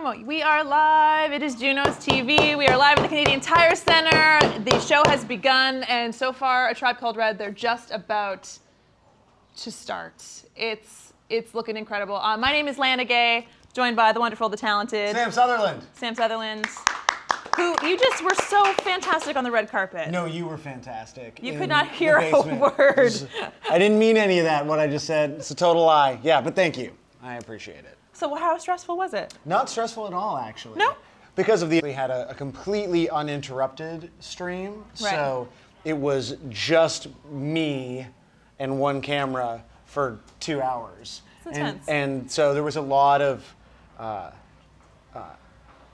Welcome. We are live. It is JUNOS TV. We are live at the Canadian Tire Center. The show has begun, and so far, A Tribe Called Red, they're just about to start. It's looking incredible. My name is Lana Gay, joined by the wonderful, the talented Sam Sutherland. Sam Sutherland, who you just were so fantastic on the red carpet. No, you were fantastic. You could not hear a word. I didn't mean any of that, what I just said. It's a total lie. Yeah, but thank you. I appreciate it. So how stressful was it? Not stressful at all, actually. No? Because we had a completely uninterrupted stream, Right. So it was just me and one camera for 2 hours. It's intense. And so there was a lot of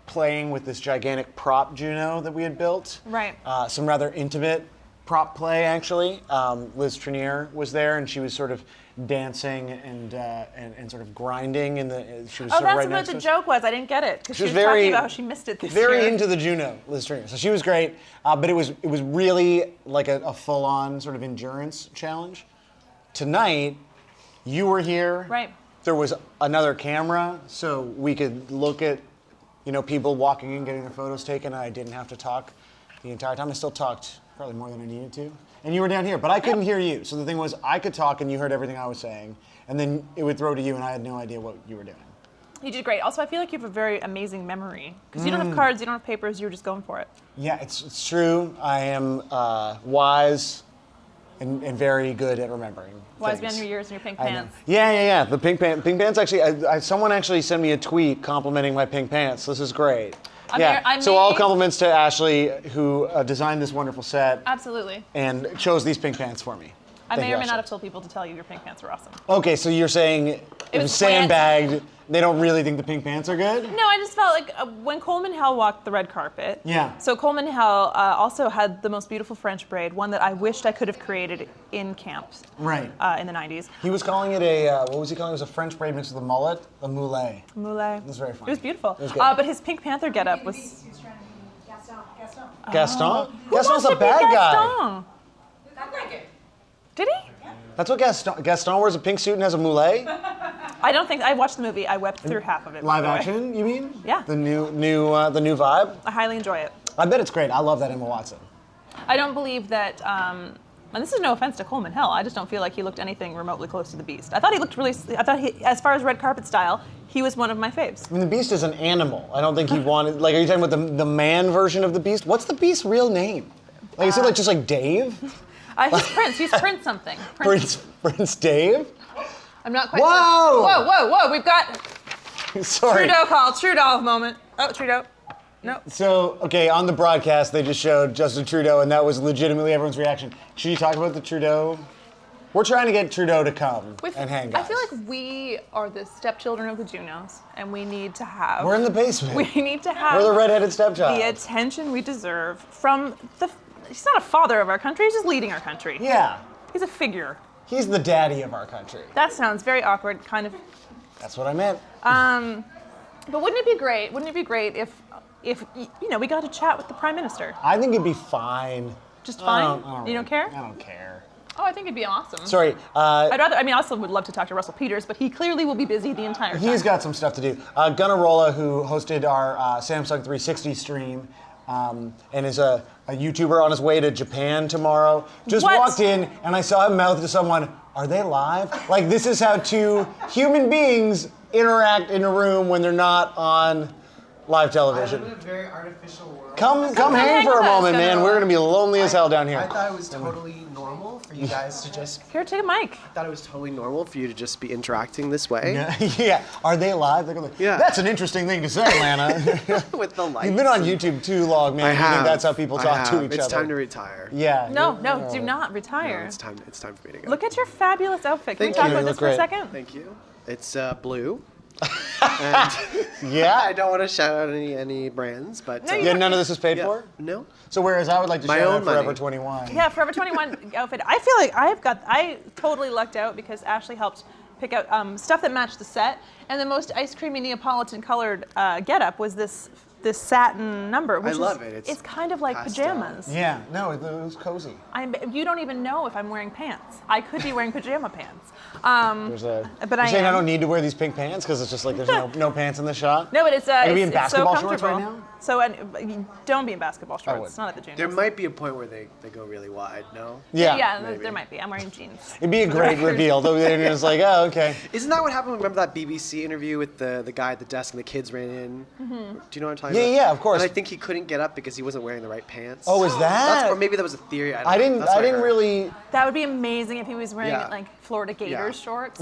playing with this gigantic prop Juno that we had built. Right. Some rather intimate prop play, actually. Liz Trenier was there, and she was sort of dancing and sort of grinding in the. She was Oh, sort of that's right what next the to us. joke was. I didn't get it because she was very- talking about how she missed it this year. Very into the Juno, Liz Trenier. So she was great, but it was really like a full-on sort of endurance challenge. Tonight, you were here. Right. There was another camera, so we could look at, people walking in, getting their photos taken. I didn't have to talk the entire time. I still talked probably more than I needed to. And you were down here, but I couldn't hear you. So the thing was, I could talk and you heard everything I was saying, and then it would throw to you, and I had no idea what you were doing. You did great. Also, I feel like you have a very amazing memory because you don't have cards, you don't have papers. You were just going for it. Yeah, it's true. I am wise and very good at remembering Wise things. beyond your years and your pink I know. pants. Yeah. The pink pants. Actually, someone actually sent me a tweet complimenting my pink pants. This is great. So all compliments to Ashley, who designed this wonderful set. Absolutely. And chose these pink pants for me. I Thank may you, or may Ashley. not have told people to tell you your pink pants were awesome. Okay, so you're saying it was planned. sandbagged. They don't really think the pink pants are good? No, I just felt like when Coleman Hell walked the red carpet. Yeah. So Coleman Hell also had the most beautiful French braid, one that I wished I could have created in camps. Right. In the 90s. He was calling it what was he calling it? It was a French braid mixed with a mullet, a moulet. Moulet. It was very funny. It was beautiful. It was good. But his Pink Panther getup was. He was trying to be Gaston. Gaston? Who Gaston's wants to a be bad guy. Gaston? I like it. Did he? That's what Gaston wears a pink suit and has a moulet? I don't think I watched the movie. I wept through half of it. Live by the way. action, you mean? Yeah. The new vibe? I highly enjoy it. I bet it's great. I love that Emma Watson. I don't believe that, and this is no offense to Coleman Hell, I just don't feel like he looked anything remotely close to the Beast. I thought he, as far as red carpet style, he was one of my faves. I mean, the Beast is an animal. I don't think he wanted, are you talking about the man version of the Beast? What's the Beast's real name? Is it just like Dave? He's Prince. He's Prince something. Prince Dave? I'm not quite Whoa! sure. Whoa. We've got Sorry. Trudeau call. Trudeau moment. Oh, Trudeau. No. So, okay, on the broadcast, they just showed Justin Trudeau, and that was legitimately everyone's reaction. Should you talk about the Trudeau? We're trying to get Trudeau to come and hang out. I feel like we are the stepchildren of the JUNOs, and we need to have. We're in the basement. We need to have. We're the redheaded stepchild. The attention we deserve from the. He's not a father of our country. He's just leading our country. Yeah. He's a figure. He's the daddy of our country. That sounds very awkward, kind of. That's what I meant. But wouldn't it be great? Wouldn't it be great if we got to chat with the Prime Minister? I think it'd be fine. Just fine? You don't care? I don't care. Oh, I think it'd be awesome. Sorry. I also would love to talk to Russell Peters, but he clearly will be busy the entire time. He's got some stuff to do. Gunnarolla, who hosted our Samsung 360 stream and is a YouTuber on his way to Japan tomorrow, just walked in and I saw him mouth to someone, "Are they live?" Like, this is how two human beings interact in a room when they're not on live television. I live in a very artificial world. Come hang for a moment, man. We're gonna be lonely as hell down I here. thought it was totally normal for you guys to just. Here, take a mic. I thought it was totally normal for you to just be interacting this way. Yeah. Are they live? They're gonna, Yeah. That's an interesting thing to say, Lana. With the lights. You've been on YouTube too long, man. I You have. think that's how people talk to each It's other. time to retire. Yeah. No, do not No, retire. it's time for me to go. Look at your fabulous outfit. Can we Thank talk you. about You this look for a great. second? Thank you. It's blue. And Yeah. I don't want to shout out any brands, but Yeah, none of this is paid yeah. for? No. So whereas I would like to My shout own out Forever money. 21. Yeah, Forever 21 outfit. I feel like I totally lucked out because Ashley helped pick out stuff that matched the set, and the most ice creamy Neapolitan colored getup was this this satin number, which love it. It's kind of like pastel. pajamas. Yeah, no, it was cozy. You don't even know if I'm wearing pants. I could be wearing pajama pants. But You're saying I am. don't need to wear these pink pants because it's just like there's no pants in the shot? No, but it's Are you in it's basketball so shorts comfortable. right now? So don't be in basketball shorts. would. It's not at the Junos. There might be a point where they go really wide, no? Yeah, maybe. there might be. I'm wearing jeans. It'd be a great reveal. Though it's like, oh, okay. Isn't that what happened? Remember that BBC interview with the guy at the desk and the kids ran in? Mm-hmm. Do you know what I'm talking Yeah, about? yeah, of course. And I think he couldn't get up because he wasn't wearing the right pants. Oh, is that? Or maybe that was a theory. I don't know. That's what didn't heard. really. That would be amazing if he was wearing Yeah. like Florida Gators Yeah. shorts,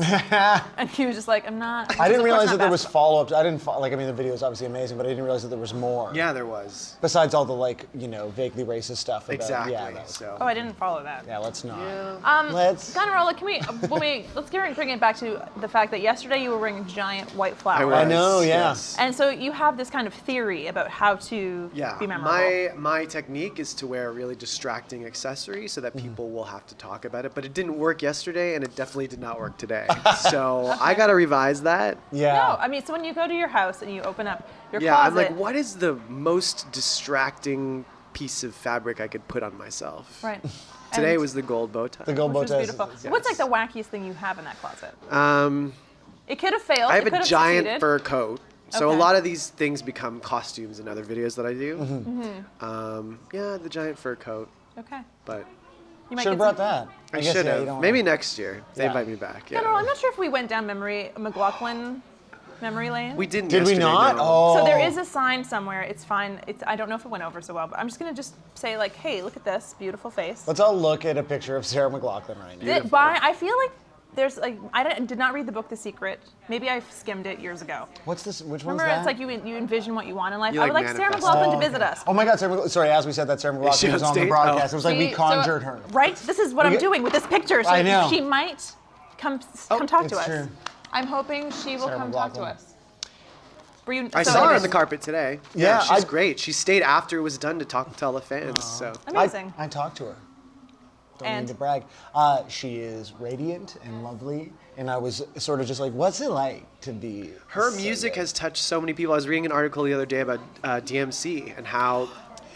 and he was just like, I'm not. I didn't of course realize not that there was basketball. follow-ups. I didn't like. I mean, the video is obviously amazing, but I didn't realize that there was more. Yeah, there was. Besides all the like, vaguely racist stuff. About, Exactly. Yeah, that was- So. Oh, I didn't follow that. yeah, let's not. Yeah. Let's. Gunnarola, can let's bring it back to the fact that yesterday you were wearing giant white flowers. I know, yeah. Yes. And so you have this kind of theory about how to Yeah, be memorable. my technique is to wear a really distracting accessory so Mm-hmm. that people will have to talk about it. But it didn't work yesterday, and it definitely did not work today. So I gotta revise that. Yeah. No, I mean, so when you go to your house and you open up your Yeah, closet, I'm like, what is the most distracting piece of fabric I could put on myself? right? Today And- was the gold bow tie. The gold bow which was ties. beautiful. Yes. What's like the wackiest thing you have in that closet? Um, It could have failed. I have it could a giant succeeded. fur coat. So a Okay. lot of these things become costumes in other videos that I do. Mm-hmm. Yeah, the giant fur coat, Okay. but You might Should have get brought some- that. I guess, should yeah, you have. don't Maybe wanna- next year if they Yeah. invite me back. No, I'm not sure if we went down McLachlan memory lane. We didn't. Did we yesterday, not? no. Oh. So there is a sign somewhere. It's fine. I don't know if it went over so well, but I'm just gonna just say like, hey, look at this beautiful face. Let's all look at a picture of Sarah McLachlan right now. I feel like there's like did not read the book The Secret. Maybe I skimmed it years ago. What's this? Which one's Remember, that? it's like you envision what you want in life. You I would like like Sarah manifest. McLachlan Oh, to visit okay. us. Oh my God, sorry, as we said that Sarah Is McLachlan she was on on the stage? broadcast. Oh. It was like we So- conjured her. Right? This is what I'm doing with this picture. So I know. she might come talk it's to us. true. I'm hoping she will Sarah come talk to McLachlan. us. Were you, I so saw her on anyways, the carpet today. Yeah, she's I- great. She stayed after it was done to tell the fans. So Amazing. I talked to her. Don't And? need to brag. She is radiant and lovely, and I was sort of just like, what's it like to be her so music good? has touched so many people. I was reading an article the other day about DMC and how.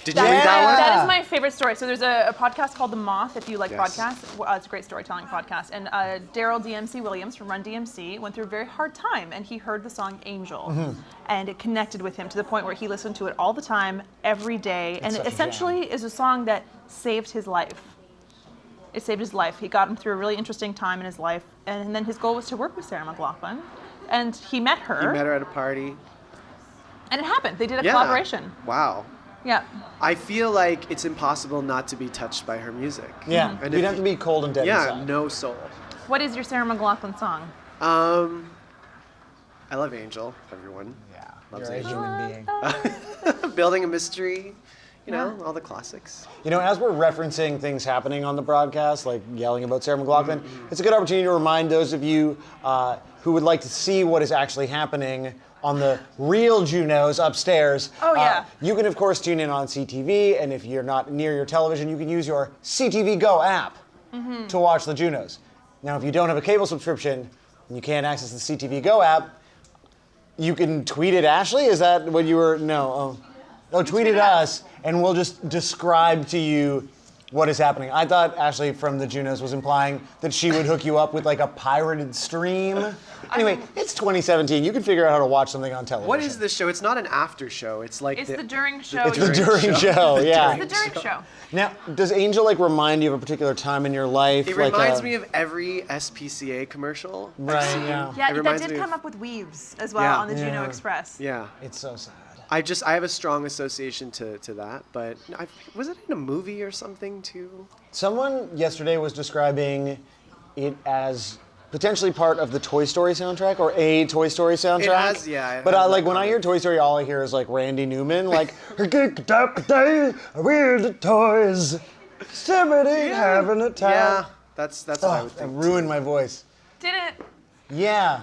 Did you That, read that one? that is my favorite story. So there's a podcast called The Moth, if you like Yes. podcasts. It's a great storytelling podcast. And Daryl DMC Williams from Run DMC went through a very hard time, and he heard the song Angel. Mm-hmm. And it connected with him to the point where he listened to it all the time, every day. And such it a essentially is a song that saved his life. It saved his life. He got him through a really interesting time in his life. And then his goal was to work with Sarah McLachlan. And he met her. You met her at a party. And it happened. They did a Yeah. collaboration. Wow. Yeah. I feel like it's impossible not to be touched by her music. Yeah, And you'd if- have to be cold and dead Yeah, inside. no soul. What is your Sarah McLachlan song? I love Angel, everyone. Yeah, Loves you're a Angel. human being. Building a mystery, all the classics. As we're referencing things happening on the broadcast, like yelling about Sarah McLachlan, it's a good opportunity to remind those of you who would like to see what is actually happening on the real JUNOs upstairs. Oh, yeah. You can, of course, tune in on CTV, and if you're not near your television, you can use your CTV Go app to watch the JUNOs. Now, if you don't have a cable subscription and you can't access the CTV Go app, you can tweet at Ashley? Is that what you were? No. Oh, tweet at us, and we'll just describe to you what is happening. I thought Ashley from the JUNOs was implying that she would hook you up with like a pirated stream. Anyway, it's 2017. You can figure out how to watch something on television. What is this show? It's not an after show. It's like It's the during show. It's the during show, yeah. It's the during show. Now, does Angel remind you of a particular time in your life? It reminds me of every SPCA commercial. I've Right, seen. yeah. Yeah, It that reminds did me come of- up with weaves as well Yeah. on the Yeah. JUNO Express. Yeah. It's so sad. I have a strong association to that, but was it in a movie or something too? Someone yesterday was describing it as potentially part of the Toy Story soundtrack or a Toy Story soundtrack. It has, yeah. it But has like that when I kind hear of- Toy Story, all I hear is like Randy Newman, like weird toys, somebody having a time. Yeah, that's what I Oh, would that think. ruined my voice. Did it? Yeah.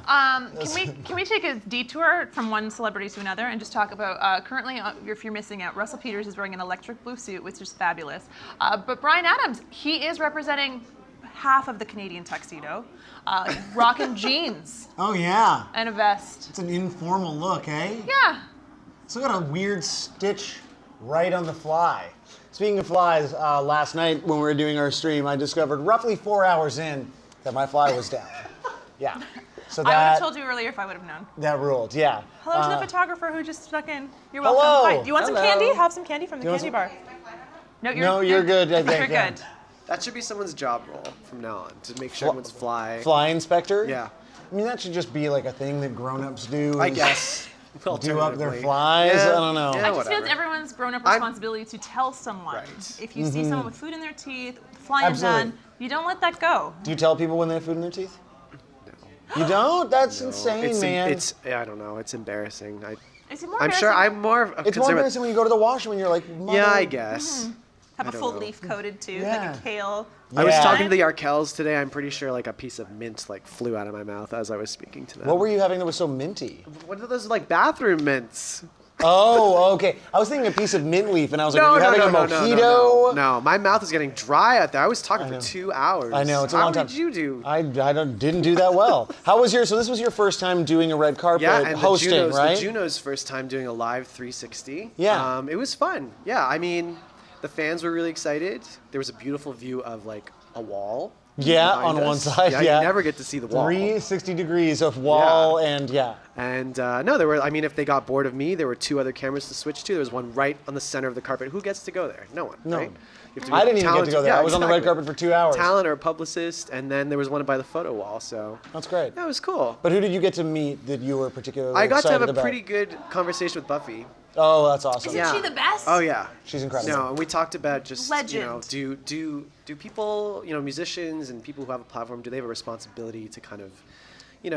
Can we take a detour from one celebrity to another and just talk about currently, if you're missing out, Russell Peters is wearing an electric blue suit, which is fabulous. But Bryan Adams, he is representing half of the Canadian tuxedo, rocking jeans Oh yeah. and a vest. It's an informal look, eh? Yeah. So I got a weird stitch right on the fly. Speaking of flies, last night when we were doing our stream, I discovered roughly 4 hours in that my fly was down. Yeah. So I would have that told you earlier if I would have known. that ruled. Yeah. Hello to the photographer who just snuck in. You're welcome. Hello. Hi. Do you want some Hello. candy? Have some candy from the You want candy some- bar. No, No, you're good, I think, You're yeah. good. That should be someone's job role from now on, to make sure everyone's fly. Fly inspector? Yeah. I mean, that should just be like a thing that grown-ups do. I is guess. Do up their Alternatively. flies? Yeah. I don't know. Yeah, I just feel whatever. it's everyone's grown-up I'm- responsibility to tell someone. Right. If you see someone with food in their teeth, flying Absolutely. done, you don't let that go. Do you tell people when they have food in their teeth? You don't? That's insane, man. I don't know. It's embarrassing. Is it more I'm sure embarrassing? I'm more It's more concerned embarrassing when you go to the washroom and you're like, Mother. Yeah, I guess. Have a don't full know. leaf coated too, Yeah. like a kale. I was Yeah. talking to the Arkells today. I'm pretty sure like a piece of mint like flew out of my mouth as I was speaking to them. What were you having that was so minty? What are those like bathroom mints? Oh, okay. I was thinking a piece of mint leaf, and I was like, are you having a mojito? No, my mouth is getting dry out there. I was talking I know. for 2 hours. I know, it's a How long time. did you do? I didn't do that well. How was so this was your first time doing a red carpet Yeah, and hosting, the right? JUNO's first time doing a live 360. Yeah. It was fun. Yeah, I mean, the fans were really excited. There was a beautiful view of like a wall. Yeah, behind on one us. side, yeah. You never get to see the wall. 360 degrees of wall and yeah. And no, there were. I mean, if they got bored of me, there were 2 other cameras to switch to. There was one right on the center of the carpet. Who gets to go there? No one. No Right? one. You have to be I didn't even get to talented- go there. Yeah, I was on the red exactly. carpet for 2 hours. Talent or a publicist, and then there was one by the photo wall. So That's great. that was cool. But who did you get to meet that you were particularly I got to have excited a about? pretty good conversation with Buffy. Oh, that's awesome. Isn't Yeah. she the best? Oh yeah. She's incredible. No, and we talked about just Legend. do people, musicians and people who have a platform, do they have a responsibility to kind of,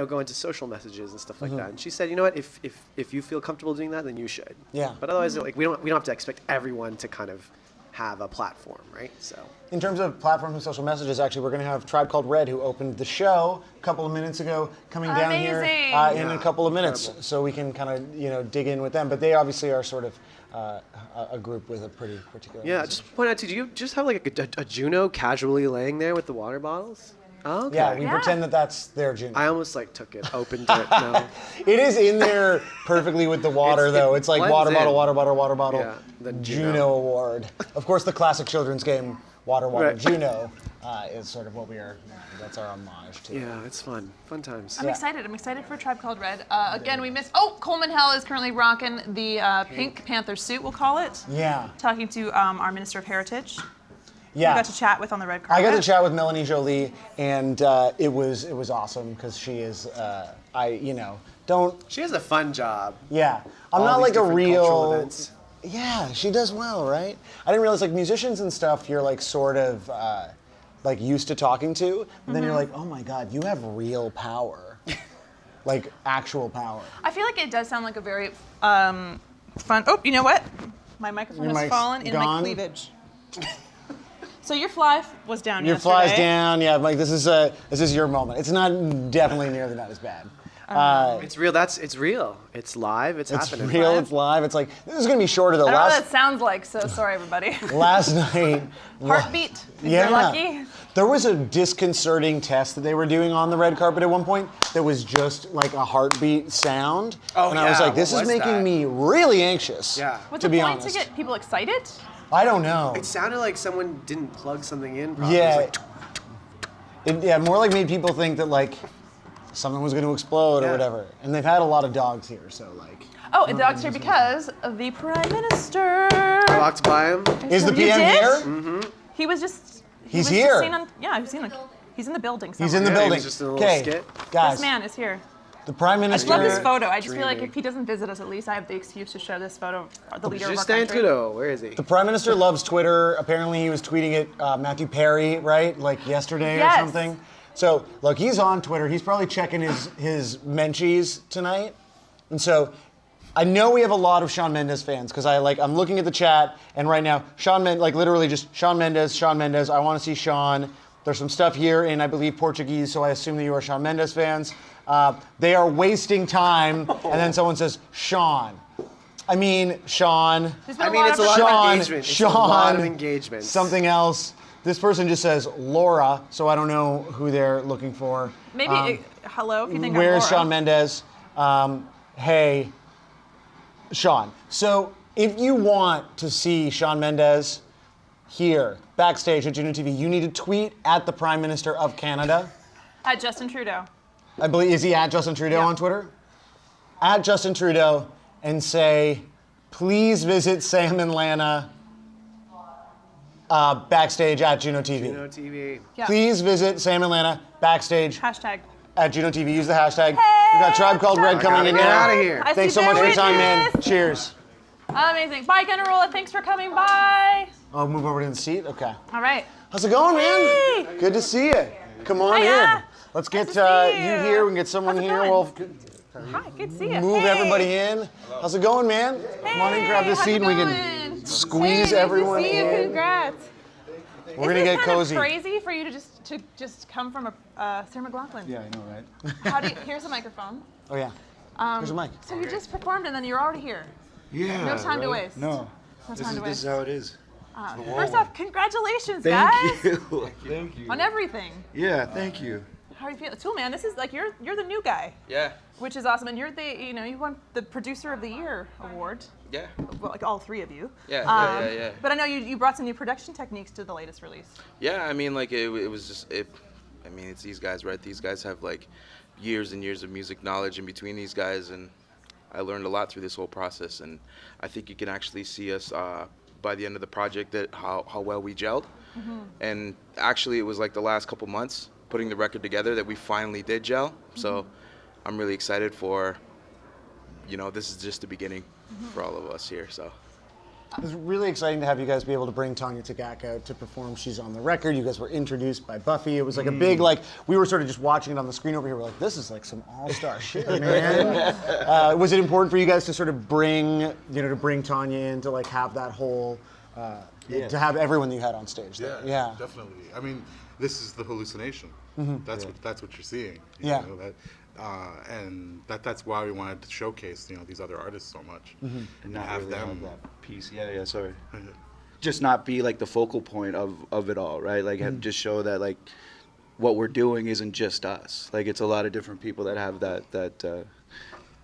go into social messages and stuff like Mm-hmm. that? And she said, you know what, if you feel comfortable doing that, then you should. Yeah. But otherwise, like we don't have to expect everyone to kind of have a platform, right? So. In terms of platforms and social messages, actually, we're going to have Tribe Called Red, who opened the show a couple of minutes ago, coming down here Amazing. in a couple of minutes, so we can kind of dig in with them. But they obviously are sort of a group with a pretty particular. Yeah, message. just point out, do you just have like a JUNO casually laying there with the water bottles? Oh, okay. Yeah, we Yeah. pretend that that's their JUNO. I almost like took it, opened it. No. It is in there perfectly with the water, though. It's like blends water bottle, in. water bottle, water bottle. Yeah, the JUNO JUNO. Award. Of course, the classic children's game, Water, Water, Right. JUNO, is sort of what we are. That's our homage to. Yeah, it's fun. Fun times. I'm excited. I'm excited for Tribe Called Red. Again, we missed. Oh, Coleman Hell is currently rocking the Pink Panther suit, we'll call it. Yeah. Talking to our Minister of Heritage. Yeah. We got to chat with on the red carpet. I got to chat with Melanie Joly, and it was awesome because she is don't She has a fun job. yeah. I'm All not these like a different cultural real events. yeah. She does well, right? I didn't realize like musicians and stuff. You're like sort of like used to talking to, and then you're like, oh my god, you have real power, like actual power. I feel like it does sound like a very fun. Oh, you know what? My microphone Your has mic's fallen in my gone? cleavage. So your fly was down Your yesterday. fly's down. Yeah, like this is your moment. It's not definitely nearly not as bad. It's real. It's real. It's live. It's It's happening. real. It's live. It's like this is gonna be shorter though. I don't know what that sounds like, so sorry everybody. Last night. Heartbeat. If Yeah. you're lucky. There was a disconcerting test that they were doing on the red carpet at one point that was just like a heartbeat sound. Oh, and I was yeah, like, this what is was making that? me really anxious. Yeah. What's to the be point honest. to get people excited? I don't know. It sounded like someone didn't plug something in properly. Yeah. It was like, It more like made people think that like something was going to explode or Yeah. whatever. And they've had a lot of dogs here, so like. Oh, the dog's here because of the Prime Minister. I walked by him. Is the You PM did? here? Mm-hmm. He was just. He's was here. Just seen on, yeah, he's in the building. Somewhere. He's in the Yeah, he building. was just in a little Okay, skit. guys. This man is here. The Prime I Minister. just love this photo. I just feel like Dreaming. if he doesn't visit us, at least I have the excuse to show this photo of the leader of our Justin country. Trudeau. Where is he? The Prime Minister loves Twitter. Apparently, he was tweeting at Matthew Perry, right? Like yesterday Yes. or something. So, look, he's on Twitter. He's probably checking his menchies tonight. And so, I know we have a lot of Shawn Mendes fans because I'm looking at the chat, and right now, literally just Shawn Mendes. I want to see Shawn. There's some stuff here in, I believe, Portuguese, so I assume that you are Shawn Mendes fans. They are wasting time, and then someone says, Shawn. I mean, Shawn. There's been I mean, it's a lot Shawn, of engagement. It's a lot of Shawn, engagement. Something else. This person just says Laura, so I don't know who they're looking for. Maybe hello if you think Where's I'm Laura. Shawn Mendes? Hey, Shawn. So if you want to see Shawn Mendes here, backstage at JUNO TV, you need to tweet at the Prime Minister of Canada. At Justin Trudeau. I believe, is he at Justin Trudeau on Twitter? At Justin Trudeau and say, please visit Sam and Lana backstage at JUNO TV. JUNO TV. Yeah. Please visit Sam and Lana backstage Hashtag. at JUNO TV. Use the hashtag. We got Tribe Called Red coming in Get now. out of here. I Thanks see so much for your their time, man. witness. Cheers. Amazing. Bye, Gunnarola. Thanks for coming by. Oh, move over to the seat? Okay. All right. How's it going, man? Hey. Good to see you. Come on Hiya. in. Let's get Nice to see you you. here. We can get someone How's it here. going? We'll Hi, good to see you. move Hey. everybody in. How's it going, man? Come on in, grab this How's seat, it and we going? can squeeze Hey, everyone nice to see you. in. Congrats. We're gonna get kind cozy. Of crazy for you to just come from a Sarah McLachlan. Yeah, I know, right? How do you? Here's a microphone. Oh yeah. Here's a mic. So you just performed and then you're already here. Yeah. No time to right? waste. No. No This time is, to this is waste. how it is. First off, congratulations, Thank guys, you. Thank you. on everything. Yeah, thank you. How do you feel? Tool Man, this is like you're the new guy, Yeah, which is awesome, and you're the you won the Producer of the Year award. yeah, Well, like all three of you. yeah. But I know you brought some new production techniques to the latest release. Yeah, I mean, like it was just I mean, it's these guys, right? These guys have like years and years of music knowledge in between these guys, and I learned a lot through this whole process. And I think you can actually see us by the end of the project that how well we gelled. And actually, it was like the last couple months putting the record together that we finally did gel. So I'm really excited for, this is just the beginning for all of us here. So. It's really exciting to have you guys be able to bring Tanya Tagaq out to perform. She's on the record. You guys were introduced by Buffy. It was like a big, we were sort of just watching it on the screen over here. We're like, this is like some all-star shit, man. Was it important for you guys to sort of bring, to bring Tanya in, to like have that whole, to have everyone that you had on stage there? Yeah, definitely. I mean, this is the hallucination. That's what you're seeing. You Yeah. know, and that's why we wanted to showcase these other artists so much And not have really them. have that piece. Yeah, sorry. Just not be like the focal point of it all, right? Like just show that like what we're doing isn't just us. Like it's a lot of different people that have that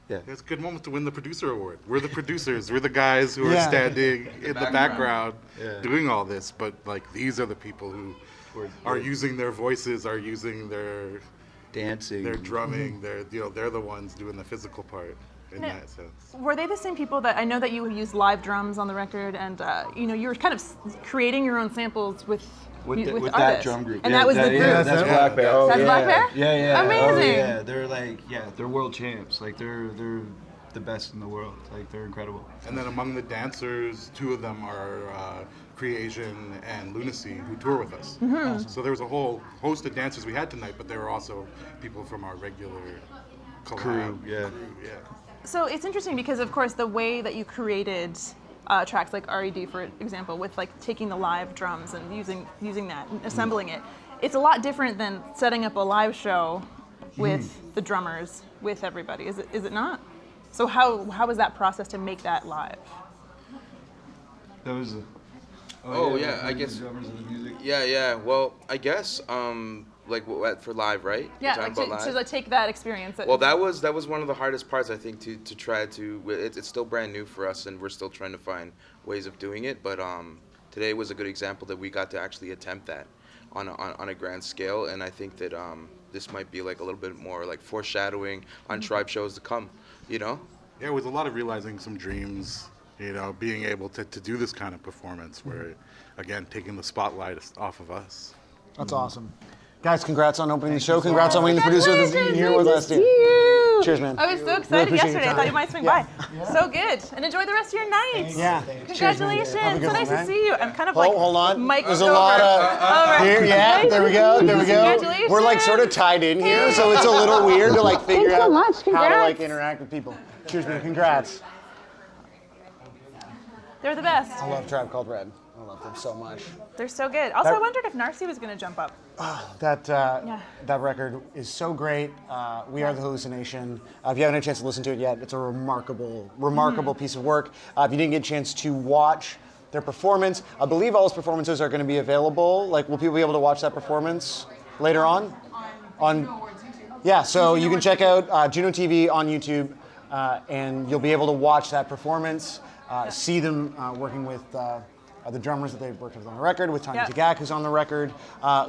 yeah. It's a good moment to win the producer award. We're the producers. We're the guys who are Yeah. standing in the background Yeah. doing all this. But like these are the people who are using their voices, are using their Dancing. drumming. They're the ones doing the physical part in that sense. Were they the same people that I know that you used live drums on the record, and you were kind of creating your own samples with with artists. that drum group. And that was the group. Yeah, that's Black Bear. Oh, That's yeah. Black Bear? Yeah. Amazing. Oh, yeah, they're like, they're world champs. Like they're the best in the world. Like they're incredible. And then among the dancers, two of them are Creation and Lunacy, who tour with us. So there was a whole host of dancers we had tonight, but there were also people from our regular Crew, yeah. So it's interesting because, of course, the way that you created tracks like R.E.D., for example, with like taking the live drums and using that and assembling it, it's a lot different than setting up a live show with the drummers, with everybody. Is it not? So how was that process to make that live? That was. I guess. The drummers and the music. Yeah. Well, I guess like for live, right? Yeah, You're like talking about to like, take that experience. Well, that was one of the hardest parts, I think, to try to. It's still brand new for us, and we're still trying to find ways of doing it. But today was a good example that we got to actually attempt that on a grand scale, and I think that this might be like a little bit more like foreshadowing on Tribe shows to come. Yeah, it was a lot of realizing some dreams, being able to do this kind of performance where, again, taking the spotlight off of us. That's awesome. Guys, congrats on opening the show. Congrats on winning the Producer of the Year with us, dude. Cheers, man. I was so Really excited appreciate your yesterday. I time. thought you might swing by. So good. And enjoy the rest of your night. Yeah. Congratulations. Have a good So nice one, man. to see you. I'm kind of like Hold on. mic'd There's a over. lot of All right. here. Yeah, there we go. Congratulations. We're like sort of tied in here, so it's a little weird to like figure Thanks so out much. how to Congrats. like interact with people. Cheers, man. Congrats. They're the best. I love Tribe Called Red. I love them so much. They're so good. Also, That- I wondered if Narcy was going to jump up. That record is so great. We Are the Hallucination. If you haven't had a chance to listen to it yet, it's a remarkable piece of work. If you didn't get a chance to watch their performance, I believe all those performances are going to be available. Like, will people be able to watch that performance later on? On JUNO Awards YouTube. Yeah, so you can check out JUNO TV on YouTube. and you'll be able to watch that performance, see them working with the drummers that they've worked with on the record, with Tanya Tagaq, who's on the record,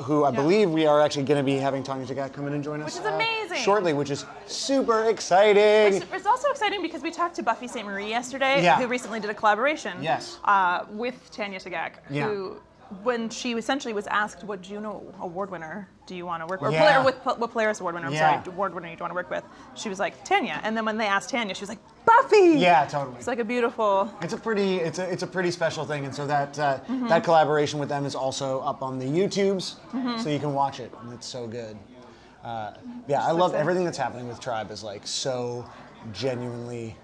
who I believe we are actually going to be having Tanya Tagaq come in and join us Which is amazing. Shortly, which is super exciting. It's also exciting because we talked to Buffy St. Marie yesterday, who recently did a collaboration with Tanya Tagaq, who, when she essentially was asked what JUNO Award winner do you want to work with, or what Polaris Award winner, award winner you want to work with, she was like, Tanya. And then when they asked Tanya, she was like, Buffy! Yeah, totally. It's like a beautiful... It's a pretty special thing, and so that that collaboration with them is also up on the YouTubes, so you can watch it, and it's so good. I love everything that's happening with Tribe. Is like so genuinely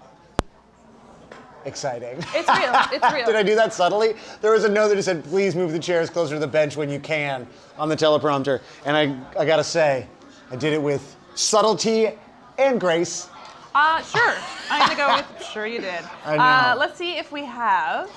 exciting. It's real. It's real. Did I do that subtly? There was a note that just said, "Please move the chairs closer to the bench when you can," on the teleprompter, and I gotta say, I did it with subtlety and grace. Sure. I'm gonna go with sure you did. I know. Let's see if we have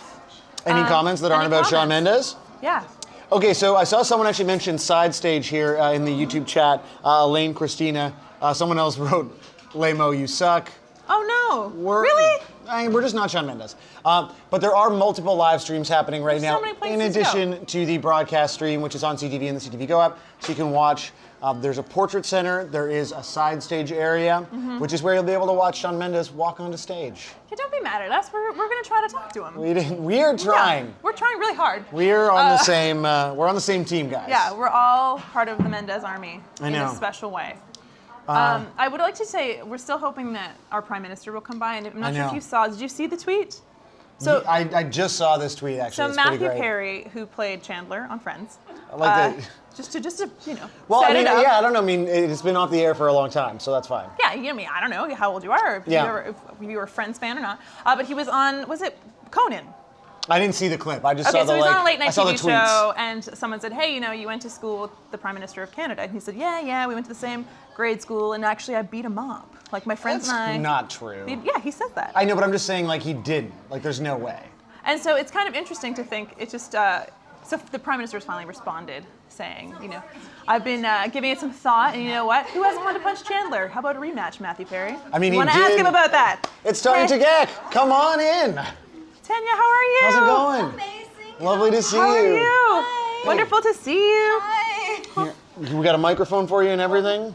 any comments that aren't about Shawn Mendes. Yeah. Okay, so I saw someone actually mention Side Stage here in the YouTube chat. Elaine Christina. Someone else wrote, "Lamo, you suck." Oh no! Really? We're just not Shawn Mendes. But there are multiple live streams happening right now, so many places in addition to the broadcast stream, which is on CTV and the CTV Go app, so you can watch. There's a portrait center. There is a side stage area, which is where you'll be able to watch Shawn Mendes walk onto stage. Yeah, don't be mad at us. We're going to try to talk to him. We are trying. Yeah, we're trying really hard. We're on the same. We're on the same team, guys. Yeah, we're all part of the Mendes army in know. a special way. I would like to say we're still hoping that our prime minister will come by, and I'm not sure if you saw. Did you see the tweet? So I just saw this tweet actually. So it's pretty Matthew great. Perry, who played Chandler on Friends, I like that. just to you know. Well, set I mean, it up. I don't know. I mean, it's been off the air for a long time, so that's fine. Yeah, you know, I mean, I don't know how old you are, if you were a Friends fan or not. But he was on, was it Conan? I didn't see the clip. I just saw the so he was on a late night I saw TV the tweets. show, and someone said, "Hey, you know, you went to school with the Prime Minister of Canada," and he said, "Yeah, we went to the same grade school, and actually, I beat him up. Like my friends and I." That's not true. Yeah, he says that. I know, but I'm just saying, like, he didn't. Like, there's no way. And so it's kind of interesting to think. It just so the Prime Minister has finally responded, saying, you know, I've been giving it some thought, and you know what? Who hasn't wanted to punch Chandler? How about a rematch, Matthew Perry? I mean, you want to ask him about that? It's Tanya Tagaq. Come on in. Tanya, how are you? How's it going? Amazing. Lovely to see How you. are you? Hi. Wonderful to see you. Hi. Here, we got a microphone for you and everything.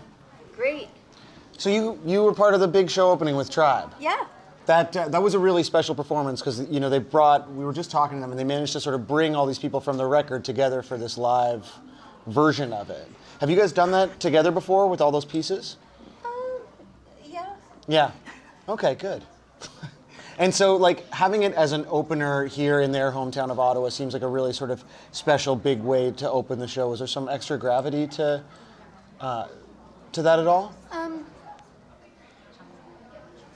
Great. So you were part of the big show opening with Tribe. Yeah. That was a really special performance because you know we were just talking to them and they managed to sort of bring all these people from the record together for this live version of it. Have you guys done that together before with all those pieces? Yeah. Yeah. Okay, good. And so, like, having it as an opener here in their hometown of Ottawa seems like a really sort of special, big way to open the show. Is there some extra gravity to that at all?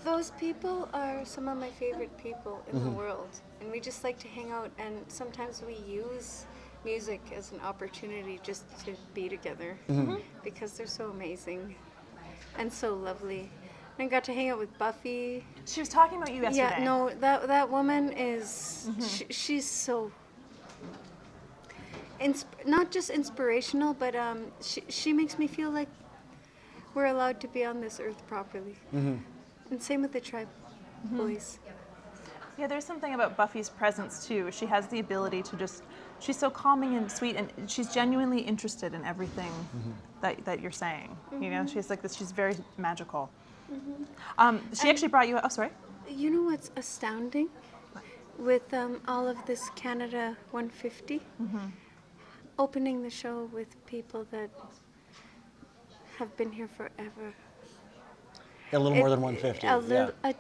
Those people are some of my favorite people in the world, and we just like to hang out, and sometimes we use music as an opportunity just to be together because they're so amazing and so lovely. I got to hang out with Buffy. She was talking about you yesterday. Yeah, no, that woman is, she's so, not just inspirational, but she makes me feel like we're allowed to be on this earth properly. And same with the Tribe boys. Yeah, there's something about Buffy's presence too. She has the ability to just, she's so calming and sweet, and she's genuinely interested in everything that you're saying. You know, she's like this, she's very magical. She actually brought you, oh, sorry. You know what's astounding? With all of this Canada 150, opening the show with people that have been here forever. A little more than 150.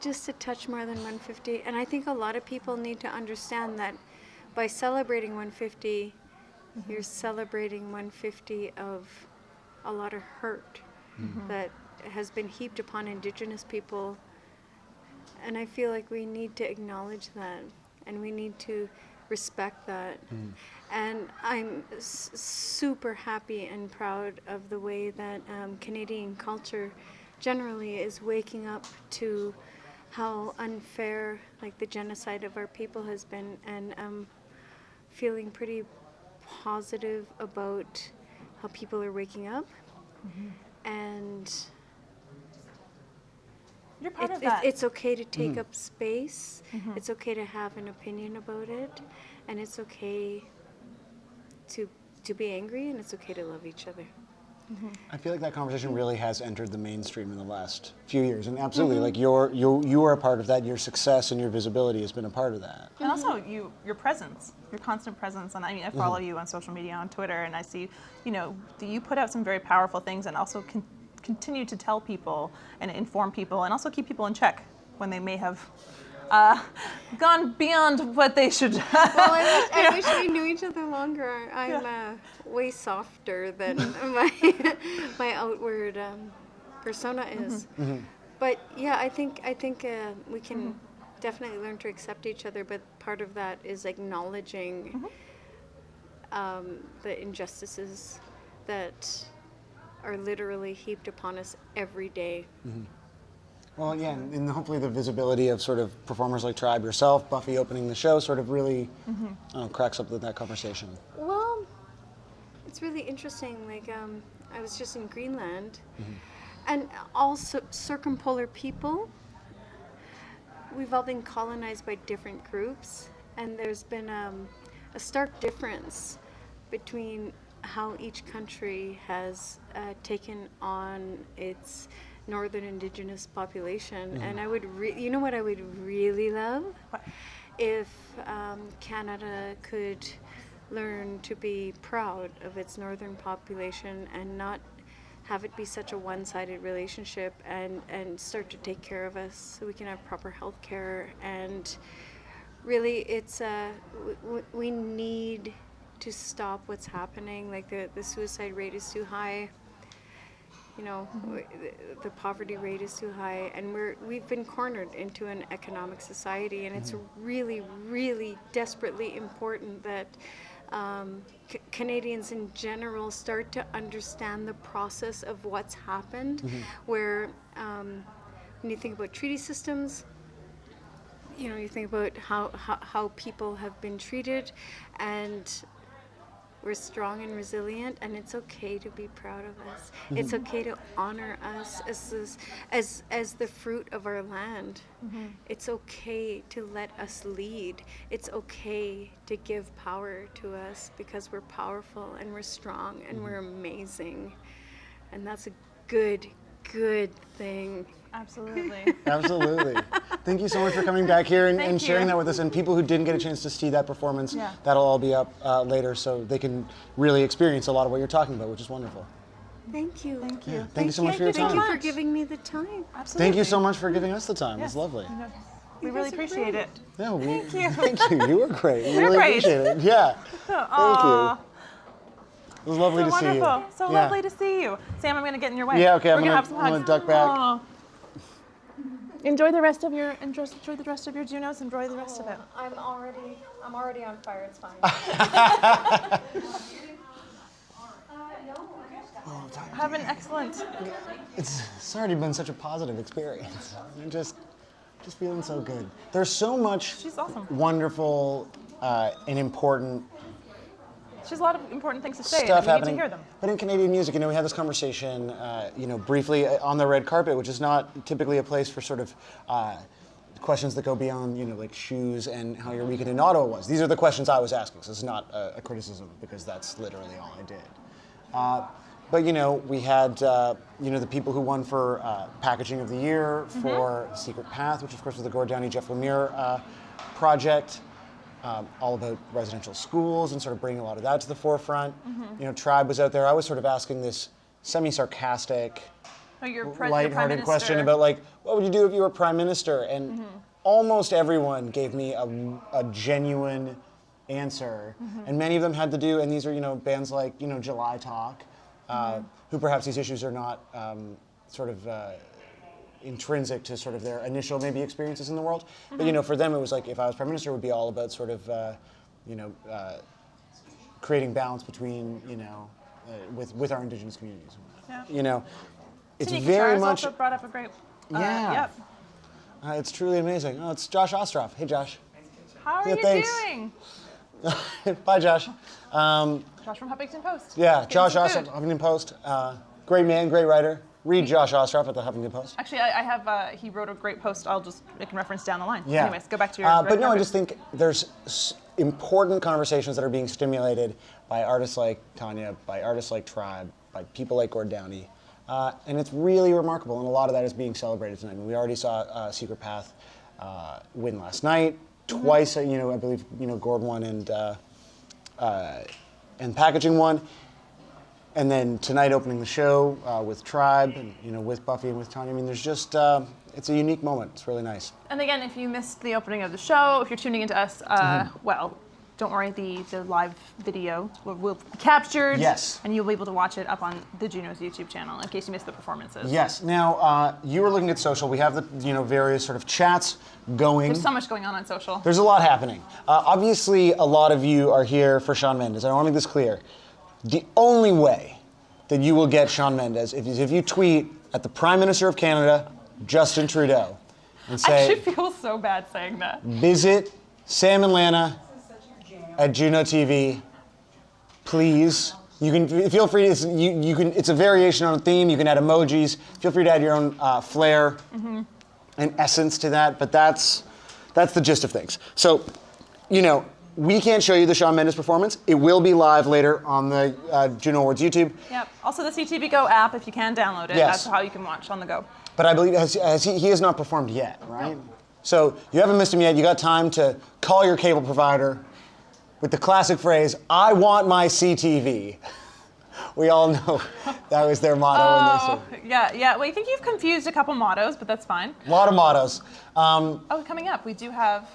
Just a touch more than 150. And I think a lot of people need to understand that by celebrating 150, you're celebrating 150 of a lot of hurt that has been heaped upon Indigenous people. And I feel like we need to acknowledge that, and we need to respect that. And I'm super happy and proud of the way that Canadian culture generally is waking up to how unfair, like, the genocide of our people has been, and feeling pretty positive about how people are waking up. And You're part of that. It's okay to take up space. It's okay to have an opinion about it, and it's okay to be angry, and it's okay to love each other. I feel like that conversation really has entered the mainstream in the last few years, and absolutely, like you are a part of that. Your success and your visibility has been a part of that. And also your presence, your constant presence. And I mean, I follow you on social media, on Twitter, and I see, you put out some very powerful things, and also continue to tell people and inform people, and also keep people in check when they may have gone beyond what they should. Well, I wish we knew each other longer. I'm way softer than my outward persona is. But yeah, I think we can definitely learn to accept each other. But part of that is acknowledging the injustices that are literally heaped upon us every day. Well, yeah, and hopefully the visibility of sort of performers like Tribe, yourself, Buffy opening the show, sort of really cracks up that conversation. Well, it's really interesting. Like, I was just in Greenland, and all circumpolar people, we've all been colonized by different groups, and there's been a stark difference between how each country has taken on its northern indigenous population. And I would, you know what I would really love? What? If Canada could learn to be proud of its northern population and not have it be such a one-sided relationship, and start to take care of us so we can have proper health care. And really, it's we need to stop what's happening. Like the suicide rate is too high. The poverty rate is too high, and we've been cornered into an economic society, and it's really, really desperately important that Canadians in general start to understand the process of what's happened, where when you think about treaty systems, you think about how people have been treated, and we're strong and resilient, and it's okay to be proud of us. It's okay to honor us as the fruit of our land. It's okay to let us lead. It's okay to give power to us, because we're powerful and we're strong and we're amazing. And that's a good thing. Absolutely. Absolutely. Thank you so much for coming back here and Thank sharing you. that with us. And people who didn't get a chance to see that performance, Yeah. that'll all be up later, so they can really experience a lot of what you're talking about, which is wonderful. Thank you. Thank you. Thank you so much for your Thank time. you for giving me the time. Absolutely. Thank you so much for giving us the time. Yes. It's lovely. We really guys are appreciate great. it. Yeah, Thank you. Thank you. You were great. We You're really great. appreciate it. Yeah. Aw. Thank you. It was lovely So to see you. wonderful. So Yeah. lovely to see you. Sam, I'm going to get in your way. Yeah, okay, We're I'm gonna gonna- have some I'm gonna hugs. duck back. Aw. Enjoy the rest of your Enjoy the rest of your JUNOs. Enjoy the rest of it. I'm already on fire. It's fine. Have an excellent. It's already been such a positive experience. I'm just feeling so good. There's so much She's awesome. wonderful and important She has a lot of important things to say, stuff and we happening. need to hear them. But in Canadian music, we had this conversation, briefly on the red carpet, which is not typically a place for sort of questions that go beyond, like shoes and how your weekend in Ottawa was. These are the questions I was asking, so it's not a criticism, because that's literally all I did. But we had the people who won for Packaging of the Year for Secret Path, which of course was the Gord Downie Jeff Lemire project. All about residential schools and sort of bringing a lot of that to the forefront. Tribe was out there. I was sort of asking this semi-sarcastic, Your Prime lighthearted question Minister. about what would you do if you were Prime Minister? And almost everyone gave me a genuine answer. And many of them had to do, and these are bands like July Talk, who perhaps these issues are not intrinsic to sort of their initial maybe experiences in the world. But for them it was like, if I was Prime Minister, it would be all about sort of creating balance between with our Indigenous communities. Yeah. It's Tanika very Char's much also brought up a great. Yeah. Yep. It's truly amazing. Oh, it's Josh Ostroff. Hey, Josh. How are Yeah, you thanks. doing? Bye, Josh. Josh from Huffington Post. Yeah, Getting Josh some Ostroff, food. Huffington Post. Great man, great writer. read Josh Ostrov at the Huffington Post. Actually, I have, he wrote a great post. I'll just make a reference down the line. Yeah. Anyways, go back to your but no, I just think there's important conversations that are being stimulated by artists like Tanya, by artists like Tribe, by people like Gord Downey. And it's really remarkable, and a lot of that is being celebrated tonight. And we already saw Secret Path win last night. Twice, I believe, Gord won and Packaging won. And then tonight opening the show with Tribe and with Buffy and with Tanya. I mean, there's just, it's a unique moment. It's really nice. And again, if you missed the opening of the show, if you're tuning into us, well, don't worry, the live video will be captured. Yes. And you'll be able to watch it up on the JUNO's YouTube channel in case you missed the performances. Yes. Now, you were looking at social. We have the various sort of chats going. There's so much going on social. There's a lot happening. Obviously, a lot of you are here for Shawn Mendes. I want to make this clear. The only way that you will get Shawn Mendes is if you tweet at the Prime Minister of Canada, Justin Trudeau, and say, I should feel so bad saying that. Visit Sam and Lana at JUNO TV, please. You can feel free to, you can. It's a variation on a theme. You can add emojis. Feel free to add your own flair and essence to that. But that's the gist of things. So, we can't show you the Shawn Mendes performance. It will be live later on the JUNO Awards YouTube. Yep. Also, the CTV Go app, if you can download it, Yes. that's how you can watch on the go. But I believe he has not performed yet, right? No. So you haven't missed him yet. You got time to call your cable provider with the classic phrase, "I want my CTV." We all know that was their motto. When they said. Yeah. Well, I think you've confused a couple mottos, but that's fine. A lot of mottos. Coming up, we do have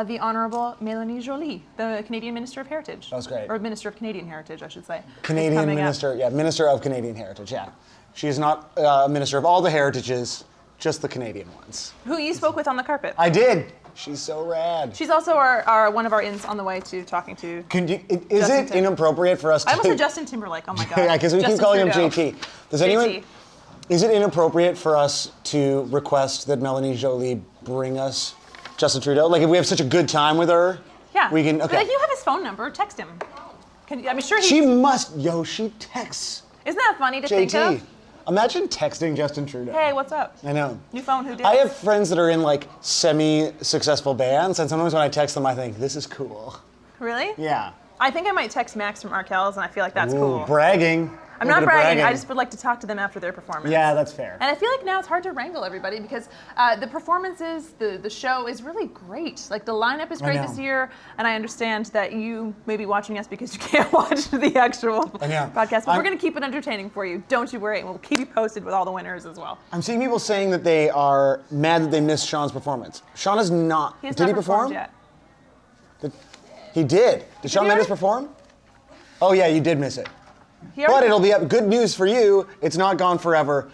the Honourable Melanie Joly, the Canadian Minister of Heritage. That was great. Or Minister of Canadian Heritage, I should say. Canadian Minister, Minister of Canadian Heritage, yeah. She is not a minister of all the heritages, just the Canadian ones. Who you spoke with on the carpet. I did. She's so rad. She's also our one of our ins on the way to talking to. Is it inappropriate for us to? I almost said Justin Timberlake. Oh my God. Yeah, because we keep calling him JT. Does anyone? JT. Is it inappropriate for us to request that Melanie Joly bring us Justin Trudeau? Like, if we have such a good time with her, yeah, we can. Okay. But you have his phone number. Text him. I'm sure she must. She texts. Isn't that funny to JT. think of? Imagine texting Justin Trudeau. Hey, what's up? I know. New phone, who did? I have friends that are in like semi-successful bands, and sometimes when I text them, I think this is cool. Really? Yeah. I think I might text Max from Arkells, and I feel like that's cool. Bragging. I'm not bragging. I just would like to talk to them after their performance. Yeah, that's fair. And I feel like now it's hard to wrangle everybody because the performances, the show is really great. Like the lineup is great this year, and I understand that you may be watching us because you can't watch the actual podcast, but we're going to keep it entertaining for you. Don't you worry. We'll keep you posted with all the winners as well. I'm seeing people saying that they are mad that they missed Shawn's performance. Shawn is not. Did he perform? Yet. He did. Did Shawn Mendes perform? Oh yeah, you did miss it. But it'll be up. Good news for you. It's not gone forever.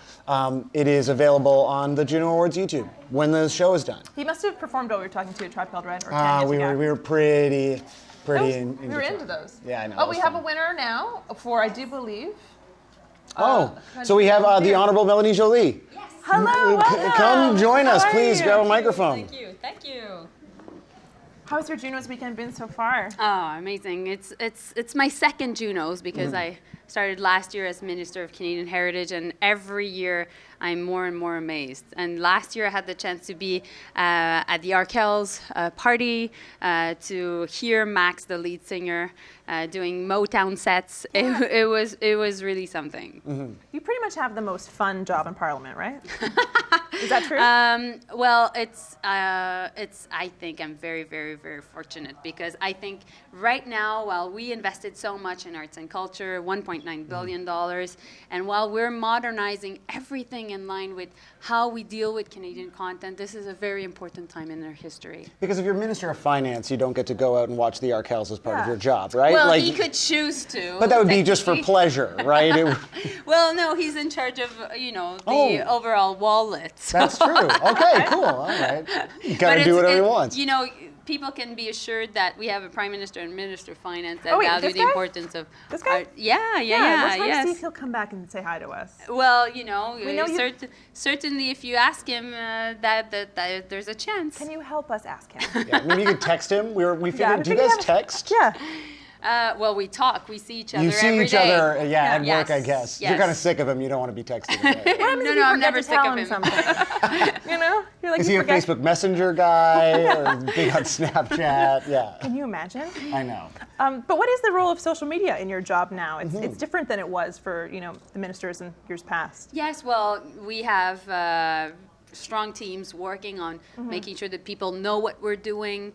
It is available on the JUNO Awards YouTube when the show is done. He must have performed while we were talking to a Tribe Called Red or Tanya Tagaq. We were pretty we were into those. Yeah, I know. Oh, we have a winner now for, I do believe. So we have the Honourable Melanie Joly. Yes. Hello, welcome. Come join us, please. Grab a microphone. Thank you. How's your JUNOS weekend been so far? Oh, amazing. It's my second JUNOS because I started last year as Minister of Canadian Heritage, and every year I'm more and more amazed. And last year I had the chance to be at the Arkells party to hear Max, the lead singer, doing Motown sets. It was really something. Mm-hmm. You pretty much have the most fun job in Parliament, right? Is that true? Well, I think I'm very, very, very fortunate because I think right now, while we invested so much in arts and culture, $1.9 billion, and while we're modernizing everything in line with how we deal with Canadian content, this is a very important time in our history. Because if you're Minister of Finance, you don't get to go out and watch the Arkells as part of your job, right? Well, he could choose to. But that would be just for pleasure, right? Well, no, he's in charge of, the overall wallet. So. That's true. Okay, cool. All right. You gotta do whatever he wants. People can be assured that we have a Prime Minister and Minister of Finance that wait, value the importance of. This guy? Let's see if he'll come back and say hi to us. Well, certainly if you ask him, that there's a chance. Can you help us ask him? Yeah, maybe you could text him. We figured. Do you guys text? Yeah. Well, we talk. We see each other You see every each day. other, at Yes, work, I guess. yes. You're kind of sick of him. You don't want to be texting him. Right? No, I'm never sick of him. Something. You know, you're like, Is you he a forget. Facebook Messenger guy or big on Snapchat? Yeah. Can you imagine? I know. But what is the role of social media in your job now? It's different than it was for the ministers in years past. Yes, well, we have strong teams working on making sure that people know what we're doing.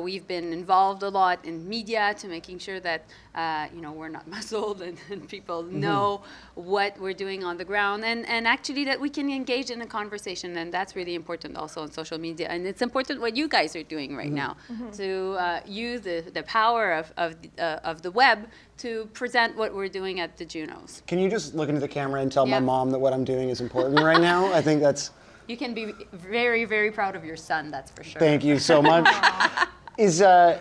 We've been involved a lot in media to making sure that we're not muzzled and people know what we're doing on the ground, and actually that we can engage in a conversation, and that's really important also on social media. And it's important what you guys are doing right now to use the power of the web to present what we're doing at the JUNOs. Can you just look into the camera and tell my mom that what I'm doing is important right now? I think that's... You can be very, very proud of your son, that's for sure. Thank you so much. There's a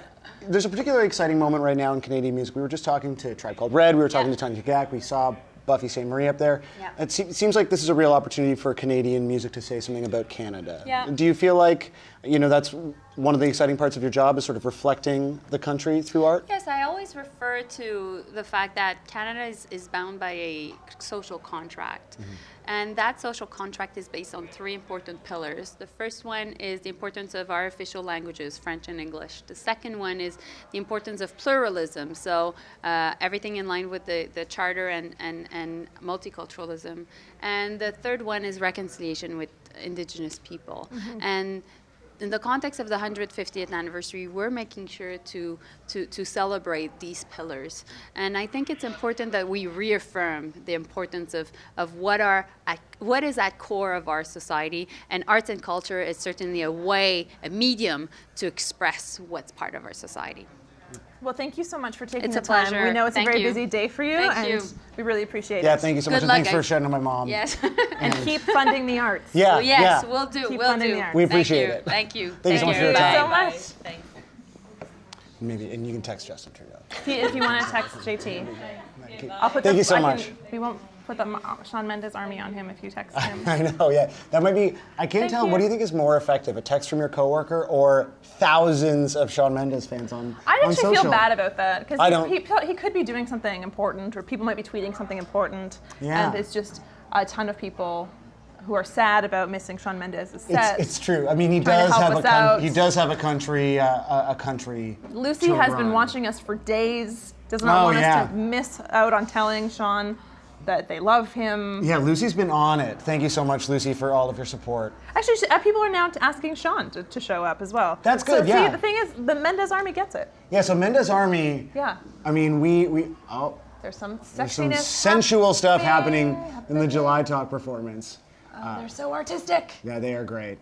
particularly exciting moment right now in Canadian music. We were just talking to Tribe Called Red. We were talking to Tanya Tagaq. We saw Buffy St. Marie up there. Yeah. It seems like this is a real opportunity for Canadian music to say something about Canada. Yeah. Do you feel like, that's one of the exciting parts of your job is sort of reflecting the country through art? Yes, I always refer to the fact that Canada is bound by a social contract. And that social contract is based on three important pillars. The first one is the importance of our official languages, French and English. The second one is the importance of pluralism, so everything in line with the charter and multiculturalism. And the third one is reconciliation with Indigenous people. And in the context of the 150th anniversary, we're making sure to celebrate these pillars. And I think it's important that we reaffirm the importance of what is at core of our society. And arts and culture is certainly a medium to express what's part of our society. Well, thank you so much for taking It's the a time. pleasure. We know it's Thank a very you. busy day for you, Thank you. we really appreciate it. Yeah, thank you so much. Good And luck, thanks for guys. shouting to my mom. Yes. And keep funding the arts. Yeah, Well, yes, yeah. we'll do. Keep We'll funding do. the arts. We appreciate Thank it. Thank you. Thank you so much for your Thank you so time. much. Thanks. And you can text Justin Trudeau. If you want to text JT, I'll put Thank you so much. We won't put the Shawn Mendes army on him if you text him. I know, yeah. That might be, I can't tell, what do you think is more effective, a text from your coworker or thousands of Shawn Mendes fans on I actually social? feel bad about that I because don't. he could be doing something important, or people might be tweeting something important, Yeah. and it's just a ton of people who are sad about missing Shawn Mendes' set. It's true. I mean, he Trying to does help have us out. he does have a country Lucy to has run. been watching us for days. Does not want yeah. us to miss out on telling Shawn that they love him. Yeah, Lucy's been on it. Thank you so much, Lucy, for all of your support. Actually, people are now asking Shawn to show up as well. That's good, so, yeah. See, the thing is, the Mendes army gets it. Yeah, so Mendes Army. Yeah. I mean, There's some there's some sexiness. sensual stuff happening in the July Talk performance. They're so artistic. Yeah, they are great.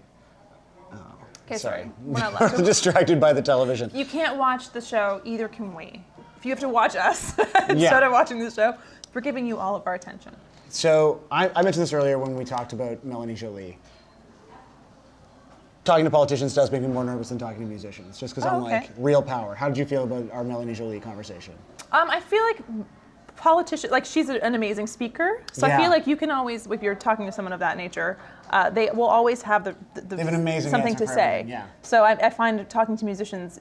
Okay, sorry. We're not We're allowed to. distracted by the television. You can't watch the show, either can we. If you have to watch us instead of watching the show, we're giving you all of our attention. So I mentioned this earlier when we talked about Melanie Joly. Talking to politicians does make me more nervous than talking to musicians, just because I'm like, real power. How did you feel about our Melanie Joly conversation? I feel like politicians, like she's an amazing speaker, so I feel like you can always, if you're talking to someone of that nature, they will always have They have an amazing something answer to for say. everything, yeah. So I find talking to musicians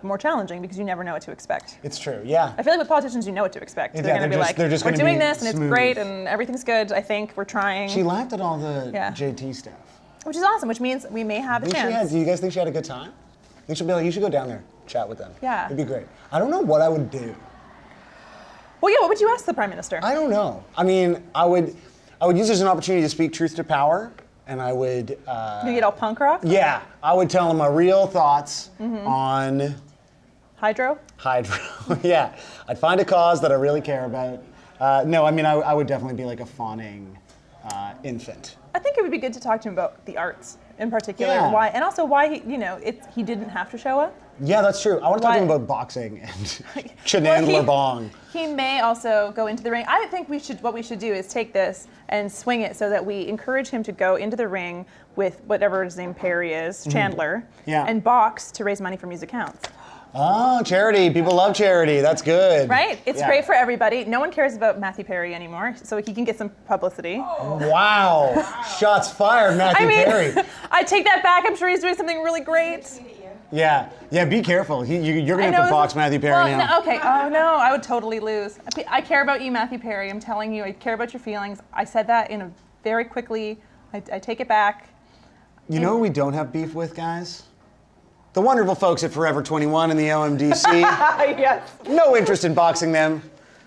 more challenging because you never know what to expect. It's true, yeah. I feel like with politicians, you know what to expect. Yeah, They're going to be like, they're just we're gonna doing be this and it's smooth. great and everything's good. I think we're trying. She laughed at all the JT stuff. Which is awesome, which means we may have a chance. Do you guys think she had a good time? I think she'll be like, you should go down there, chat with them. Yeah. It'd be great. I don't know what I would do. Well, yeah, what would you ask the Prime Minister? I don't know. I mean, I would use it as an opportunity to speak truth to power, and I would... You get all punk rock? Yeah, I would tell them my real thoughts on... Hydro? Yeah. I'd find a cause that I really care about. No, I mean, I would definitely be like a fawning infant. I think it would be good to talk to him about the arts in particular, Yeah. why, and also why he didn't have to show up. Yeah, that's true. I want to talk to him Why- about boxing and Chanandler Bong. He may also go into the ring. I think what we should do is take this and swing it so that we encourage him to go into the ring with whatever his name Perry is, Chandler, Yeah. and box to raise money for Music Counts. Oh, charity. People love charity. That's good. Right? It's Yeah. great for everybody. No one cares about Matthew Perry anymore, so he can get some publicity. Wow. Shots fired, Matthew Perry. I take that back. I'm sure he's doing something really great. Yeah, be careful. You're gonna have to box Matthew Perry now. No, okay. Oh no, I would totally lose. I care about you, Matthew Perry. I'm telling you, I care about your feelings. I said that in a very quickly. I take it back. You know who we don't have beef with, guys? The wonderful folks at Forever 21 and the OMDC. Yes. No interest in boxing them.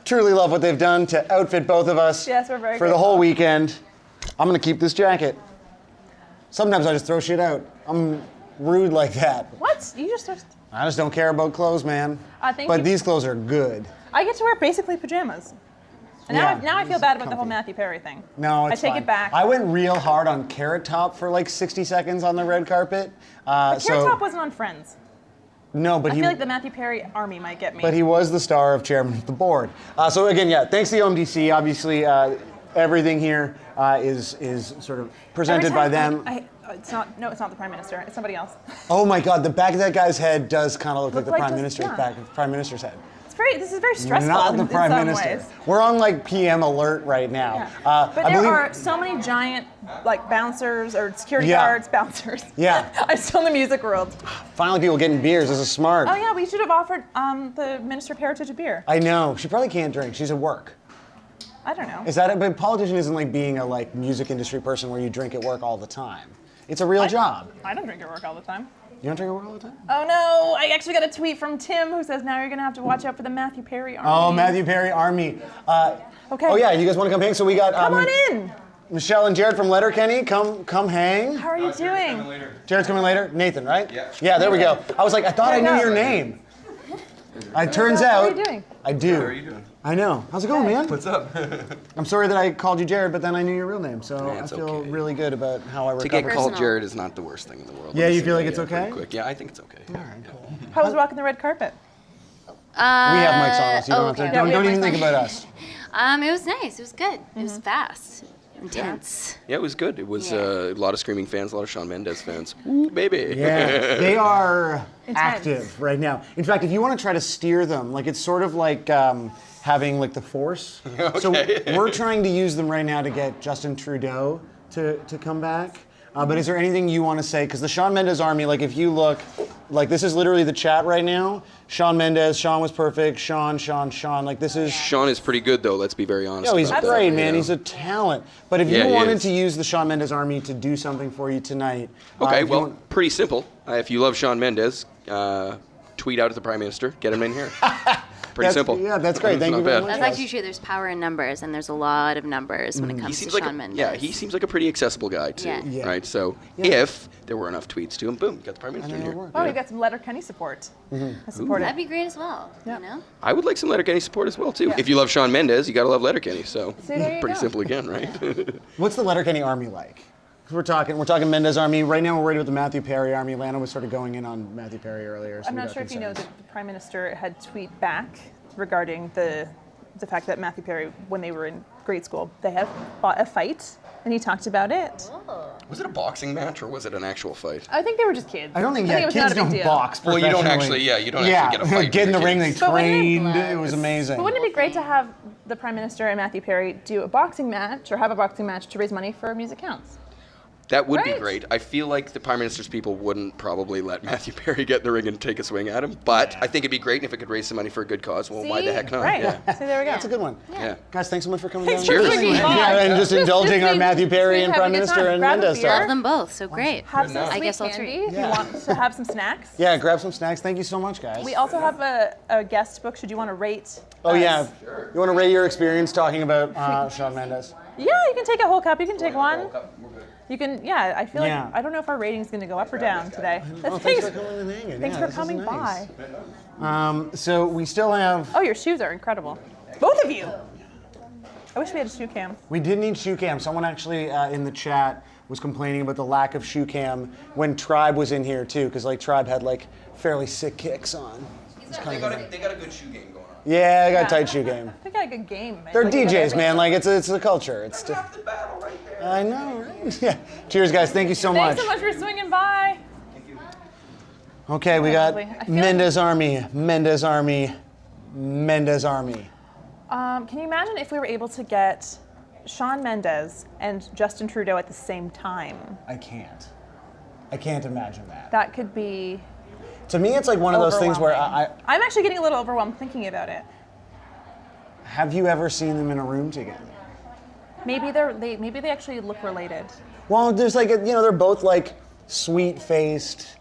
Truly love what they've done to outfit both of us Yes, we're very for the grateful. whole weekend. I'm gonna keep this jacket. Sometimes I just throw shit out. I'm rude like that. What? You just. I just don't care about clothes, man. Thank But you. these clothes are good. I get to wear basically pajamas. And Yeah, now I feel bad about the whole comfy. Matthew Perry thing. No, it's I take fine. it back. I went real hard on Carrot Top for like 60 seconds on the red carpet. Carrot Top wasn't on Friends. No, but I feel like the Matthew Perry army might get me. But he was the star of Chairman of the Board. So again, yeah, thanks to the OMDC. Obviously, everything here is sort of presented by them. It's not the Prime Minister. It's somebody else. Oh my God, the back of that guy's head does kind of look like the Prime Minister's yeah. back of the Prime Minister's head. This is very stressful Not the in Prime some Minister. ways. We're on like PM alert right now. Yeah. I But there believe- are so many giant like bouncers or security Yeah. guards, bouncers. Yeah. I'm still in the music world. Finally, people getting beers. This is smart. Oh yeah, we should have offered the Minister of Heritage a beer. I know. She probably can't drink. She's at work. I don't know. Is that it? But politician isn't like being a like music industry person where you drink at work all the time. It's a real job. I don't drink at work all the time. You don't drink at work all the time? Oh no, I actually got a tweet from Tim who says now you're gonna have to watch out for the Matthew Perry army. Oh, Matthew Perry Army. Okay. Oh yeah, you guys want to come hang? So we got Come on in. Michelle and Jared from Letterkenny. Come hang. How are you doing? Jared's coming later. Nathan, right? Yeah. Yeah, there we go. I was like, I thought I knew your name. It turns How are out you doing? I do. How are you doing? I know. How's it going, man? What's up? I'm sorry that I called you Jared, but then I knew your real name, so I it's feel okay. really good about how I To recovered. get called Personal. Jared is not the worst thing in the world. Yeah, you Honestly, feel like it's pretty okay? quick. Yeah, I think it's okay. All right, cool. How was walking the red carpet? We have mics on us. You don't, okay. have to, Yeah, don't, we don't have even mics think on. about us. It was nice. It was good. It was fast, intense. Yeah, it was good. It was Yeah. a lot of screaming fans, a lot of Shawn Mendes fans. Ooh, baby. Yeah, they are Intense. active right now. In fact, if you want to try to steer them, like it's sort of like having like the Force. So we're trying to use them right now to get Justin Trudeau to come back. But is there anything you want to say? Because the Shawn Mendes army, like if you look, like this is literally the chat right now. Shawn Mendes, Shawn was perfect. Shawn. Like this is. Shawn is pretty good, though. Let's be very honest. Oh, he's about great, that, man. you know? He's a talent. But if Yeah, you he wanted is. to use the Shawn Mendes army to do something for you tonight. Okay, if you well, want- pretty simple. If you love Shawn Mendes, tweet out at the Prime Minister, get him in here. Pretty That's- simple. yeah, that's great. It's Thank not you very bad. much. That's actually true. There's power in numbers, and there's a lot of numbers when it He comes seems to like Shawn Mendes. he seems like a pretty accessible guy too, Yeah. Yeah. right? So Yeah. if there were enough tweets to him, boom, got the Prime Minister in here. Oh, you got some Letterkenny support. I support That'd it. be great as well. Yeah. You know. I would like some Letterkenny support as well too. Yeah. If you love Shawn Mendes, you gotta love Letterkenny. So See, there you pretty go. simple again, right? What's the Letterkenny army like? 'Cause we're talking Mendes army. Right now we're worried about the Matthew Perry army. Lana was sort of going in on Matthew Perry earlier. So I'm we not got sure if you know concerns. that the Prime Minister had tweet back regarding the fact that Matthew Perry, when they were in grade school, they have fought a fight, and he talked about it. Was it a boxing match or was it an actual fight? I think they were just kids. I don't think it was kids not a big don't deal. box. Well, you don't professionally. actually, you don't actually get a fight. Get in the with ring. They kids. But wouldn't it trained. be It was amazing. But wouldn't it be great to have the Prime Minister and Matthew Perry do a boxing match or have a boxing match to raise money for Music Counts? That would be Right? great. I feel like the Prime Minister's people wouldn't probably let Matthew Perry get in the ring and take a swing at him, but I think it'd be great if it could raise some money for a good cause. Well, why the heck not? Right. Yeah. See, there we go. That's a good one. Yeah. Guys, thanks so much for coming Thanks down. for Cheers. swinging by. Yeah, and just indulging our Matthew Perry and have a Prime good Minister time. and Grab a Mendes beer. stuff. Love them both. So great. Have some I sweet guess I'll candy treat. if you want to have some snacks. Yeah, grab some snacks. Thank you so much, guys. We also have a guest book. Should you want to rate? Oh us? yeah. You want to rate your experience talking about Shawn Mendes? Yeah, you can take a whole cup. You can take one. You can. Yeah, I feel Yeah. like I don't know if our rating's going to go up or down today. Oh, thanks for coming and hanging. Thanks Yeah, for this is coming nice. by. So we still have. Oh, your shoes are incredible. Both of you. I wish we had a shoe cam. We did need shoe cam. Someone actually in the chat was complaining about the lack of shoe cam when Tribe was in here too, because like Tribe had like fairly sick kicks on. They got a good shoe game going on. Yeah, I got a Yeah. tight shoe game. I think I had a good game. They're Like, DJs, man. Like it's a culture. It's. Half the battle right there. I know, right? Yeah. Cheers, guys. Thank you so much. Thanks so much for swinging by. Okay, we got Lovely. I feel Mendes Army, Mendes Army, Mendes Army. Can you imagine if we were able to get Shawn Mendes and Justin Trudeau at the same time? I can't. I can't imagine that. That could be. To me, it's like one of those things where I'm actually getting a little overwhelmed thinking about it. Have you ever seen them in a room together? Maybe they actually look related. Well, there's like they're both like sweet-faced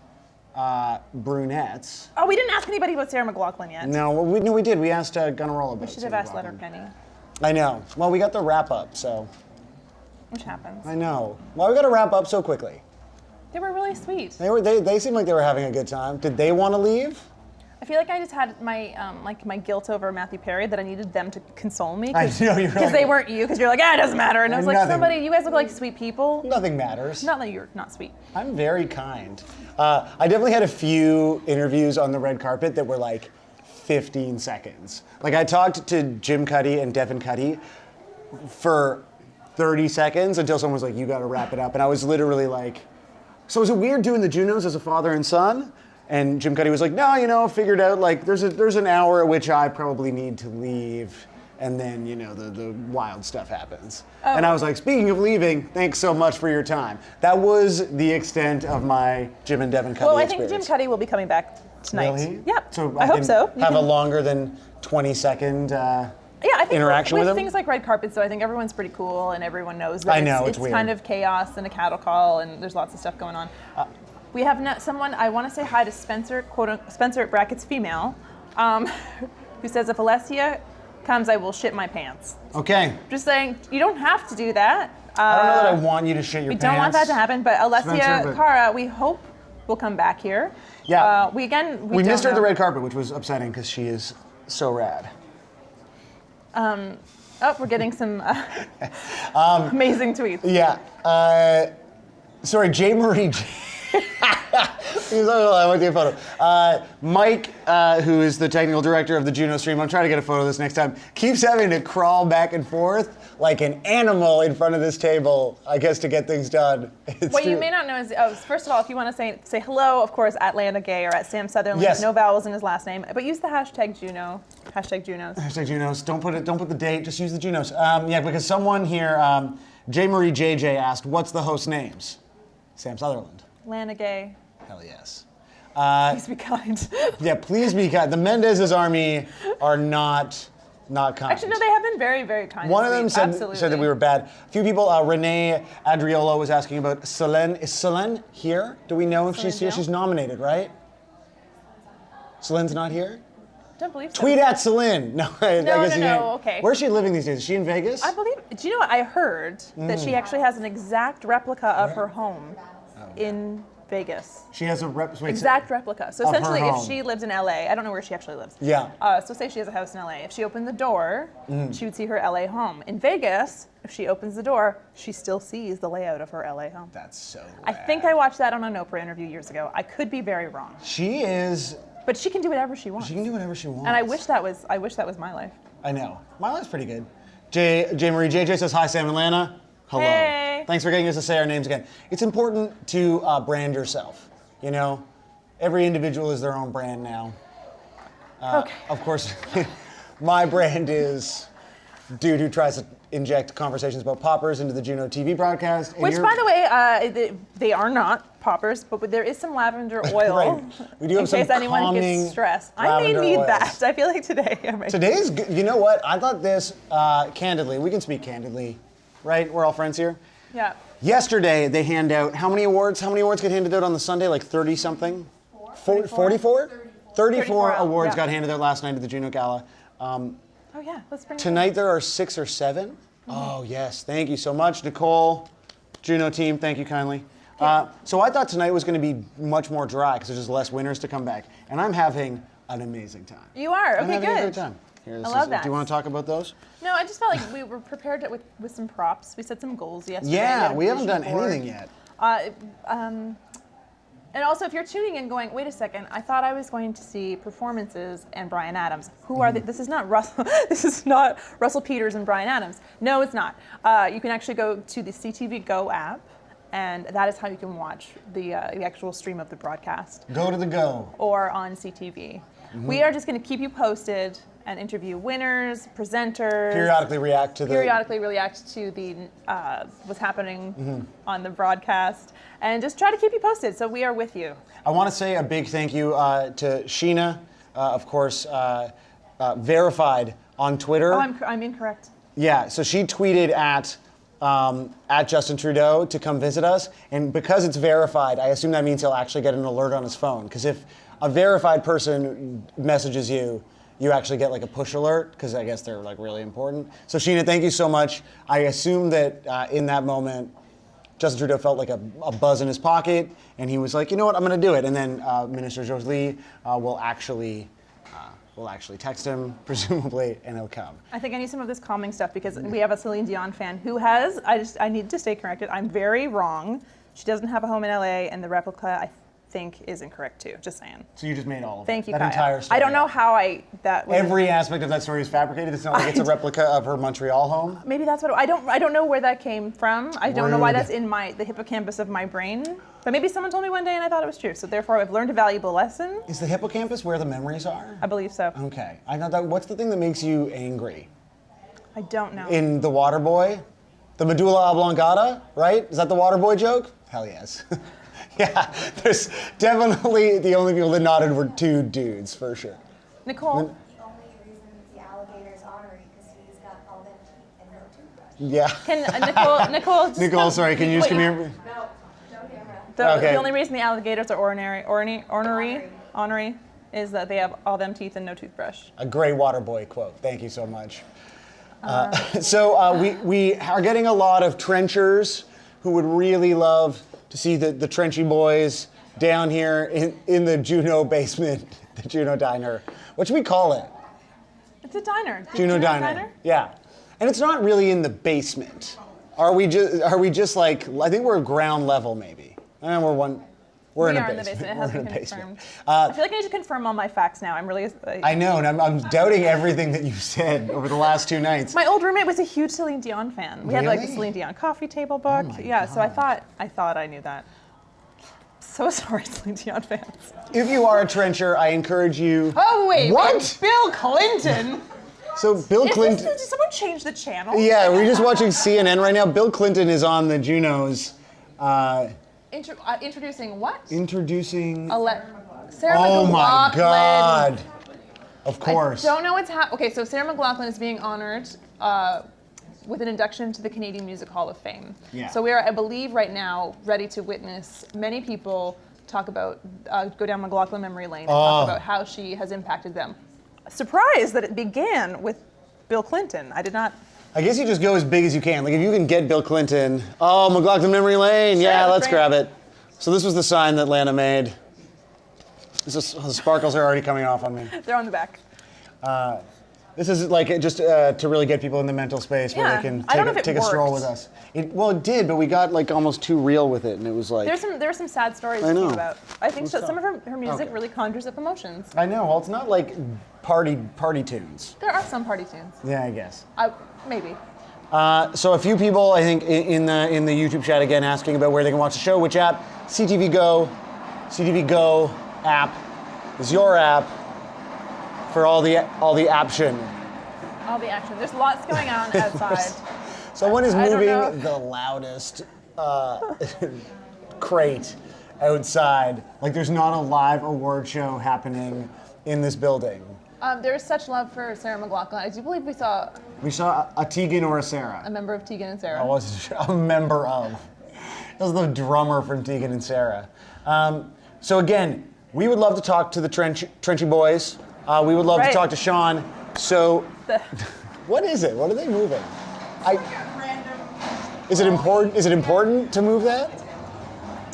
brunettes. Oh, we didn't ask anybody about Sarah McLachlan yet. No, we did. We asked Gunnar Roll about. We should have asked Letterkenny. I know. Well, we got the wrap up, so. Which happens. I know. Why we got to wrap up so quickly? They were really sweet. They seemed like they were having a good time. Did they want to leave? I feel like I just had my my guilt over Matthew Perry that I needed them to console me. I know you're because they weren't you. Because you're like, it doesn't matter. And I was like, Nothing. you guys look like sweet people. Nothing matters. Not that you're not sweet. I'm very kind. I definitely had a few interviews on the red carpet that were like 15 seconds. Like I talked to Jim Cuddy and Devin Cuddy for 30 seconds until someone was like, you got to wrap it up. And I was literally like, so is it weird doing the Junos as a father and son? And Jim Cuddy was like, no, figured out like there's an hour at which I probably need to leave. And then, the wild stuff happens. Oh. And I was like, speaking of leaving, thanks so much for your time. That was the extent of my Jim and Devin Cuddy experience. I think Jim Cuddy will be coming back tonight. Really? Yep. So I hope so. Have a longer than 20-second I think interaction with him? Things like red carpets, though, I think everyone's pretty cool and everyone knows that it's weird. Kind of chaos and a cattle call and there's lots of stuff going on. We have someone, I want to say hi to Spencer, Spencer brackets female, who says, if Alessia comes, I will shit my pants. Okay. Just saying, you don't have to do that. I don't know that I want you to shit your pants. We don't want that to happen, but Alessia Cara, we hope will come back here. Yeah. We missed her at the red carpet, which was upsetting because she is so rad. We're getting some amazing tweets. Yeah. Sorry, J. Marie. I want to get a photo. Mike, who is the technical director of the JUNO stream, I'm trying to get a photo of this next time, keeps having to crawl back and forth like an animal in front of this table, I guess, to get things done. What you may not know is, first of all, if you want to say hello, of course, at Lana Gay or at Sam Sutherland, yes. No vowels in his last name, but use the hashtag JUNO, hashtag JUNOs. Hashtag JUNOs. Don't put the date, just use the JUNOs. Because someone here, J. Marie JJ asked, what's the host names? Sam Sutherland. Lana Gay. Hell yes. Please be kind. Yeah, please be kind. The Mendez's army are not kind. Actually, no, they have been very, very kind. One of them said that we were bad. A few people, Renee Adriolo was asking about Selene. Is Selene here? Do we know if she's here? She's nominated, right? Selene's not here? Don't believe so. Tweet at Selene. No, I guess no, okay. Where's she living these days? Is she in Vegas? I believe, do you know what? I heard that she actually has an exact replica of her home in Vegas. She has exact replica. So essentially, if home. she lived in LA, I don't know where she actually lives. Yeah. So say she has a house in LA. If she opened the door, she would see her LA home. In Vegas, if she opens the door, she still sees the layout of her LA home. That's so rad. I think I watched that on an Oprah interview years ago. I could be very wrong. She is. But she can do whatever she wants. She can do whatever she wants. And I wish that was my life. I know. My life's pretty good. J. Marie JJ says hi, Sam and Lana. Hello. Hey. Thanks for getting us to say our names again. It's important to brand yourself. Every individual is their own brand now. Okay. Of course, my brand is dude who tries to inject conversations about poppers into the JUNO TV broadcast. Which, by the way, they are not poppers, but there is some lavender oil. Right. We do have some in case anyone gets stressed. I may need that. I feel like today. Today's good. You know what? I thought this, candidly, we can speak candidly, right? We're all friends here. Yeah. Yesterday, they hand out, how many awards? How many awards get handed out on the Sunday? Like 30-something? 44? 34 awards got handed out last night at the JUNO Gala. Oh, yeah. Let's bring Tonight, there are 6 or 7. Oh, yes. Thank you so much, Nicole, JUNO team. Thank you kindly. So I thought tonight was going to be much more dry because there's just less winners to come back. And I'm having an amazing time. You are? Okay, I'm having good. a great time. I love that. Do you want to talk about those? No, I just felt like we were prepared with some props. We set some goals yesterday. Yeah, we haven't done anything yet. And also, if you're tuning in going, wait a second, I thought I was going to see performances and Bryan Adams. Who are they? This is not Russell. This is not Russell Peters and Bryan Adams. No, it's not. You can actually go to the CTV Go app, and that is how you can watch the actual stream of the broadcast. Go to the Go. Or on CTV. We are just going to keep you posted and interview winners, presenters. Periodically react to the what's happening on the broadcast, and just try to keep you posted. So we are with you. I want to say a big thank you to Sheena, of course, verified on Twitter. Oh, I'm incorrect. Yeah, so she tweeted at Justin Trudeau to come visit us, and because it's verified, I assume that means he'll actually get an alert on his phone. Because if a verified person messages you, you actually get like a push alert, because I guess they're like really important. So Sheena, thank you so much. I assume that in that moment, Justin Trudeau felt like a buzz in his pocket, and he was like, you know what, I'm going to do it. And then Minister Joly will actually text him, presumably, and he'll come. I think I need some of this calming stuff because we have a Celine Dion fan who has, I need to stay corrected, I'm very wrong. She doesn't have a home in LA, and the replica, I think, is incorrect too, just saying. So you just made all of Thank you, that Kyle. entire story. I don't know how that was. Every aspect of that story is fabricated. It's not like it's a replica of her Montreal home. Maybe that's what, I don't know where that came from. I don't know why that's in the hippocampus of my brain. But maybe someone told me one day and I thought it was true. So therefore I've learned a valuable lesson. Is the hippocampus where the memories are? I believe so. Okay. I thought what's the thing that makes you angry? I don't know. In The Waterboy? The medulla oblongata, right? Is that the Waterboy joke? Hell yes. Yeah, there's definitely the only people that nodded were two dudes, for sure. Nicole? The only reason the alligator's ornery because he's got all them teeth and no toothbrush. Yeah. Can Nicole just Nicole, sorry, can you just come here? No, don't hear her. Okay. The only reason the alligators are ornery is that they have all them teeth and no toothbrush. A great Waterboy quote. Thank you so much. So we are getting a lot of trenchers who would really love to see the Trenchy boys down here in the JUNO basement, the JUNO diner. What should we call it? It's a diner. JUNO diner. Yeah, and it's not really in the basement. Are we just like? I think we're ground level maybe. And we're in the basement. It has been confirmed. I I feel like I need to confirm all my facts now. I'm really. I know, and I'm doubting everything that you've said over the last 2 nights. My old roommate was a huge Celine Dion fan. We had like the Celine Dion coffee table book. Yeah, so I thought I knew that. So sorry, Celine Dion fans. If you are a trencher, I encourage you. Oh wait, what? Bill Clinton. So Bill Clinton. Did someone change the channel? Yeah, we're just watching CNN right now. Bill Clinton is on the JUNOs. Introducing what? Introducing. Sarah McLachlan. Oh my God. Of course. I don't know what's happening. Okay, so Sarah McLachlan is being honored with an induction to the Canadian Music Hall of Fame. Yeah. So we are, I believe, right now ready to witness many people talk about, go down McLachlan memory lane and talk about how she has impacted them. Surprised that it began with Bill Clinton. I did not. I guess you just go as big as you can. Like if you can get Bill Clinton, McLachlan memory lane, sure, yeah, let's grab it. So this was the sign that Lana made. The sparkles are already coming off on me. They're on the back. This is like just to really get people in the mental space where they can take a stroll with us. It did, but we got like almost too real with it, and it was like. There were some sad stories I that know. came about. I think some of her music really conjures up emotions. I know. Well, it's not like party tunes. There are some party tunes. Yeah, I guess. Maybe. So a few people, I think, in the YouTube chat again asking about where they can watch the show. Which app? CTV Go. CTV Go app is your app for all the action. All the action. There's lots going on outside. Someone is moving the loudest crate outside. Like there's not a live award show happening in this building. There is such love for Sarah McLachlan. I do believe we saw a Tegan or a Sarah. A member of Tegan and Sarah. I was a member of. That was the drummer from Tegan and Sarah. So again, we would love to talk to the Trenchy boys. We would love to talk to Shawn. So, what is it? What are they moving? Is it important? Is it important to move that?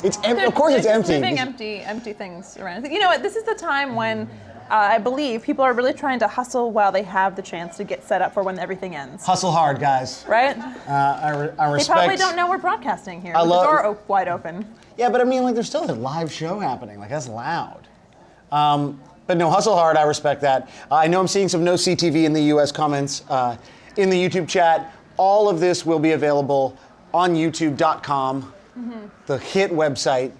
It's empty. Of course, it's empty. Moving empty things around. You know what? This is the time when I believe people are really trying to hustle while they have the chance to get set up for when everything ends. Hustle hard, guys. Right? I respect. They probably don't know we're broadcasting here. With the door wide open. Yeah, but I mean, like, there's still a live show happening. Like, that's loud. But no, hustle hard. I respect that. I know I'm seeing some no CTV in the U.S. comments in the YouTube chat. All of this will be available on YouTube.com, the hit website.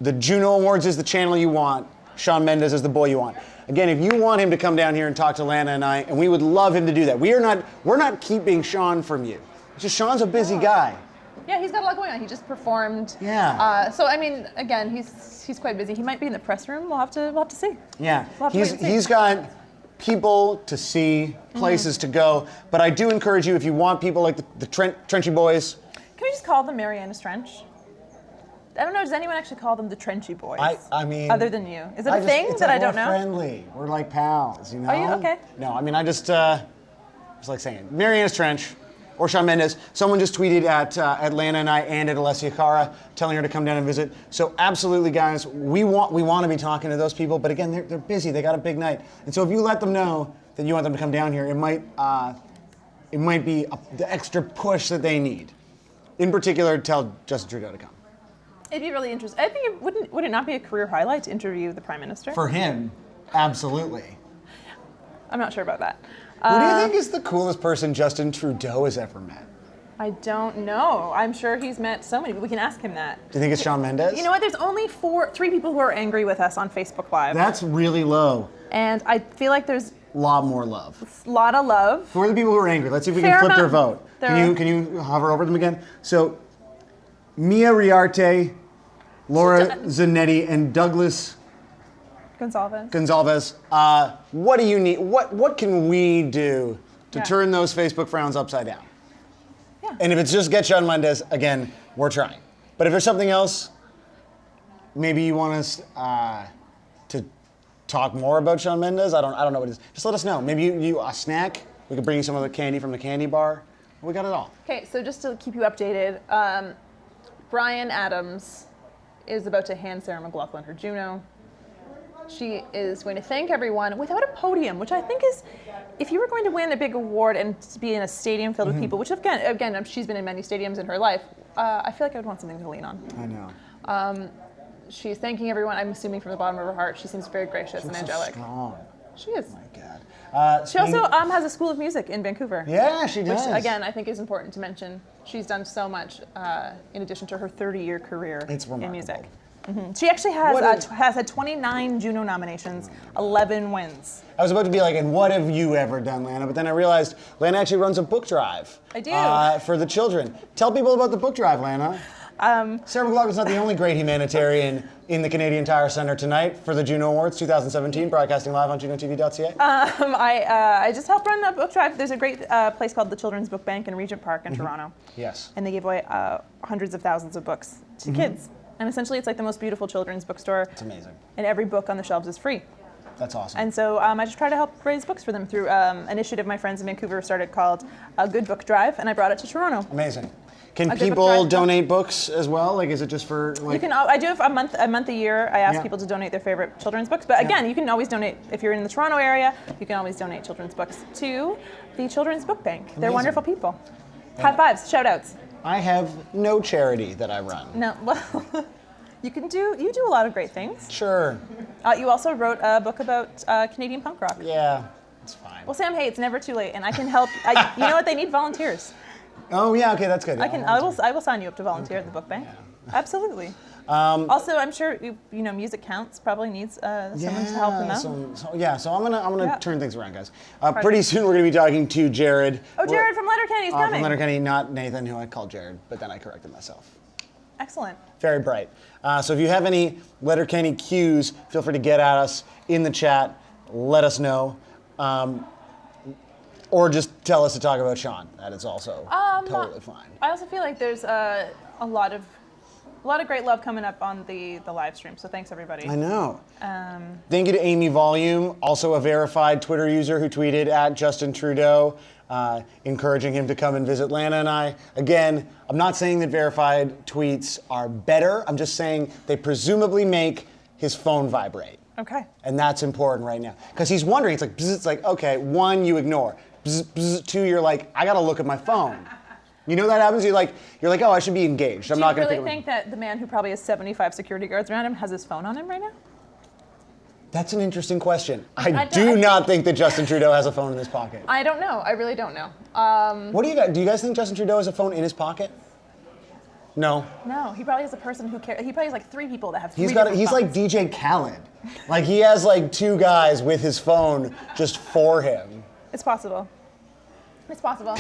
The JUNO Awards is the channel you want. Shawn Mendes is the boy you want. Again, if you want him to come down here and talk to Lana and I, and we would love him to do that. We're not keeping Shawn from you. It's just Shawn's a busy guy. Yeah, he's got a lot going on. He just performed. Yeah. So I mean, again, he's quite busy. He might be in the press room. We'll have to see. Yeah. We'll have to wait and see. He's got people to see, places to go. But I do encourage you, if you want people like the Trenchy Boys. Can we just call them Marianas Trench? I don't know. Does anyone actually call them the Trenchy Boys? I mean, other than you, is it a thing that I don't know? We're friendly. We're like pals, you know. Are you okay? No, I mean, I just like saying it. Marianas Trench or Shawn Mendes. Someone just tweeted at Lana and I and at Alessia Cara, telling her to come down and visit. So absolutely, guys, we want to be talking to those people. But again, they're busy. They got a big night, and so if you let them know that you want them to come down here, it might be the extra push that they need. In particular, tell Justin Trudeau to come. It'd be really interesting. I think would it not be a career highlight to interview the Prime Minister? For him, absolutely. I'm not sure about that. Who do you think is the coolest person Justin Trudeau has ever met? I don't know. I'm sure he's met so many, but we can ask him that. Do you think it's Shawn Mendes? You know what? There's only 3 people who are angry with us on Facebook Live. That's really low. And I feel like there's a lot more love. A lot of love. Who are the people who are angry? Let's see if we can flip their vote. Can you hover over them again? So, Mia Riarte, Laura Zanetti, and Douglas Gonzalez. What do you need? What can we do to turn those Facebook frowns upside down? Yeah. And if it's just get Shawn Mendes, again, we're trying. But if there's something else, maybe you want us to talk more about Shawn Mendes. I don't know what it is. Just let us know. Maybe you a snack. We could bring you some of the candy from the candy bar. We got it all. Okay, so just to keep you updated, Bryan Adams is about to hand Sarah McLachlan her JUNO. She is going to thank everyone without a podium, which I think is, if you were going to win a big award and to be in a stadium filled with people, which again, she's been in many stadiums in her life, I feel like I would want something to lean on. I know. She's thanking everyone, I'm assuming from the bottom of her heart. She seems very gracious and angelic. So strong. She is. Oh my God. She also has a school of music in Vancouver. Yeah, she does. Which, again, I think is important to mention. She's done so much in addition to her 30-year career in music. Mm-hmm. She actually has had 29 JUNO nominations, 11 wins. I was about to be like, and what have you ever done, Lana? But then I realized Lana actually runs a book drive. I do. For the children. Tell people about the book drive, Lana. Sarah McLachlan's not the only great humanitarian in the Canadian Tire Centre tonight for the JUNO Awards 2017, broadcasting live on JUNOTV.ca. I just helped run a book drive. There's a great place called the Children's Book Bank in Regent Park in Toronto. Yes. And they give away hundreds of thousands of books to kids. And essentially, it's like the most beautiful children's bookstore. It's amazing. And every book on the shelves is free. That's awesome. And so I just try to help raise books for them through an initiative my friends in Vancouver started called A Good Book Drive, and I brought it to Toronto. Amazing. Can people donate books as well? Like, is it just for like? You can. I do it a month a year. I ask people to donate their favorite children's books. But again, you can always donate if you're in the Toronto area. You can always donate children's books to the Children's Book Bank. They're wonderful people. High fives, shout outs. I have no charity that I run. No, well, you do a lot of great things. Sure. You also wrote a book about Canadian punk rock. Yeah, it's fine. Well, Sam, hey, it's never too late, and I can help. You know what? They need volunteers. Oh yeah, okay, that's good. I will sign you up to volunteer at the book bank. Yeah. Absolutely. Also, I'm sure Music Counts probably needs someone to help them out. So I'm gonna turn things around, guys. Pretty soon we're gonna be talking to Jared. Oh, Jared from Letterkenny is coming. From Letterkenny, not Nathan, who I called Jared, but then I corrected myself. Excellent. Very bright. So if you have any Letterkenny cues, feel free to get at us in the chat. Let us know. Or just tell us to talk about Shawn. That is also totally fine. I also feel like there's a lot of great love coming up on the live stream. So thanks everybody. I know. Thank you to Amy Volume, also a verified Twitter user who tweeted at Justin Trudeau, encouraging him to come and visit Lana and I. Again, I'm not saying that verified tweets are better. I'm just saying they presumably make his phone vibrate. Okay. And that's important right now. Because he's wondering, it's like, okay, 1, you ignore. 2, you're like, I gotta look at my phone. You know that happens? You're like, oh, I should be engaged. I'm not gonna Do you really think that the man who probably has 75 security guards around him has his phone on him right now? That's an interesting question. I do not think that Justin Trudeau has a phone in his pocket. I don't know. I really don't know. What do you guys? Do you guys think Justin Trudeau has a phone in his pocket? No. No, he probably has a person who cares. He probably has like 3 people that have. He's different like phones. DJ Khaled. Like he has like 2 guys with his phone just for him. It's possible. It's possible.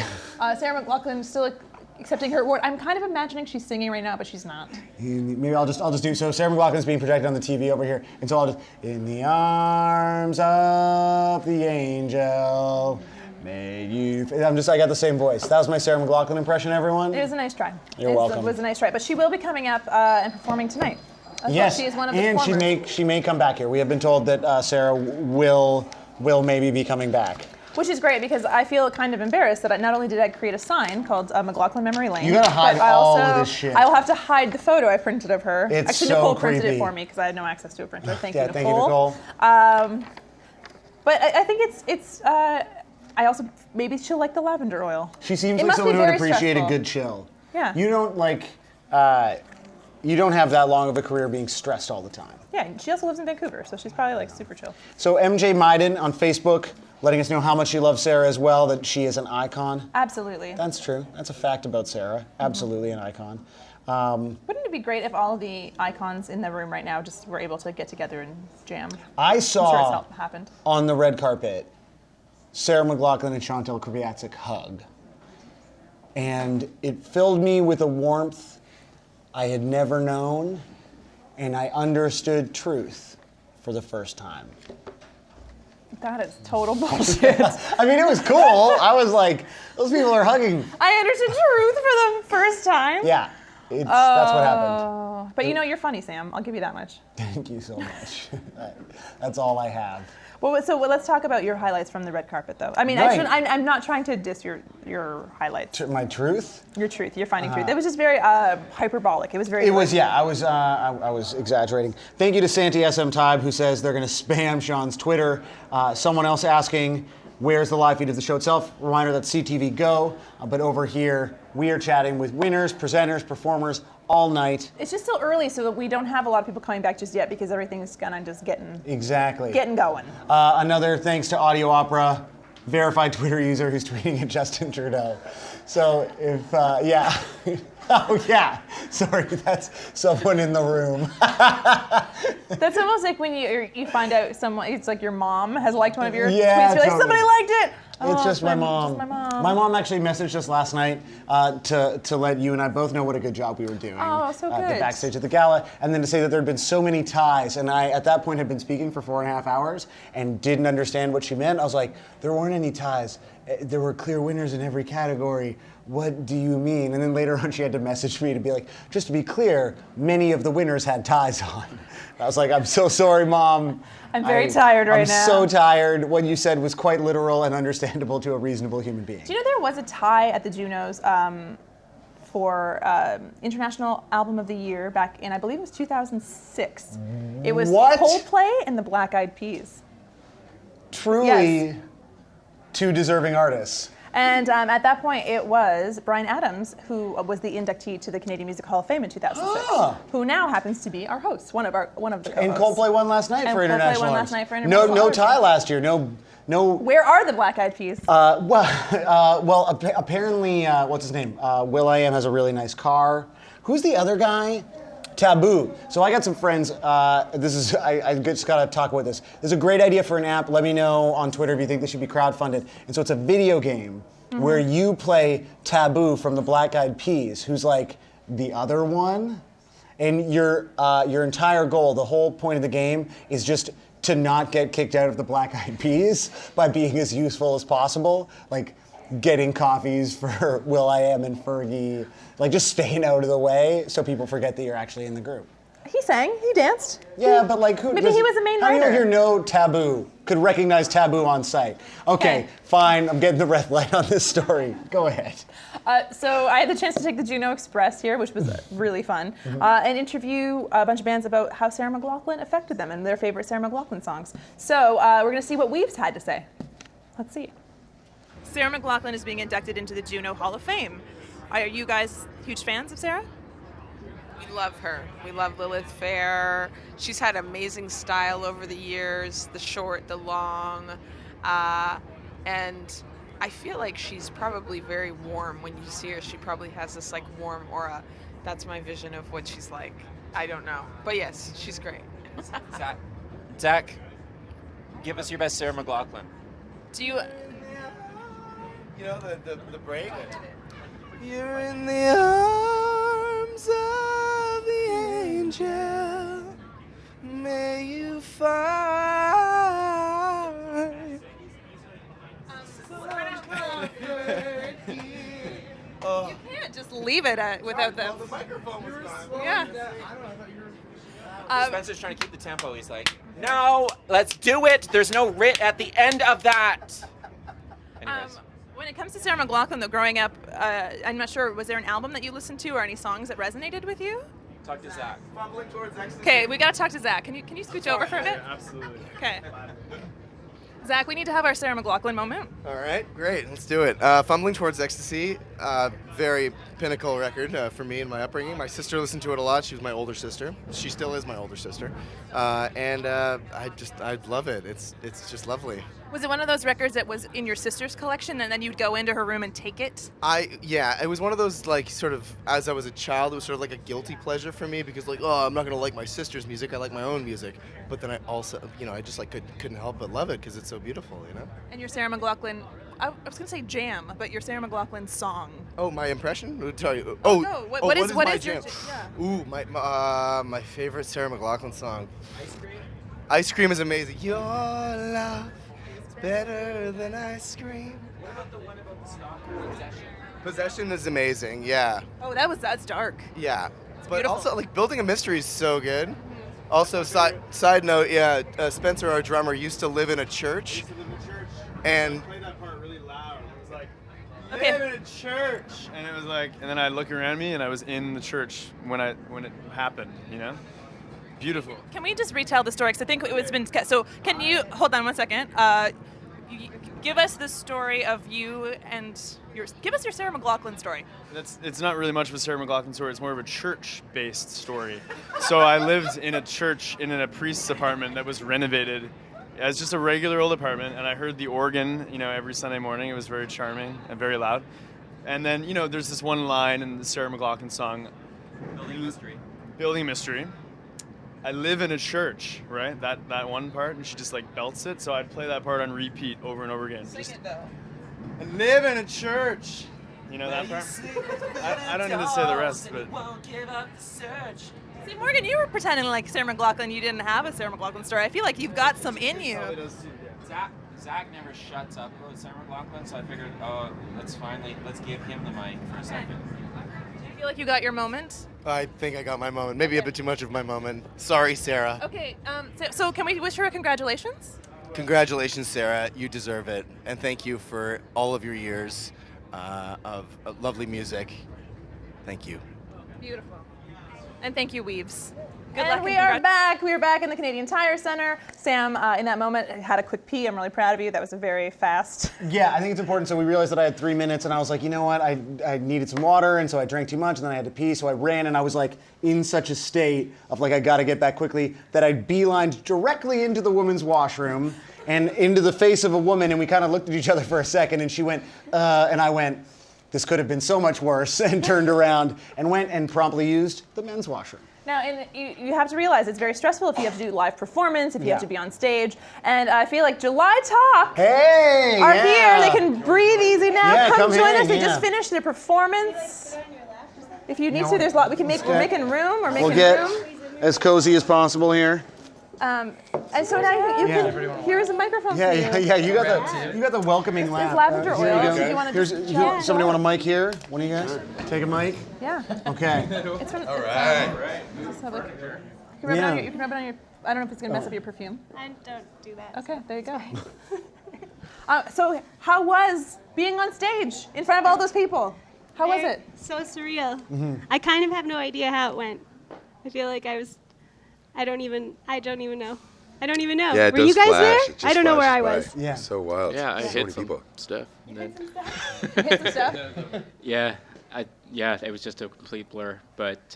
Sarah McLachlan is still accepting her award. I'm kind of imagining she's singing right now, but she's not. Maybe I'll just do so. Sarah McLachlan is being projected on the TV over here, and so I'll just in the arms of the angel. May you. I got the same voice. That was my Sarah McLachlan impression, everyone. It was a nice try. You're welcome. It was a nice try, but she will be coming up and performing tonight. Yes, she is one of the and performers. she may come back here. We have been told that Sarah will maybe be coming back. Which is great because I feel kind of embarrassed that not only did I create a sign called McLachlan Memory Lane, You gotta hide but all of this shit. I will have to hide the photo I printed of her. It's Actually, so Nicole printed creepy. it for me because I had no access to a printer. Thank Yeah, you, thank you, Nicole. Nicole. But I think it's. I also maybe she'll like the lavender oil. She seems It like must someone be who would very appreciate stressful. a good chill. Yeah. You don't you don't have that long of a career being stressed all the time. Yeah, and she also lives in Vancouver, so she's probably like super chill. So MJ Myden on Facebook letting us know how much she loves Sarah as well, that she is an icon. Absolutely. That's true. That's a fact about Sarah. Absolutely an icon. Wouldn't it be great if all of the icons in the room right now just were able to get together and jam? I I'm saw sure it's happened. on the red carpet Sarah McLachlan and Chantel Kreviazuk hug. And it filled me with a warmth I had never known, and I understood truth for the first time. That is total bullshit. I mean, it was cool. I was like, those people are hugging. I understood truth for the first time. Yeah, that's what happened. But you know, you're funny, Sam. I'll give you that much. Thank you so much. That's all I have. Well, so let's talk about your highlights from the red carpet, though. I mean, Right. I'm not trying to diss your highlights. My truth? Your truth. Your finding truth. It was just very hyperbolic. It was very. It was, yeah. I was exaggerating. Thank you to Santi SM Tybe, who says they're going to spam Shawn's Twitter. Someone else asking, where's the live feed of the show itself? Reminder, that's CTV Go. But over here, we are chatting with winners, presenters, performers all night. It's just still early, so that we don't have a lot of people coming back just yet because everything's kind of just getting going. Another thanks to Audio Opera, verified Twitter user who's tweeting at Justin Trudeau. So if, yeah. Oh, yeah. Sorry, that's someone in the room. That's almost like when you find out someone, it's like your mom has liked one of your Yeah, tweets. You're like, totally. somebody liked it. It's Oh, just my mom. Just my mom. My mom actually messaged us last night to let you and I both know what a good job we were doing. Oh, so At the good. backstage at the gala, and then to say that there had been so many ties, and I at that point had been speaking for 4.5 hours and didn't understand what she meant. I was like, there weren't any ties. There were clear winners in every category. What do you mean? And then later on, she had to message me to be like, just to be clear, many of the winners had ties on. I was like, I'm so sorry, Mom. I'm very tired right now. I'm so tired. What you said was quite literal and understandable to a reasonable human being. Do you know there was a tie at the JUNOs for International Album of the Year back in, I believe it was 2006. It was What? Coldplay and the Black Eyed Peas. Truly, Yes. two deserving artists. And at that point, it was Bryan Adams, who was the inductee to the Canadian Music Hall of Fame in 2006, who now happens to be our host, one of the co-hosts. And Coldplay won last night And for Coldplay international won artists. last night for international No artists. tie last year. No. Where are the Black Eyed Peas? Apparently, what's his name? will.i.am has a really nice car. Who's the other guy? Taboo. So I got some friends. I just gotta talk about this. This is a great idea for an app. Let me know on Twitter if you think this should be crowdfunded. And so it's a video game where you play Taboo from the Black Eyed Peas, who's like the other one. And your entire goal, the whole point of the game, is just to not get kicked out of the Black Eyed Peas by being as useful as possible. Like getting coffees for will.i.am and Fergie, like just staying out of the way so people forget that you're actually in the group. He sang, he danced. Yeah, but like who? Maybe he was a main How do you know writer. here no Taboo could recognize Taboo on sight? Okay, fine. I'm getting the red light on this story. Go ahead. So I had the chance to take the JUNO Express here, which was really fun, and interview a bunch of bands about how Sarah McLachlan affected them and their favorite Sarah McLachlan songs. So we're going to see what we've had to say. Let's see. Sarah McLachlan is being inducted into the JUNO Hall of Fame. Are you guys huge fans of Sarah? We love her. We love Lilith Fair. She's had amazing style over the years, the short, the long, and I feel like she's probably very warm when you see her. She probably has this like warm aura. That's my vision of what she's like. I don't know. But yes, she's great. Zach, give us your best Sarah McLachlan. Do you? You know the break. You're in the arms of the angel. May you find. You can't just leave it without them. The microphone was gone. Yeah. Spencer's trying to keep the tempo. He's like, no, let's do it. There's no writ at the end of that. Anyways. When it comes to Sarah McLachlan, though, growing up, I'm not sure, was there an album that you listened to or any songs that resonated with you? Talk to Zach. Fumbling towards ecstasy. Okay, we got to talk to Zach. Can you scooch over for a bit? Absolutely. Okay. Zach, we need to have our Sarah McLachlan moment. All right, great. Let's do it. Fumbling Towards Ecstasy, very pinnacle record for me and my upbringing. My sister listened to it a lot. She was my older sister. She still is my older sister. And I love it. It's just lovely. Was it one of those records that was in your sister's collection and then you'd go into her room and take it? Yeah, it was one of those, like, sort of, as I was a child, it was sort of like a guilty pleasure for me because, like, oh, I'm not going to like my sister's music, I like my own music. But then I also, I just, like, couldn't help but love it because it's so beautiful, And your Sarah McLachlan, I was going to say jam, but your Sarah McLachlan song. Oh, my impression? I'll tell you. Oh, no. What is my your jam? Yeah. Ooh, my favorite Sarah McLachlan song. Ice Cream? Ice Cream is amazing. Your love is better than ice cream. What about the one about the stalker, Possession? Possession is amazing, yeah. Oh, that's dark. Yeah. But Beautiful. also, like, Building a Mystery is so good. Also, side note, Spencer, our drummer, used to live in a church. And Play that part really loud. It was like, Okay. live in a church, and it was like, and then I look around me, and I was in the church when it happened. Beautiful. Can we just retell the story? Because I think it's been. So, can you hold on one second? Give us the story of you and give us your Sarah McLachlan story. It's not really much of a Sarah McLachlan story. It's more of a church-based story. So I lived in a church in a priest's apartment that was renovated. It was just a regular old apartment, and I heard the organ, every Sunday morning. It was very charming and very loud. And then, there's this one line in the Sarah McLachlan song, Building Mystery. I live in a church, right? That one part, and she just like belts it. So I'd play that part on repeat over and over again. Sing it though. I live in a church. You know that part? I don't need to say the rest, but. See, Morgan, you were pretending like Sarah McLachlan. You didn't have a Sarah McLachlan story. I feel like you've got some in you. Zach never shuts up about Sarah McLachlan, so I figured, let's give him the mic for a second. Do you feel like you got your moment? I think I got my moment. Maybe a bit too much of my moment. Sorry, Sarah. Okay, so can we wish her a congratulations? Congratulations, Sarah. You deserve it. And thank you for all of your years of lovely music. Thank you. Beautiful. And thank you, Weaves. Good And luck. we are back. We are back in the Canadian Tire Center. Sam, in that moment, had a quick pee. I'm really proud of you. That was a very fast. Yeah, I think it's important. So we realized that I had 3 minutes, and I was like, you know what? I needed some water, and so I drank too much, and then I had to pee, so I ran, and I was like in such a state of like I got to get back quickly that I beelined directly into the women's washroom and into the face of a woman, and we kind of looked at each other for a second, and she went, and I went, this could have been so much worse, and turned around and went and promptly used the men's washroom. Now, you have to realize it's very stressful if you have to do live performance, if you have to be on stage. And I feel like July Talk are here. They can breathe easy now. Yeah, come join us. They yeah. just finished their performance. If you need to, there's a lot. We're making room. We'll get as cozy as possible here. And so now you can. Here's a microphone for you. Yeah. You got the welcoming laugh. There's lavender oil. Here you go. Do you want to just Somebody want a mic here? One of you guys? Take a mic. Yeah. Okay. It's from, All right. You can rub it on your. You can rub it on your. I don't know if it's gonna mess up your perfume. I don't do that. Okay, there you go. So how was being on stage in front of all those people? How was it? So surreal. Mm-hmm. I kind of have no idea how it went. I feel like I don't even know. I don't even know. Yeah, it Were you does guys flash. there? It just I don't know where I flashes was. by. Yeah. So wild. Yeah, I So hit many some people. stuff. And then Hit some stuff? yeah, it was just a complete blur. But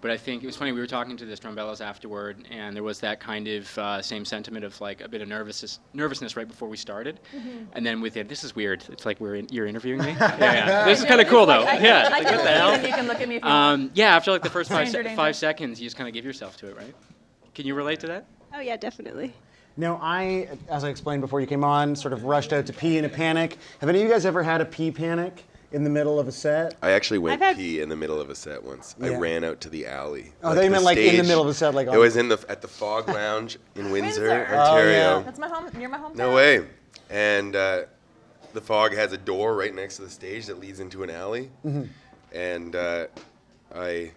But I think it was funny, we were talking to the Strumbellas afterward, and there was that kind of same sentiment of like a bit of nervousness right before we started. And then with it, this is weird. It's like you're interviewing me? Yeah. This is kind of cool though. Yeah. I Like, can what look the at you hell? and you can look at me if you want. Yeah, after like the first Stranger danger. 5 seconds, you just kind of give yourself to it, right? Can you relate to that? Oh yeah, definitely. Now, as I explained before you came on, sort of rushed out to pee in a panic. Have any of you guys ever had a pee panic in the middle of a set? I actually went I've had- pee in the middle of a set once. I Yeah. ran out to the alley. Oh, they meant like in the middle of a set, like it on- was at the Fog Lounge in Windsor, Windsor. Ontario. Oh, yeah. That's my home. Near my hometown. No way. And the Fog has a door right next to the stage that leads into an alley. And I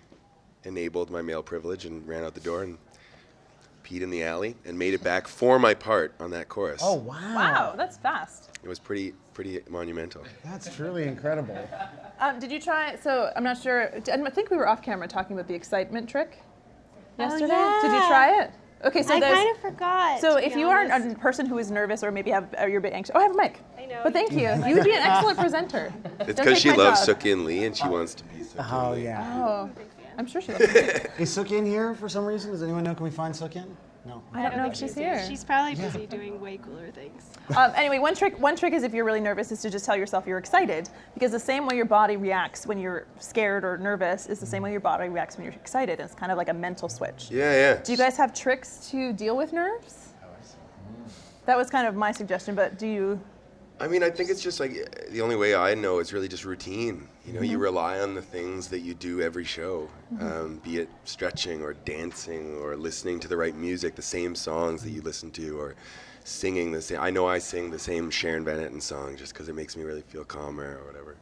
enabled my male privilege and ran out the door and peed in the alley and made it back for my part on that chorus. Oh, wow. Wow, that's fast. It was pretty monumental. That's truly incredible. Did you try? So I'm not sure. I think we were off camera talking about the excitement trick yesterday. yeah. Did you try it? Okay, so I there's. kind of forgot. So to if be you are honest. a person who is nervous or maybe you're a bit anxious. Oh, I have a mic. I know. But thank you. You would be an excellent presenter. It's Don't because take she my loves job. Sookie and Lee and she wants to be Sookie Oh, and Lee. yeah. Oh, I'm sure she loves it. Is Sookie in here for some reason? Does anyone know? Can we find Sookie in? No. I don't know if she's here. She's probably busy doing way cooler things. Anyway, one trick is if you're really nervous is to just tell yourself you're excited, because the same way your body reacts when you're scared or nervous is the same way your body reacts when you're excited. It's kind of like a mental switch. Yeah. Do you guys have tricks to deal with nerves? That was kind of my suggestion, but do you? I mean, I think it's just like the only way I know is really just routine. You know, you rely on the things that you do every show, be it stretching or dancing or listening to the right music, the same songs that you listen to, or singing the same. I know I sing the same Sharon Van Etten song just because it makes me really feel calmer or whatever.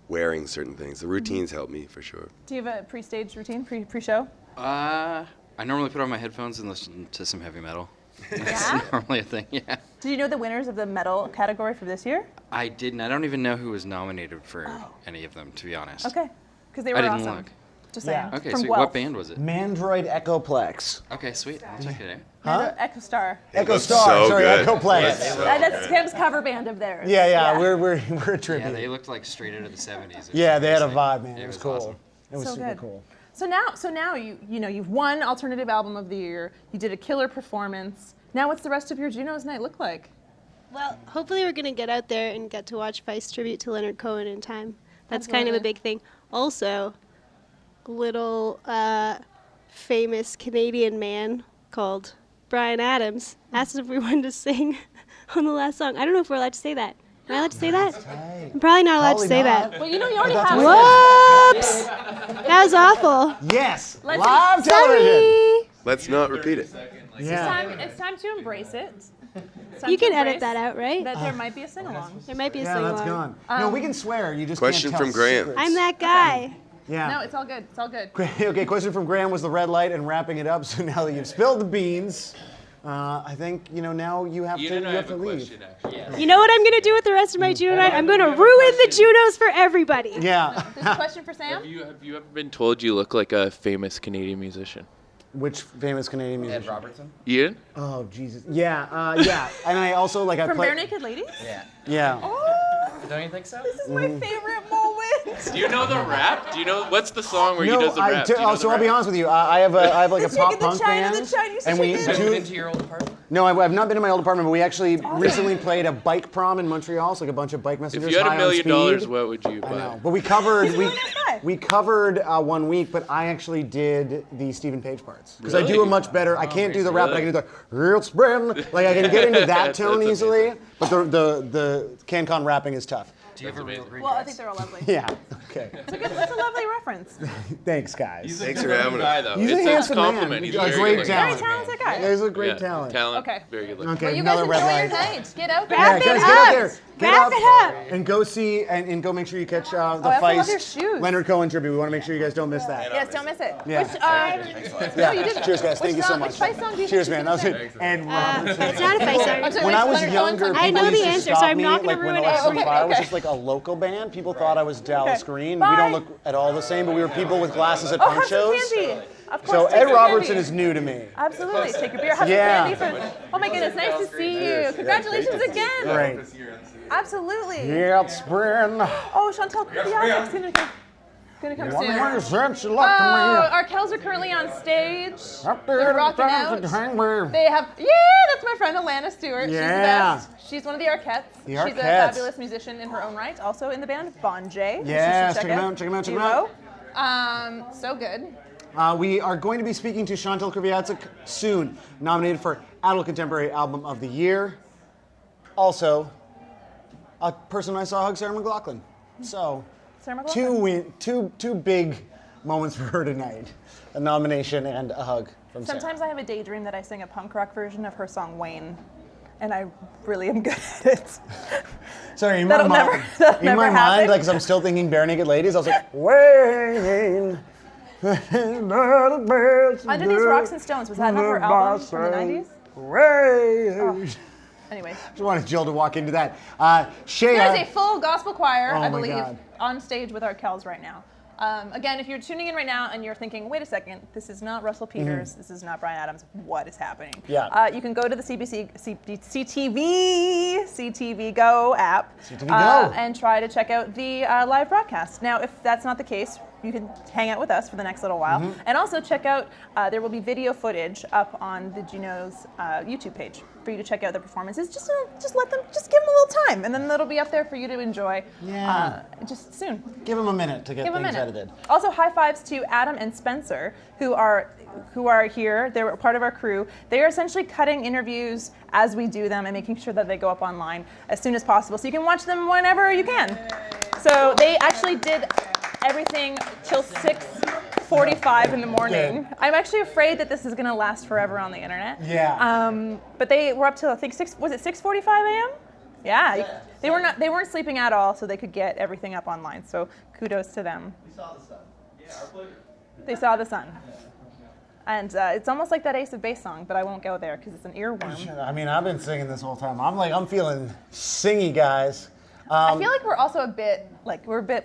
Wearing certain things, the routines help me for sure. Do you have a pre-stage routine, pre-show? I normally put on my headphones and listen to some heavy metal. That's normally a thing, yeah. Do you know the winners of the metal category for this year? I didn't. I don't even know who was nominated for any of them, to be honest. Okay, because they were I didn't awesome. look. Just saying. Okay, From so Guelph. what band was it? Mandroid Echoplex. Okay, sweet. I'll check it out. Huh? Echo Star. Echo Star. Sorry, good. Echoplex. That's Cam's cover band of theirs. Yeah. We're a tribute. Yeah, they looked like straight out of the 70s. Yeah, they had a vibe, man. Yeah, It was cool. awesome. It was So super good. cool. So now you've won Alternative Album of the Year. You did a killer performance. Now what's the rest of your JUNOs night look like? Well, hopefully we're going to get out there and get to watch Vice tribute to Leonard Cohen in time. That's kind of a Absolutely. big thing. Also, a little famous Canadian man called Bryan Adams asked if we wanted to sing on the last song. I don't know if we're allowed to say that. Am I allowed to say that? I'm probably not allowed to say that. Well, you know you already have. Whoops! That was awful. Yes. Let's- Live television. Let's not repeat it. It's time to embrace it. It's time You to can edit embrace that out, right? That there might be a sing-along. There might be a Yeah, sing-along. that's gone. No, we can swear. You just Question can't tell from Graham. secrets. I'm that guy. Yeah. No, it's all good. It's all good. Okay, question from Graham was the red light and wrapping it up. So now that you've spilled the beans, I think now you have to leave. You know what I'm going to do with the rest of my Juno night? I'm going to ruin the Junos for everybody. Yeah. There's a question for Sam. Have you ever been told you look like a famous Canadian musician? Which famous Canadian musician? Ed Robertson. Ian? Oh Jesus. Yeah. Yeah. And I also I From play. Bare Naked Ladies? Yeah. Yeah. Don't you think so? This is my favorite moment. Do you know the rap? Do you know what's the song where he No, does the rap? Do you know the so I'll be rap? honest with you. I have like a Let's pop make it the punk China, band, the Chinese and we chicken. Have you been to your old apartment? No, I've not been to my old apartment, but we actually recently played a bike prom in Montreal. So like a bunch of bike messengers. If you had high $1 on million, speed. what would you I buy? know, but we covered 1 week, but I actually did the Stephen Page parts because I do a Really? much better. I can't do the rap, but I can do the real spin. Like I can get into that tone That's easily, but the CanCon rapping is tough. Do you have a real green Well, I dress? think they're all lovely. Yeah. Okay. That's a lovely reference. Thanks, guys. Thanks for having guy, us. though. He's a It's handsome compliment. man. He's A very great good talent. Very talented guy. Yeah, he's a great talent. Talent. Okay. Very good Okay, looking. Well, you guys another enjoy red your light. night. Get out there. Yeah, guys, get out there. Get Wrap up it up. and go see and go make sure you catch the I also love your Feist shoes. Leonard Cohen tribute. We want to make sure you guys don't miss that. Yes, don't miss it. Yeah. Which, Yeah. no, you didn't. Cheers, guys. Thank you so much. Which Feist song do you Cheers, think man. you That was should it. sing? And Robertson. It's not a Feist I'm song. sorry, When I was Leonard Cohen's younger, song. I know people the used to answer, stop so I'm me, not gonna like, when ruin I was it. so Okay, far, I was okay. just like a local band. People thought I was Dallas Okay. Green. Bye. We don't look at all the same, but we were people with glasses at Oh, punk have some shows. candy. Of course, So take Ed some Robertson candy. is new to me. Absolutely. Take your beer. Have Yeah. some candy for. Oh my goodness, nice to see you. Congratulations again. Great. Absolutely. Yeah, spring. Oh, Chantel Kreviazuk is gonna go. gonna come What soon. makes sense? You look to me. Our Kells are currently on stage. Up there They're in rocking out. the hangman. They have, that's my friend Alana Stewart. She's the Yeah. best. She's one of the Arquettes. The She's a Arquettes. fabulous musician in her own right. Also in the band Bon J. which you Yes, should check 'em out, check 'em out, check 'em out. out. So good. We are going to be speaking to Chantel Kreviazuk soon, nominated for Adult Contemporary Album of the Year. Also, a person I saw hug Sarah McLachlan. So, Sarah McLachlan. two big moments for her tonight. A nomination and a hug from Sarah. Sometimes I have a daydream that I sing a punk rock version of her song Wayne, and I really am good at it. Sorry, in That'll my never- mind, that'll in never my mind, happen. like, 'cause I'm still thinking Bare Naked Ladies, I was like, Wayne. Underneath Rocks and Stones, was that not her album from the 90s? Wayne. Anyway. Just wanted Jill to walk into that. Shea. There's a full gospel choir, Oh I my believe, God. on stage with our Kells right now. Again, if you're tuning in right now and you're thinking, wait a second, this is not Russell Peters, this is not Bryan Adams, what is happening? Yeah. You can go to the CTV Go app CTV Go. and try to check out the live broadcast. Now, if that's not the case, you can hang out with us for the next little while. And also check out, there will be video footage up on the JUNO's YouTube page for you to check out the performances. Just give them a little time, and then it'll be up there for you to enjoy just soon. Give them a minute to get Give 'em a things minute. edited. Also, high fives to Adam and Spencer, who are here. They're part of our crew. They are essentially cutting interviews as we do them and making sure that they go up online as soon as possible, so you can watch them whenever you can. So they actually did everything till 6:45 in the morning. Good. I'm actually afraid that this is going to last forever on the internet. Yeah. But they were up till I think 6:45 a.m. Yeah, they weren't sleeping at all, so they could get everything up online. So kudos to them. We saw the sun. Yeah, our pleasure. They saw the sun. And it's almost like that Ace of Base song, but I won't go there because it's an earworm. I mean, I've been singing this whole time. I'm feeling singy, guys. I feel like we're also a bit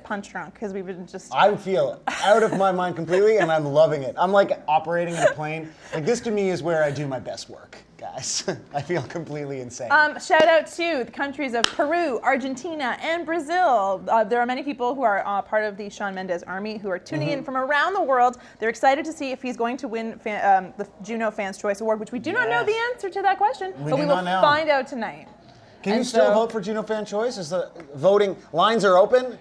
punch drunk because we've been just. I feel out of my mind completely, and I'm loving it. I'm like operating in a plane. Like, this to me is where I do my best work, guys. I feel completely insane. Shout out to the countries of Peru, Argentina, and Brazil. There are many people who are part of the Shawn Mendes army who are tuning in from around the world. They're excited to see if he's going to win the JUNO Fans' Choice Award, which we do not know the answer to that question, but we will find out tonight. Can you still vote for JUNO Fan Choice? Is the voting lines are open?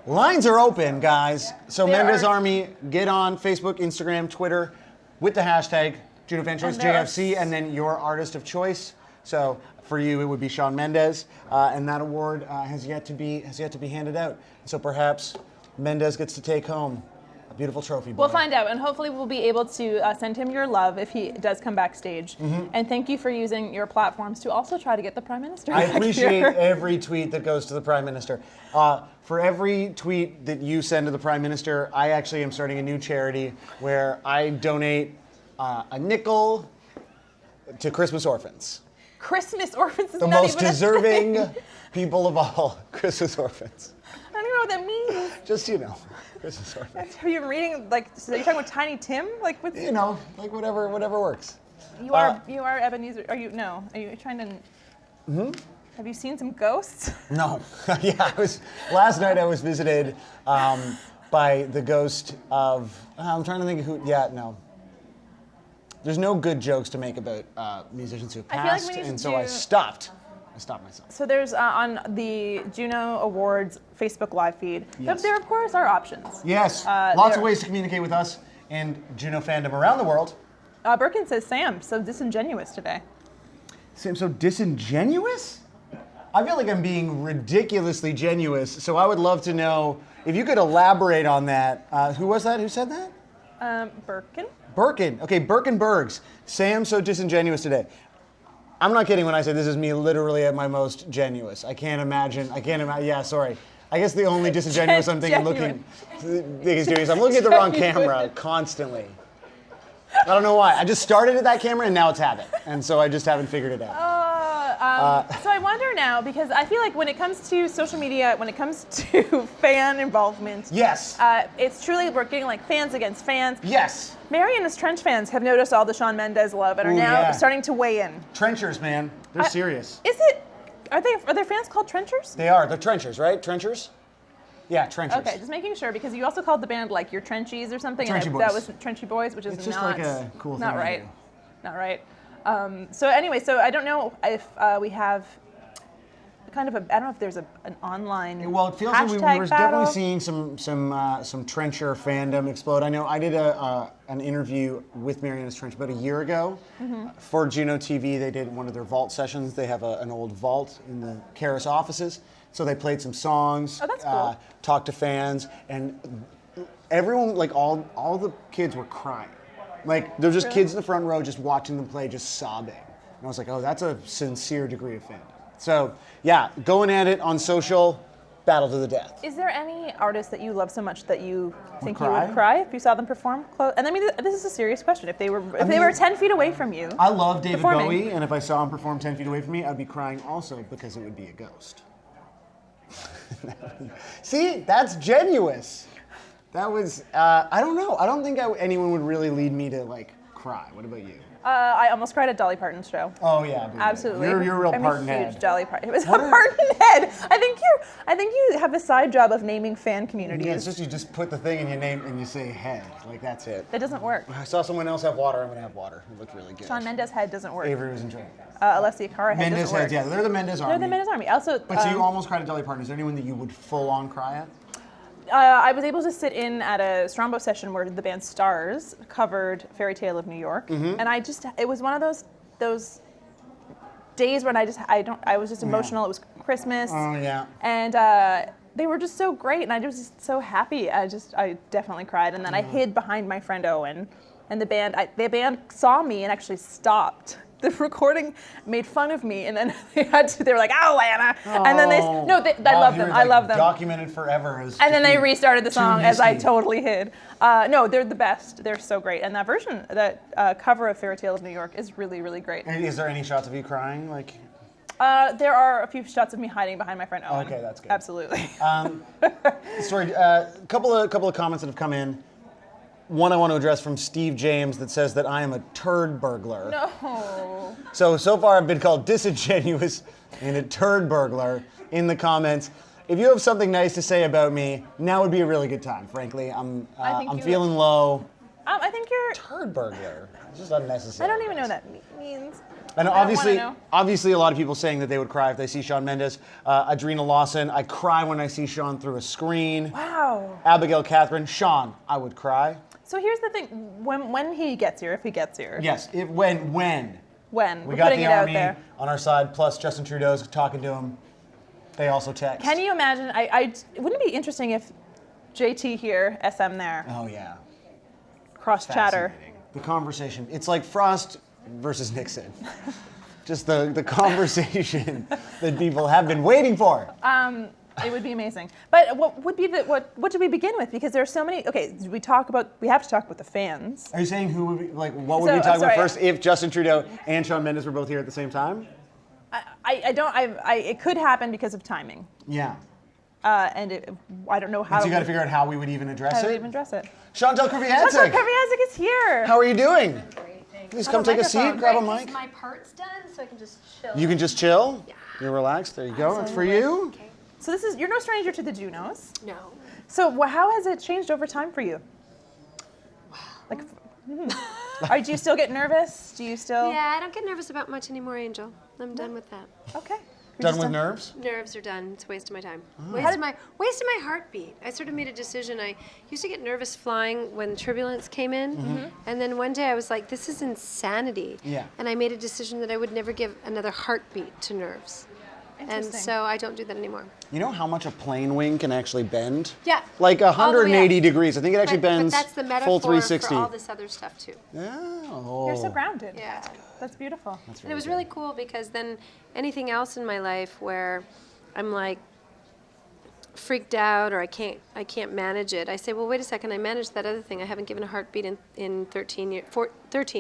Lines are open, guys. So Mendes Army, get on Facebook, Instagram, Twitter with the hashtag JUNO Fan Choice, JFC, and then your artist of choice. So for you, it would be Shawn Mendes, and that award has yet to be handed out. So perhaps Mendes gets to take home a beautiful trophy. We'll find out, and hopefully we'll be able to send him your love if he does come backstage. And thank you for using your platforms to also try to get the Prime Minister I back appreciate here. every tweet that goes to the Prime Minister. For every tweet that you send to the Prime Minister, I actually am starting a new charity where I donate a nickel to Christmas orphans. Christmas orphans is The not most even a deserving thing. people of all, Christmas orphans. I don't even know what that means. Just, Christmas orphans. Have you been reading, like, so you're talking about Tiny Tim? Like, what's... Like whatever works. You are Ebenezer, are you trying to... Have you seen some ghosts? No. Yeah, last night I was visited by the ghost of, I'm trying to think of who, no. There's no good jokes to make about musicians who have I feel like passed, we need to and so do- I stopped myself. So there's on the JUNO Awards Facebook live feed. Yes. There, of course, are options. Yes, lots there- of ways to communicate with us and JUNO fandom around the world. Birkin says, Sam, so disingenuous today. Sam, so disingenuous? I feel like I'm being ridiculously genuous, so I would love to know if you could elaborate on that. Who was that? Who said that? Birkin? Birkin. Okay, Birkin Bergs. Sam, so disingenuous today. I'm not kidding when I say this is me literally at my most genuous. I can't imagine. Yeah, sorry. I guess the only disingenuous I'm thinking Genuine. I'm looking at the wrong camera constantly. I don't know why. I just started at that camera and now it's habit. And so I just haven't figured it out. So I wonder now, because I feel like when it comes to social media, when it comes to fan involvement, yes, it's truly, we're getting like fans against fans. Yes. Marianas Trench fans have noticed all the Shawn Mendes love and are now starting to weigh in. Trenchers, man. They're serious. Are there fans called Trenchers? They are. They're trenchers, right? Trenchers? Yeah, Trenches. Okay, just making sure, because you also called the band like your Trenchies or something. Trenchy and Boys. That was Trenchy Boys, which is It's just not, like a cool not thing to right. do. Not right. So anyway, so I don't know if we have kind of a, I don't know if there's an online Well, it feels like we hashtag were battle. definitely seeing some Trencher fandom explode. I know I did an interview with Marianas Trench about a year ago for JUNO TV. They did one of their vault sessions. They have an old vault in the Karis offices. So they played some songs, Oh, that's cool. talked to fans, and everyone, like all the kids were crying. Like they're just Really? kids in the front row just watching them play, just sobbing. And I was like, oh, that's a sincere degree of fandom. So yeah, going at it on social, battle to the death. Is there any artist that you love so much that you think you cry? would cry if you saw them perform? And I mean, this is a serious question. If they were, they were 10 feet away from you, I love David performing. Bowie, and if I saw him perform 10 feet away from me, I'd be crying also because it would be a ghost. See, that's genuous. That was, I don't know. I don't think anyone would really lead me to like cry. What about you? I almost cried at Dolly Parton's show. Oh yeah, dude. Absolutely. You're a real I'm Parton a huge head. Dolly Parton. It was a Parton head. I think you have a side job of naming fan communities. Yeah, it's just you just put the thing in your name and you say head. Like that's it. That doesn't work. I saw someone else have water. I'm gonna have water. It looked really good. Shawn Mendes head doesn't work. Avery was enjoying. Alessia Cara head Mendes doesn't work. heads, yeah, they're the Mendes army. They're the Mendes army. Also, But so you almost cried at Dolly Parton. Is there anyone that you would full on cry at? I was able to sit in at a Strombo session where the band Stars covered Fairy Tale of New York, Mhm. and it was one of those days when I was just emotional. It was Christmas. Oh yeah. And they were just so great, and I was just so happy. I definitely cried, and then I hid behind my friend Owen, and the band saw me and actually stopped. The recording made fun of me, and then they were like, "Oh, Lana," and then I love them. I love them. Documented forever as. And then they just restarted the too song as I misty. totally hid. No, they're the best. They're so great, and that cover of Fairy Tale of New York is really, really great. And is there any shots of you crying? Like. There are a few shots of me hiding behind my friend Owen. Okay, that's good. Absolutely. Sorry, couple of comments that have come in. One I want to address from Steve James that says that I am a turd burglar. No. So far I've been called disingenuous and a turd burglar in the comments. If you have something nice to say about me, now would be a really good time, frankly. I'm feeling low. I think you're turd burglar. It's just unnecessary. I don't even know what that means. And I don't wanna know. obviously a lot of people saying that they would cry if they see Shawn Mendes. Adrena Lawson, I cry when I see Shawn through a screen. Wow. Abigail Catherine, Shawn, I would cry. So here's the thing: when he gets here, if he gets here. Yes, when. When We we're got putting the it out army there. on our side, plus Justin Trudeau's talking to him. They also text. Can you imagine? Wouldn't it be interesting if JT here, SM there, Oh yeah. cross chatter? Fascinating. The conversation. It's like Frost versus Nixon. Just the conversation that people have been waiting for. It would be amazing. But what do we begin with? Because there are so many. Okay, we have to talk about the fans. Are you saying who would be, like, what would we talk about first if Justin Trudeau and Shawn Mendes were both here at the same time? It could happen because of timing. Yeah. And I don't know how. So you got to figure out how we would even address how it. we even address it. Chantel Kreviazuk. Chantel Kreviazuk is here. How are you doing? Great, thanks. Please come take a seat, grab a mic. My part's done, so I can just chill. You can just chill. Yeah. You're relaxed. There you go. That's for you. Okay. So you're no stranger to the JUNOs. No. So how has it changed over time for you? Wow. Do you still get nervous? Do you still? Yeah, I don't get nervous about much anymore, Angel. I'm done with that. Okay. Done with nerves? Nerves are done. It's a waste of my time. Oh. Wasted my heartbeat. I sort of made a decision. I used to get nervous flying when turbulence came in, and then one day I was like, "This is insanity." Yeah. And I made a decision that I would never give another heartbeat to nerves. And Interesting. so I don't do that anymore. You know how much a plane wing can actually bend? Yeah. Like All the way 180 up. degrees. I think it actually But bends that's the metaphor full 360. for all this other stuff too. Oh. You're so grounded. Yeah. That's beautiful. And it was really cool because then anything else in my life where I'm like freaked out or I can't manage it, I say, well, wait a second, I managed that other thing. I haven't given a heartbeat in 13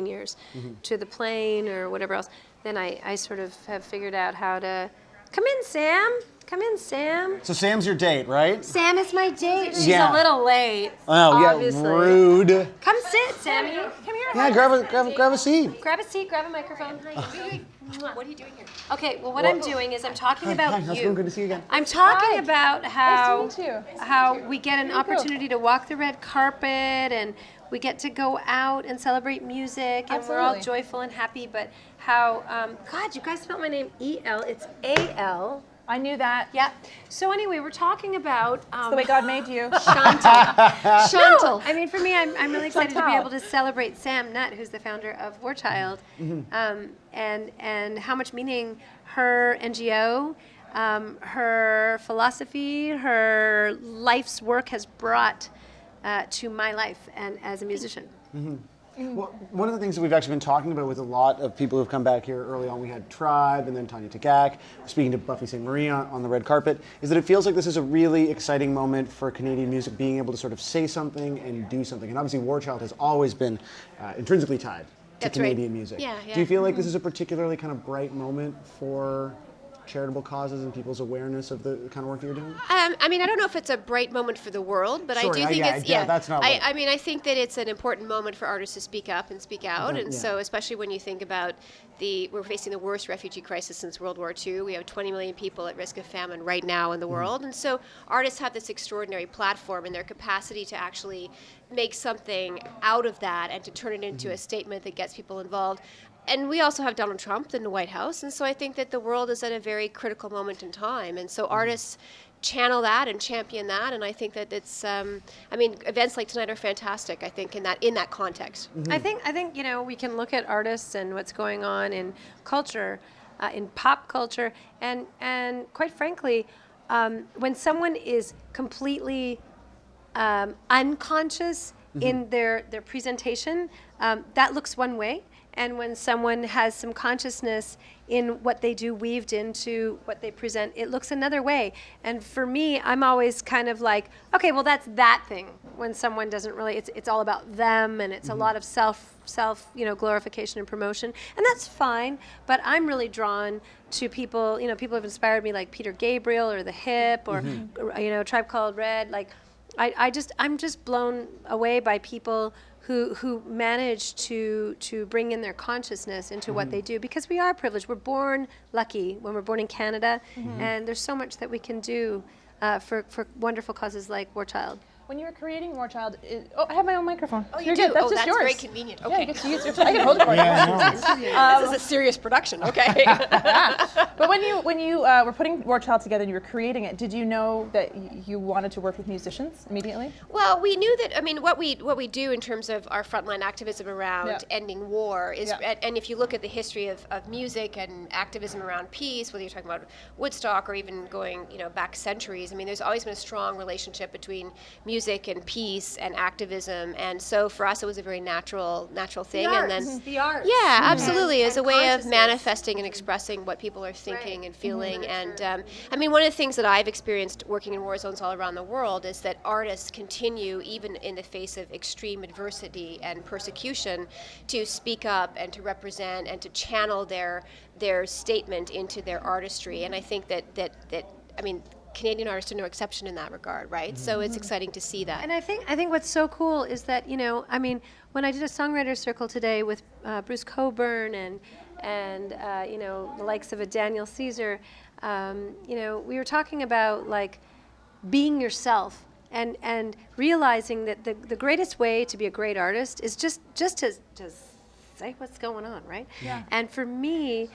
years to the plane or whatever else. Then I sort of have figured out how to, come in, Sam. Come in, Sam. So Sam's your date, right? Sam is my date. She's Yeah. a little late. Oh, obviously. yeah, rude. Come sit, Sammy. Come here. Yeah, grab a seat. Grab a seat, grab a microphone. Hi. What are you doing here? Okay, well, what I'm doing is I'm talking about Hi, how's it you. going? Good to see you again. I'm talking about how Nice to meet you. how we get an Here you go. opportunity to walk the red carpet and we get to go out and celebrate music and we're all Absolutely. joyful and happy. But how God, you guys spelled my name E-L. It's A-L. I knew that. Yeah. So anyway, we're talking about It's the way God made you. Chantel. I mean, for me, I'm really excited to be Chantel. able to celebrate Sam Nutt, who's the founder of War Child, Mm-hmm. and how much meaning her NGO, her philosophy, her life's work has brought to my life and as a musician. Well, one of the things that we've actually been talking about with a lot of people who've come back here early on, we had Tribe and then Tanya Tagaq, speaking to Buffy St. Marie on the red carpet, is that it feels like this is a really exciting moment for Canadian music being able to sort of say something and do something. And obviously War Child has always been intrinsically tied to That's right. Canadian music. Yeah, yeah. Do you feel like this is a particularly kind of bright moment for charitable causes and people's awareness of the kind of work that you're doing? I mean, I don't know if it's a bright moment for the world, but Sure, I do think it's that's not what- I mean, I think that it's an important moment for artists to speak up and speak out, and so especially when you think about we're facing the worst refugee crisis since World War II. We have 20 million people at risk of famine right now in the world, and so artists have this extraordinary platform and their capacity to actually make something out of that and to turn it into a statement that gets people involved. And we also have Donald Trump in the White House, and so I think that the world is at a very critical moment in time, and so artists channel that and champion that, and I think that it's I mean, events like tonight are fantastic, I think, in that context. I think we can look at artists and what's going on in culture, in pop culture, and quite frankly, when someone is completely unconscious in their presentation, that looks one way. And when someone has some consciousness in what they do weaved into what they present, it looks another way. And for me, I'm always kind of like, okay, well, that's that thing. When someone doesn't really, it's all about them, and it's a lot of self glorification and promotion, and that's fine. But I'm really drawn to people. People have inspired me, like Peter Gabriel or The Hip, or Tribe Called Red. Like, I'm just blown away by people who manage to bring in their consciousness into what they do, because we are privileged. We're born lucky when we're born in Canada, and there's so much that we can do for wonderful causes like War Child. When you were creating War Child, I have my own microphone. Oh, you You're do? good. That's Oh, just that's yours. very convenient. Yeah, Okay. you get to use your, I can hold it for you. This is a serious production. Okay. But when you were putting War Child together and you were creating it, did you know that you wanted to work with musicians immediately? Well, we knew that. I mean, what we do in terms of our frontline activism around ending war is, and if you look at the history of music and activism around peace, whether you're talking about Woodstock or even going back centuries, I mean, there's always been a strong relationship between music and peace and activism, and so for us it was a very natural thing. The arts. Yeah, absolutely, as a way of manifesting and expressing what people are thinking and feeling. And I mean, one of the things that I've experienced working in war zones all around the world is that artists continue, even in the face of extreme adversity and persecution, to speak up and to represent and to channel their statement into their artistry. And I think that I mean, Canadian artists are no exception in that regard, right? So it's exciting to see that. And I think what's so cool is that, I mean, when I did a songwriter circle today with Bruce Coburn and the likes of a Daniel Caesar, we were talking about like being yourself and realizing that the greatest way to be a great artist is just to say what's going on, right? Yeah. And for me,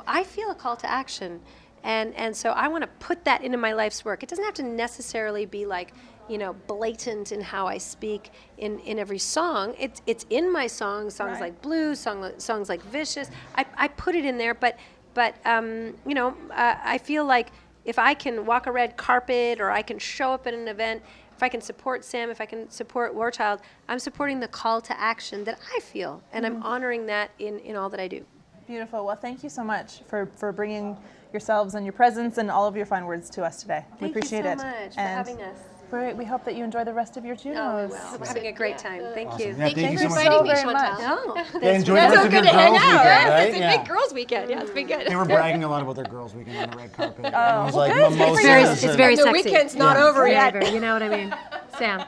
I feel a call to action. And so I want to put that into my life's work. It doesn't have to necessarily be like, blatant in how I speak in every song. It's in my songs like Blues, songs like Vicious. I put it in there, but I feel like if I can walk a red carpet or I can show up at an event, if I can support Sam, if I can support War Child, I'm supporting the call to action that I feel, and I'm honoring that in all that I do. Beautiful. Well, thank you so much for bringing yourselves and your presence and all of your fine words to us today. We appreciate it. Thank you so much for And having us. Great. We hope that you enjoy the rest of your JUNOs. We're having a great time. Thank you. Yeah, thank you so much. inviting me, very much. Chantel. Yeah, enjoy the That's rest so of good your to hang girls' out. weekend, Yes, right? it's a Yeah. big girls' weekend. Yeah, it's been good. They were bragging a lot about their girls' weekend on the red carpet. It Oh, was well, like good. mimosas. It's very and- sexy. The weekend's not Yeah. over yet. You know what I mean? Sam.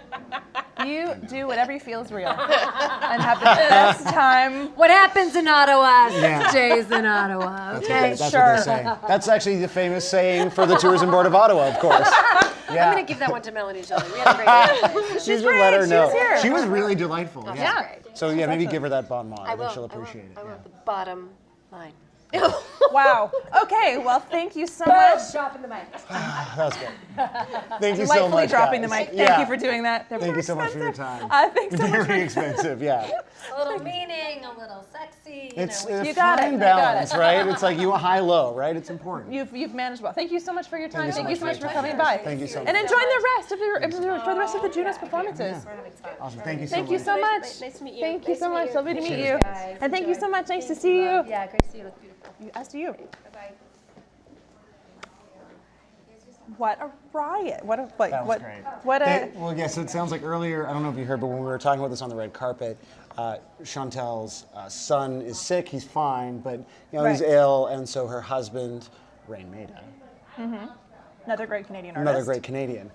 You do whatever you feel is real, and have the best time. What happens in Ottawa Yeah. stays in Ottawa. That's, Okay, what they, that's sure. what they say. That's actually the famous saying for the Tourism Board of Ottawa, of course. Yeah. I'm gonna give that one to Melanie Joly. We had a great day. She's should let her know. She was here. She was really delightful. Oh, Yeah. that's great. So yeah, maybe give her that bon mot. I will. She'll appreciate it. I will. The bottom line. Wow. Okay. Well, thank you so much. Dropping the mic. That's good. Thank you so Delightfully much, dropping guys. the mic. Thank Yeah. you for doing that. They're Thank very you so much for your expensive. time. Thanks so much. Very expensive, yeah. A little meaning, a little sexy. It's you know. a You got it. fine You got balance, it. right? It's like you a high-low, right? It's important. You've managed well. Thank you so much for your time. you so Thank you so much much for for your coming time. by. Thank you so And much. enjoy the rest of the JUNOS performances. Awesome. Thank you so Thank much. you so much. Nice to meet you. Thank you so much. Lovely to meet Cheers, you. guys. And thank you so much. Nice to see you. Yeah, great to see you. Look beautiful. As do you. Bye-bye. What a riot! What a like That was what great. what a Well, yes, it sounds like earlier, I don't know if you heard, but when we were talking about this on the red carpet, Chantel's son is sick, he's fine, but he's Right. ill, and so her husband, Rain Maida, another great Canadian artist. another great Canadian,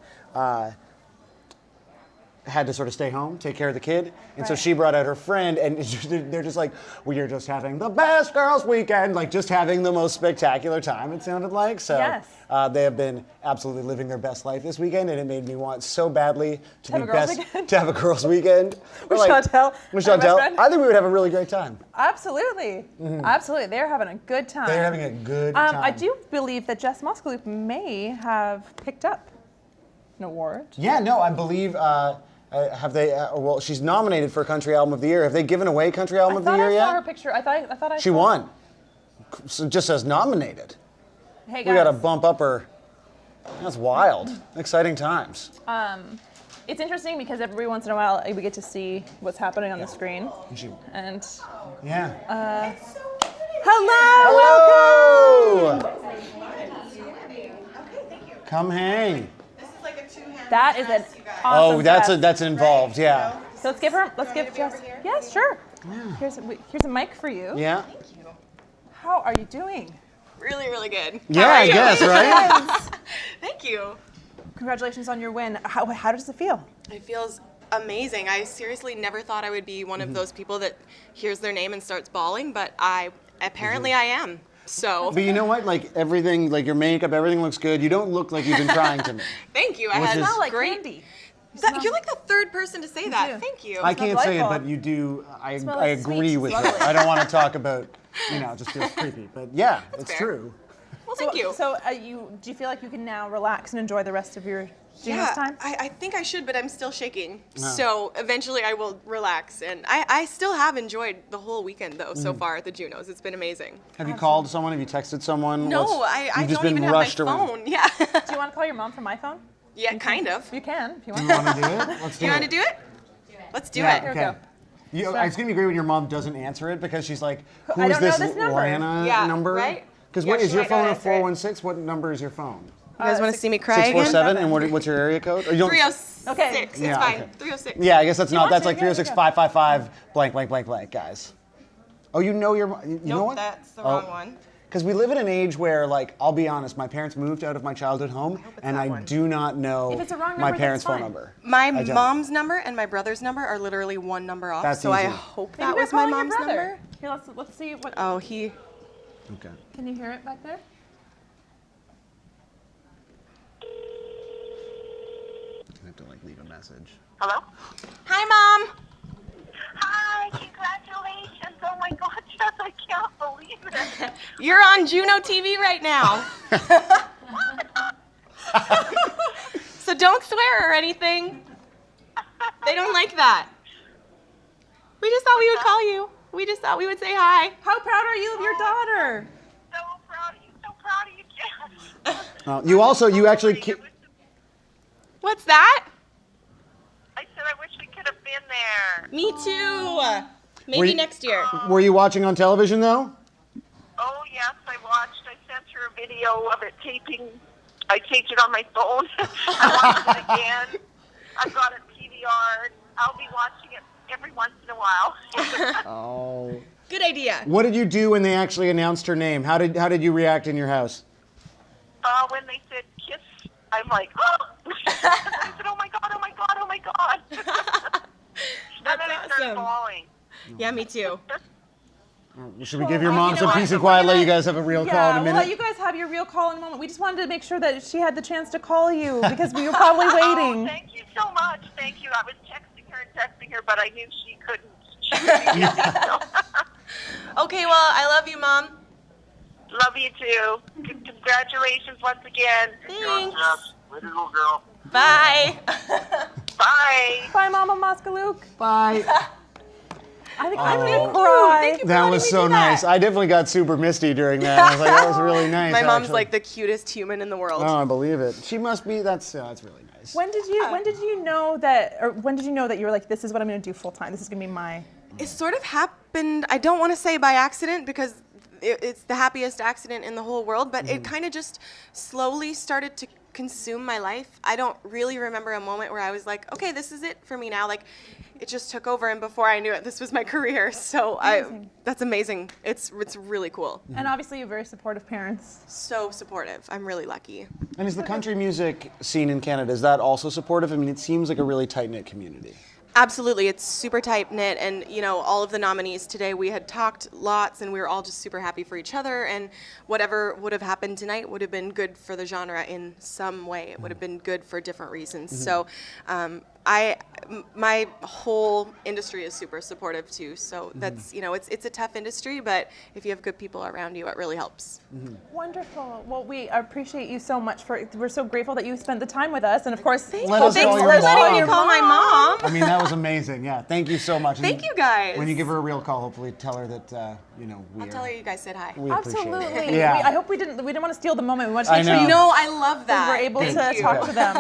had to sort of stay home, take care of the kid, and so Right. she brought out her friend, and they're just like, we are just having the best girls' weekend, like just having the most spectacular time, it sounded like. So Yes. they have been absolutely living their best life this weekend, and it made me want so badly to Have be a girls' best, weekend? to have a girls' weekend. With Like, Chantel. With and my Chantel, friend. I think we would have a really great time. Absolutely. Absolutely. They're having a good time. They're having a good time. I do believe that Jess Moskaluke may have picked up an award. Yeah, no, I believe. Have they? Well, she's nominated for Country Album of the Year. Have they given away Country Album of the Year I yet? saw her picture. I thought I She saw- won. So it just says nominated. Hey We guys. got to bump up her. That's wild. Exciting times. It's interesting because every once in a while we get to see what's happening on the screen. And Yeah. hello. Hello. Come hang. That is an awesome dress. That's involved. Yeah. So let's give Jess. Yes, sure. Here's a mic for you. Yeah. How are you doing? Really, really good. Yeah, How are I you? guess, right? Thank you. Congratulations on your win. How does it feel? It feels amazing. I seriously never thought I would be one of those people that hears their name and starts bawling, but I am. So But you know what? Like everything, like your makeup, everything looks good. You don't look like you've been trying to me. thank you. I Which had is- Smell like great. candy. You're like the third person to say that. Thank you. I can't say it, but you do. I like agree sweet. with It's you. lovely. I don't want to talk about, it just feels creepy. But yeah, it's fair. true. Well, thank you. So do you feel like you can now relax and enjoy the rest of your JUNOS time? I think I should, but I'm still shaking. Oh. So eventually I will relax. And I still have enjoyed the whole weekend, though, so far at the JUNOs. It's been amazing. Have you called someone? Have you texted someone? No, I You've just don't been even have my rushed around. phone. Yeah. Do you want to call your mom from my phone? Yeah, kind of. You can if you want. You want to do it? Let's do You it. want to do it? Let's do Yeah, it. Here we okay. go. It's gonna be great when your mom doesn't answer it because she's like, "Who I is don't know this this number." Lana Yeah, number?" right? Because Yeah, what is she your might not phone a answer it. 416? What number is your phone? You guys want to see me cry again? 647. And what's your area code? Or you don't- 306. Okay. It's Yeah, fine. okay. 306. Yeah, I guess that's You not. want That's to? like Yeah, there you 306 go. 555 blank blank blank blank, guys. Oh, you know your. You know Nope, what? that's the wrong one. Because we live in an age where, like, I'll be honest, my parents moved out of my childhood home, and I do not know If it's a wrong my number, parents' that's phone fine. number. My I don't. mom's number and my brother's number are literally one number off. That's so I easy. hope Maybe that they're was my calling your mom's brother. number. Here, let's see what. Oh, he. Okay. Can you hear it back there? I have to like leave a message. Hello? Hi, Mom. Hi, congratulations. Oh my God, Jess, I can't believe it. You're on JUNO TV right now. So don't swear or anything. They don't like that. We just thought we would call you. We just thought we would say hi. How proud are you of your daughter? So proud of you, Jess. You actually. What's that? I said I wish we could have been there. Me too. Maybe Were you- next year. Were you watching on television though? Oh yes, I watched. I sent her a video of it taping I taped it on my phone. I watched it again. I've got it PVR'd. I'll be watching it every once in a while. Oh. Good idea. What did you do when they actually announced her name? How did you react in your house? When they said kiss, I'm like, oh! I said, oh my God, oh my God, oh my God. And then I started bawling. Yeah, me too. Should we give your mom some peace and quiet, let you guys have a real call in a We'll minute? let you guys have your real call in a moment. We just wanted to make sure that she had the chance to call you because we were probably waiting. Oh, thank you so much. Thank you. I was texting her, but I knew she couldn't. She would be busy, so. Okay, well, I love you, Mom. Love you too. Congratulations once again. Thanks. Way to go, girl. Bye. Bye. Bye, Mama Moskaluke. Bye. I think Oh. I'm gonna cry. Thank you for That letting was me so do that. nice. I definitely got super misty during that. I was like, that was really nice. My mom's actually. like the cutest human in the world. Oh, I believe it. She must be. That's really nice. When did you know that, or when did you know that you were like, this is what I'm gonna do full time? This is gonna be my. It sort of happened, I don't want to say by accident because it's the happiest accident in the whole world, but it kind of just slowly started to consume my life. I don't really remember a moment where I was like, okay, this is it for me now. Like, it just took over, and before I knew it, this was my career. So that's amazing. It's really cool. And obviously, you're very supportive parents. So supportive. I'm really lucky. And is the country music scene in Canada, is that also supportive? I mean, it seems like a really tight-knit community. Absolutely, it's super tight knit, and all of the nominees today, we had talked lots, and we were all just super happy for each other. And whatever would have happened tonight would have been good for the genre in some way. It would have been good for different reasons. So, my whole industry is super supportive too. So that's it's a tough industry, but if you have good people around you, it really helps. Wonderful. Well, we appreciate you so much we're so grateful that you spent the time with us, and of course, Let us call your letting me mom. call my mom. I mean, that was amazing. Yeah, thank you so much. Thank you guys. When you give her a real call, hopefully tell her that I'll tell her you guys said hi. We appreciate it. absolutely. Yeah. I hope we didn't want to steal the moment. We want to I make sure know. you No, I love that. we're able Thank to you. talk to them.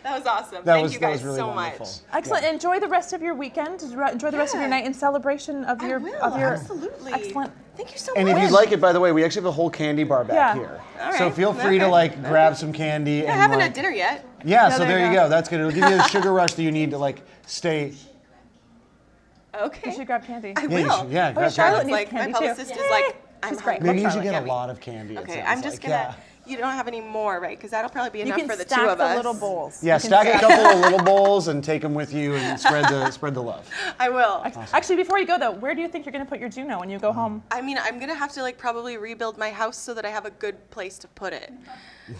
That was awesome. That Thank was- you that guys was really so wonderful. much. Excellent. Enjoy the rest of your weekend. Enjoy the rest of your night in celebration of your Absolutely. excellent. Thank you so And much. if you'd like it, by the way, we actually have a whole candy bar back Yeah. here. All So right. feel free to Okay. grab some candy. I and haven't like, had dinner yet. Yeah, Yeah, so there you go. That's good. It'll give you the sugar rush that you need to stay. Okay. You should grab candy. I Yeah, will. you should- yeah, grab Charlotte candy. needs Like candy my too. publicist is like, I'm She's great. Maybe you hungry. should get Charlotte, a lot of candy. it Okay, sounds I'm just like. gonna. Yeah. You don't have any more, right? Because that'll probably be You enough can for the stack two of the us. little bowls. Yeah, You can stack a couple of little bowls and take them with you and spread the love. I will. Actually, before you go though, where do you think you're going to put your JUNO when you go home? I mean, I'm gonna have to probably rebuild my house so that I have a good place to put it.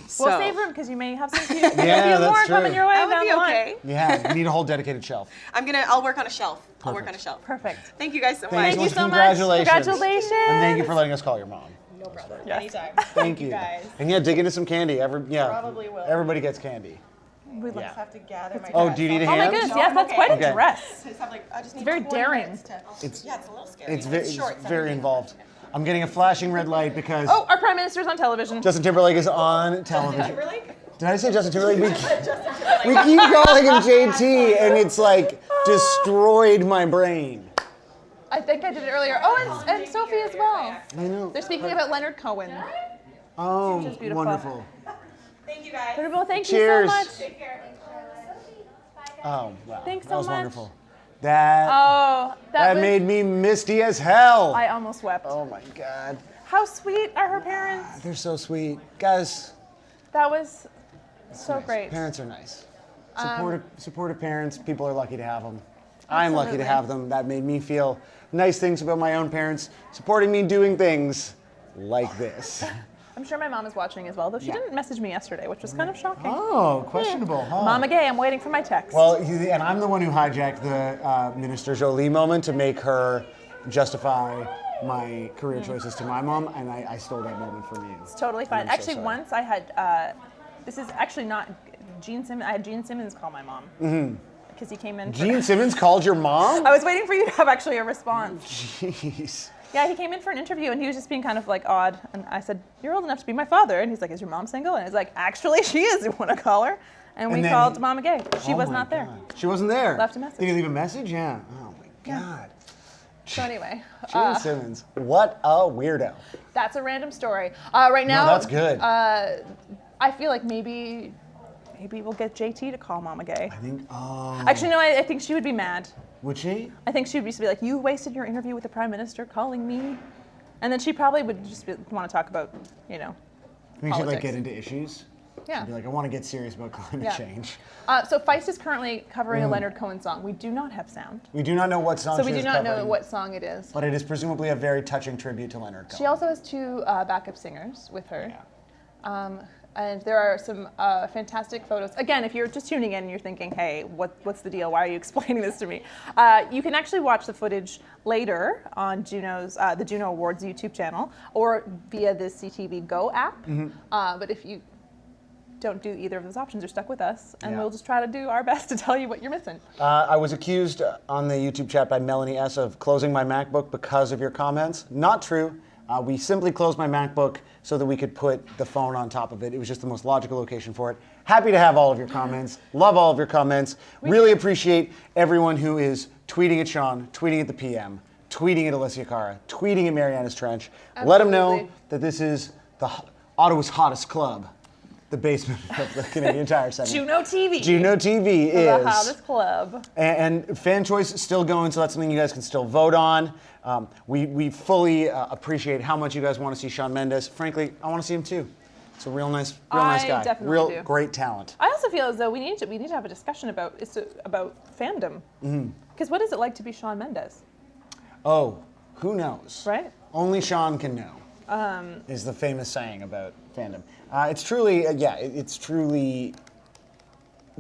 So We'll save room because you may have some few, Yeah, few that's more true. coming your way that would down be the line. okay. Yeah, you need a whole dedicated shelf. I'll work on a shelf. I'll work on a shelf. Perfect. Thank you guys so much. Thank you so much. Congratulations. Congratulations. And thank you for letting us call your mom. No problem. Yes. Anytime. Thank you. guys. And yeah, dig into some candy. Probably will. Everybody gets candy. We just have to gather my Oh, dress. do you need a Oh my hand? goodness, yes, that's quite Okay. a dress. I just have I just need very 20 daring. minutes to- It's- yeah, it's a little scary. It's short, very 17. involved. I'm getting a flashing red light because Oh, our Prime Minister's on television. Justin Timberlake is on television. Timberlake? Did I say Justin Timberlake? We keep calling him JT, and it's destroyed my brain. I think I did it earlier. Oh, and Sophie as well. I know. They're speaking about Leonard Cohen. Oh, Which is beautiful. wonderful. Thank you guys. Wonderful. Thank Cheers. you so much. Take care. Oh, wow. Thanks that so was much. wonderful. That Oh, that was, made me misty as hell. I almost wept. Oh my God. How sweet are her parents? They're so sweet. Guys, That was so nice. great. Parents are nice. Supportive parents, people are lucky to have them. I'm lucky to Absolutely. have them. That made me feel nice things about my own parents, supporting me doing things like this. I'm sure my mom is watching as well, though she Yeah. didn't message me yesterday, which was kind of shocking. Oh, questionable, huh? Mama Gay, I'm waiting for my text. Well, and I'm the one who hijacked the Minister Joly moment to make her justify my career choices to my mom, and I stole that moment from you. It's totally fine. I'm so Actually, sorry. once I had, this is actually not Gene Simmons, I had Gene Simmons call my mom. Mm-hmm. Because he came in. Gene Simmons called your mom? I was waiting for you to have actually a response. Jeez. Yeah, he came in for an interview and he was just being kind of odd. And I said, "You're old enough to be my father." And he's like, "Is your mom single?" And I was like, "Actually, she is. You want to call her?" And we And then called he- Mama Gay. She Oh was my not there. God. She wasn't there. Left a message. Did he leave a message? Yeah. Oh my Yeah. God. So anyway, Gene Simmons. What a weirdo. that's a random story. Right now, that's good. I feel like maybe we'll get JT to call Mama Gay. I think. Oh. Actually, no. I think she would be mad. Would she? I think she would be like, "You wasted your interview with the Prime Minister calling me," and then she probably would just want to talk about, I think politics. she'd like get into issues. Yeah. She'd be like, I want to get serious about climate change. So Feist is currently covering a Leonard Cohen song. We do not have sound. We do not know what song So she we is do not know covering, what song it is. but it is presumably a very touching tribute to Leonard Cohen. She also has 2 backup singers with her. And there are some fantastic photos. Again, if you're just tuning in and you're thinking, hey, what's the deal? Why are you explaining this to me? You can actually watch the footage later on JUNO's, the JUNO Awards YouTube channel or via the CTV Go app. But if you don't do either of those options, you're stuck with us, and we'll just try to do our best to tell you what you're missing. I was accused on the YouTube chat by Melanie S. of closing my MacBook because of your comments. Not true. We simply closed my MacBook so that we could put the phone on top of it. It was just the most logical location for it. Happy to have all of your comments. Love all of your comments. Really appreciate everyone who is tweeting at Shawn, tweeting at the PM, tweeting at Alessia Cara, tweeting at Marianas Trench. Let them know that this is Ottawa's hottest club. The basement of the Canadian Tire Center. JUNO TV. JUNO TV is the hottest club. And fan choice is still going, so that's something you guys can still vote on. We fully appreciate how much you guys want to see Shawn Mendes. Frankly, I want to see him too. It's a real nice guy. Definitely Real do. great talent. I also feel as though we need to have a discussion about fandom. Because what is it like to be Shawn Mendes? Oh, who knows? Right? Only Shawn can know. Is the famous saying about fandom. It's truly, it's truly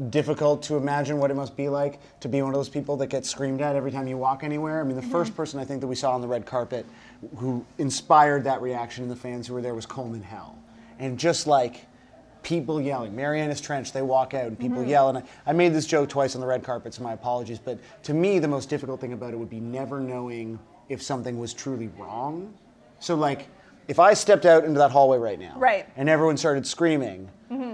difficult to imagine what it must be like to be one of those people that gets screamed at every time you walk anywhere. I mean, the first person I think that we saw on the red carpet who inspired that reaction in the fans who were there was Coleman Hell. And just like people yelling, Marianas Trench, they walk out and people yell. And I made this joke twice on the red carpet, so my apologies. But to me, the most difficult thing about it would be never knowing if something was truly wrong. So like, if I stepped out into that hallway right now, and everyone started screaming,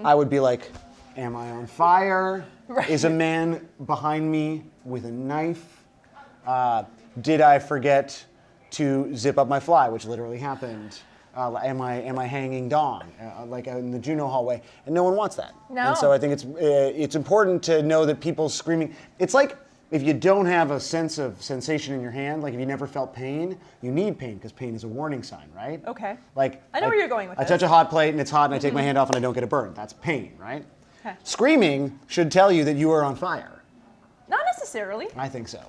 I would be like, am I on fire? Is a man behind me with a knife? Did I forget to zip up my fly, which literally happened? Am I hanging dong, like in the JUNO hallway? And no one wants that. No. And so I think it's important to know that people screaming. It's like if you don't have a sense of sensation in your hand, like if you never felt pain, you need pain because pain is a warning sign, right? Okay. Like I know where you're going with I this. touch a hot plate and it's hot and I take my hand off and I don't get a burn. That's pain, right? Okay. Screaming should tell you that you are on fire. Not necessarily. I think so.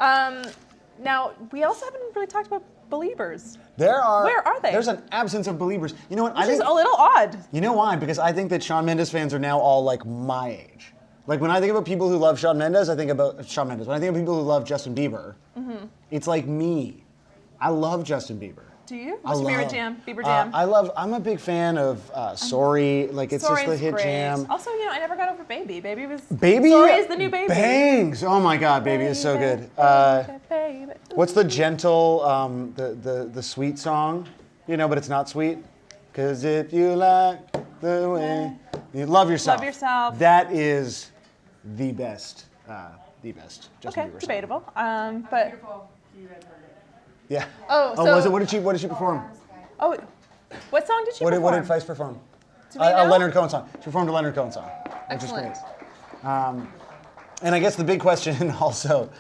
Now, we also haven't really talked about Beliebers. Where are they? There's an absence of Beliebers. You know what? Which is a little odd. You know why? Because I think that Shawn Mendes fans are now all like my age. Like when I think about people who love Shawn Mendes, I think about Shawn Mendes. When I think of people who love Justin Bieber, it's like me. I love Justin Bieber. Do you? What's your favorite jam? Bieber jam? I'm a big fan of Sorry. Like it's just the hit great. jam. Also, I never got over Baby. Baby Sorry is the new Baby. Bangs. Oh my God, Baby is so good. Baby. What's the gentle, the sweet song? But it's not sweet. 'Cause if you like the way you love yourself. Love yourself. That is the best. Justin Okay, Bieber debatable. But. Yeah. Oh, so. Was it? What did she perform? Oh, what song did she perform? What did Feist perform? Do we know? A Leonard Cohen song. She performed a Leonard Cohen song, which is great. And I guess the big question also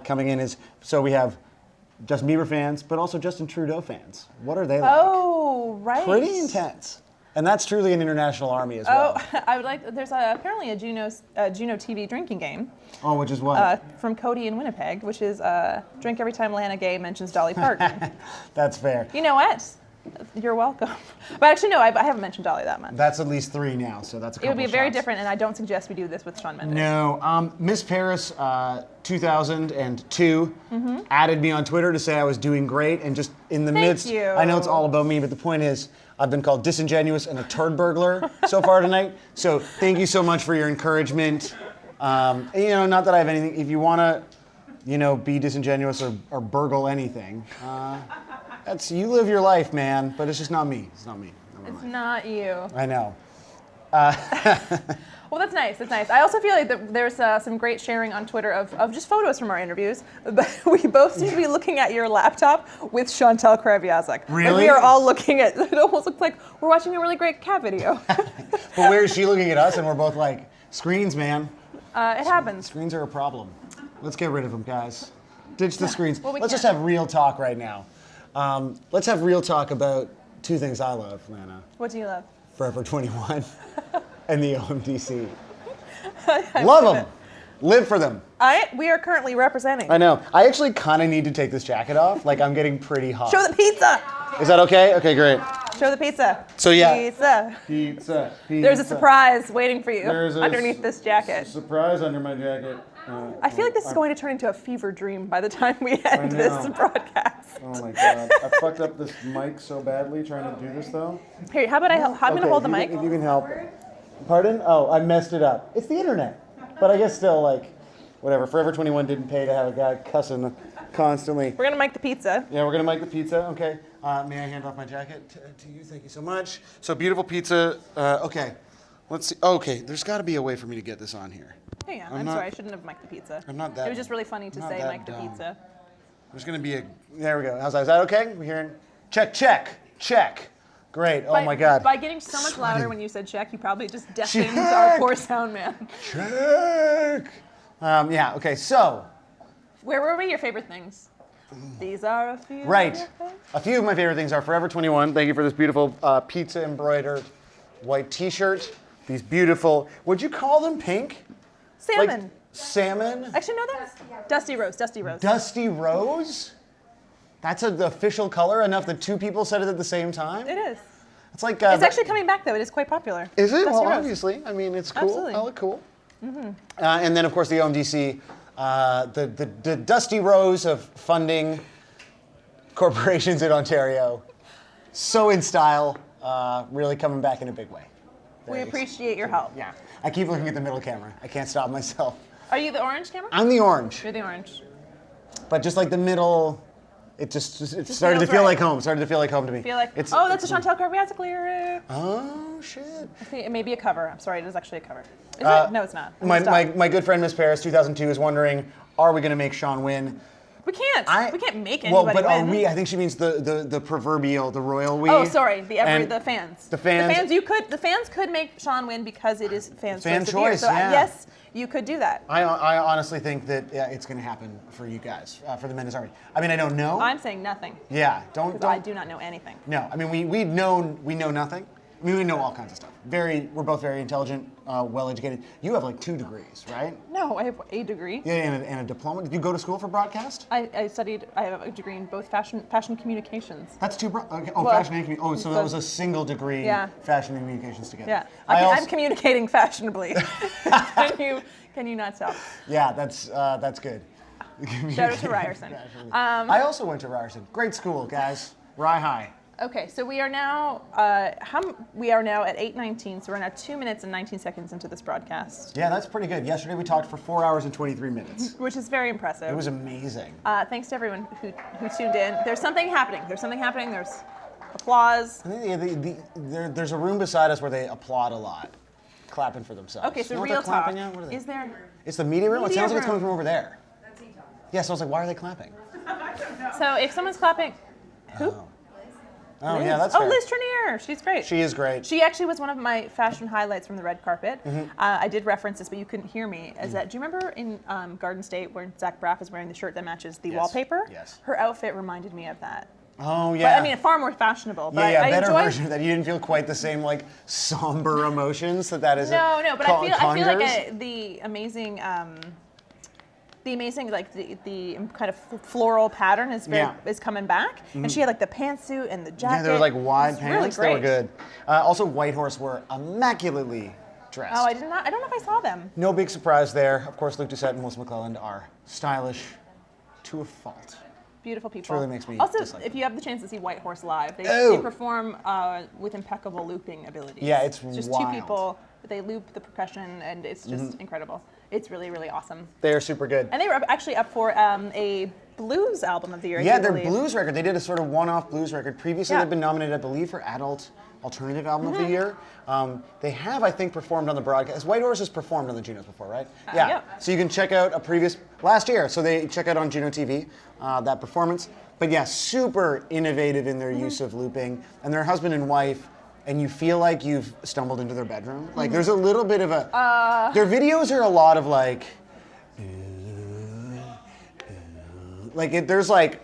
coming in is, so we have Justin Bieber fans, but also Justin Trudeau fans. What are they like? Oh, right. Pretty intense. And that's truly an international army as well. Oh, I would like. There's apparently a JUNO TV drinking game. Oh, which is what? From Cody in Winnipeg, which is drink every time Lana Gay mentions Dolly Parton. That's fair. You know what? You're welcome. But actually, no, I haven't mentioned Dolly that much. That's at least 3 now, so that's a couple It would be very shots. different, and I don't suggest we do this with Shawn Mendes. No. Miss Paris 2002 added me on Twitter to say I was doing great, and just in the midst, you. I know it's all about me, but the point is, I've been called disingenuous and a turd burglar so far tonight. So thank you so much for your encouragement. Not that I have anything. If you want to, be disingenuous or burgle anything, that's you live your life, man. But it's just not me. It's not me. It's not you. I know. Well, that's nice. That's nice. I also feel like there's some great sharing on Twitter of just photos from our interviews. But we both seem to be looking at your laptop with Chantel Kreviazuk. Really? Like we are all looking at. It almost looks like we're watching a really great cat video. But where is she looking at us? And we're both like, screens, man. It happens. Screens are a problem. Let's get rid of them, guys. Ditch the screens. Well, Let's just have real talk right now. Let's have real talk about two things I love, Lana. What do you love? Forever 21 and the OMDC. Love them. Live for them. We are currently representing. I know. I actually kind of need to take this jacket off. Like, I'm getting pretty hot. Show the pizza. Is that okay? Okay, great. Show the pizza. So, yeah. Pizza. Pizza. There's a surprise waiting for you There's a underneath this jacket. Surprise under my jacket. I feel like this is going to turn into a fever dream by the time we end this broadcast. Oh my god. I fucked up this mic so badly trying to do this though. Here, how about I'm going to hold the mic. If you can help. Pardon? Oh, I messed it up. It's the internet. But I guess still, like, whatever. Forever 21 didn't pay to have a guy cussing constantly. We're going to mic the pizza. Yeah, we're going to mic the pizza. Okay. May I hand off my jacket to you? Thank you so much. So, beautiful pizza. Okay. Let's see. Okay, there's got to be a way for me to get this on here. Hang on. I'm sorry. I shouldn't have mic'd the pizza. I'm not that. It was just really funny to say mic the pizza. There's going to be a. There we go. How's that? Is that okay? We're hearing. Check, check, check. Great. Oh my God. By getting so much louder when you said check, you probably just deafened our poor sound man. Check. Yeah. Okay. So. Where were we? Your favorite things? These are a few. Right. A few of my favorite things are Forever 21. Thank you for this beautiful pizza embroidered white T-shirt. These beautiful. Would you call them pink? Salmon. Like salmon. Actually, no, that's Dusty Rose. Dusty Rose. Dusty Rose. That's the official color. Enough that two people said it at the same time. It is. It's like. It's actually coming back though. It is quite popular. Is it? Dusty Well, Rose. obviously. I mean, it's cool. Absolutely. I look cool. Mm-hmm. And then, of course, the OMDC, the Dusty Rose of funding corporations in Ontario. So in style, really coming back in a big way. We appreciate your help. Yeah. I keep looking at the middle camera. I can't stop myself. Are you the orange camera? I'm the orange. You're the orange. But just like the middle, it started to feel like home. Started to feel like home to me. That's a Chantel Kreviazuk lyric. Oh, shit. I think it may be a cover. I'm sorry, it is actually a cover. Is it? No, it's not. My good friend Miss Paris, 2002, is wondering, are we going to make Shawn win? We can't. We can't make anybody well, but win. are we? I think she means the proverbial, the royal we. Oh, sorry, the fans. The fans. The fans could make Shawn win because it is fans' fan choice. So yes, you could do that. I honestly think that it's going to happen for you guys, for the Mendes Army. I mean, I don't know. I'm saying nothing. Yeah, don't. I do not know anything. No, I mean we know nothing. I mean, we know all kinds of stuff. We're both very intelligent, well-educated. You have like 2 degrees, right? No, I have a degree. Yeah, and a diploma. Did you go to school for broadcast? I have a degree in both fashion communications. That's okay. Fashion and communications. Oh, so that was a single degree. Yeah. Fashion and communications together. Yeah, I'm communicating fashionably. Can you not tell? Yeah, that's good. Shout out to Ryerson. I also went to Ryerson. Great school, guys. Rye High. Okay, so we are now at 8:19, so we're now 2 minutes and 19 seconds into this broadcast. Yeah, that's pretty good. Yesterday we talked for 4 hours and 23 minutes. Which is very impressive. It was amazing. Thanks to everyone who tuned in. There's something happening. There's applause. There's a room beside us where they applaud a lot, clapping for themselves. Okay, so you know real talk. Is there? It's the media room? It sounds like it's coming from over there. Yeah, so I was like, why are they clapping? So if someone's clapping, who? Oh, Liz. yeah, that's fair. Liz Trenier. She's great. She is great. She actually was one of my fashion highlights from the red carpet. Mm-hmm. I did reference this, but you couldn't hear me. Do you remember in Garden State where Zach Braff is wearing the shirt that matches the wallpaper? Yes. Her outfit reminded me of that. Oh, yeah. But, I mean, far more fashionable. But yeah, better version of that. You didn't feel quite the same, like, somber emotions that is. No, but I feel like the amazing... like the kind of floral pattern is coming back, and she had like the pantsuit and the jacket. Yeah, they were like wide pants. Really they were good. Also, White Horse were immaculately dressed. Oh, I don't know if I saw them. No big surprise there. Of course, Luke Doucette and Melissa McClelland are stylish to a fault. Beautiful people. Which really makes me also, dislike if you have the chance to see White Horse live, they perform with impeccable looping abilities. Yeah, it's just wild. 2 people. They loop the percussion, and it's just incredible. It's really, really awesome. They are super good. And they were actually up for a blues album of the year. Yeah, I their believe. blues record. They did a sort of one-off blues record. Previously, they've been nominated, I believe, for Adult Alternative Album of the Year. They have, I think, performed on the broadcast. White Horse has performed on the JUNOs before, right? Yeah. So you can check out a previous, last year, so they check out on JUNO TV, that performance. But yeah, super innovative in their use of looping. And they're husband and wife, and you feel like you've stumbled into their bedroom. Like, there's a little bit of a, their videos are a lot of like there's like,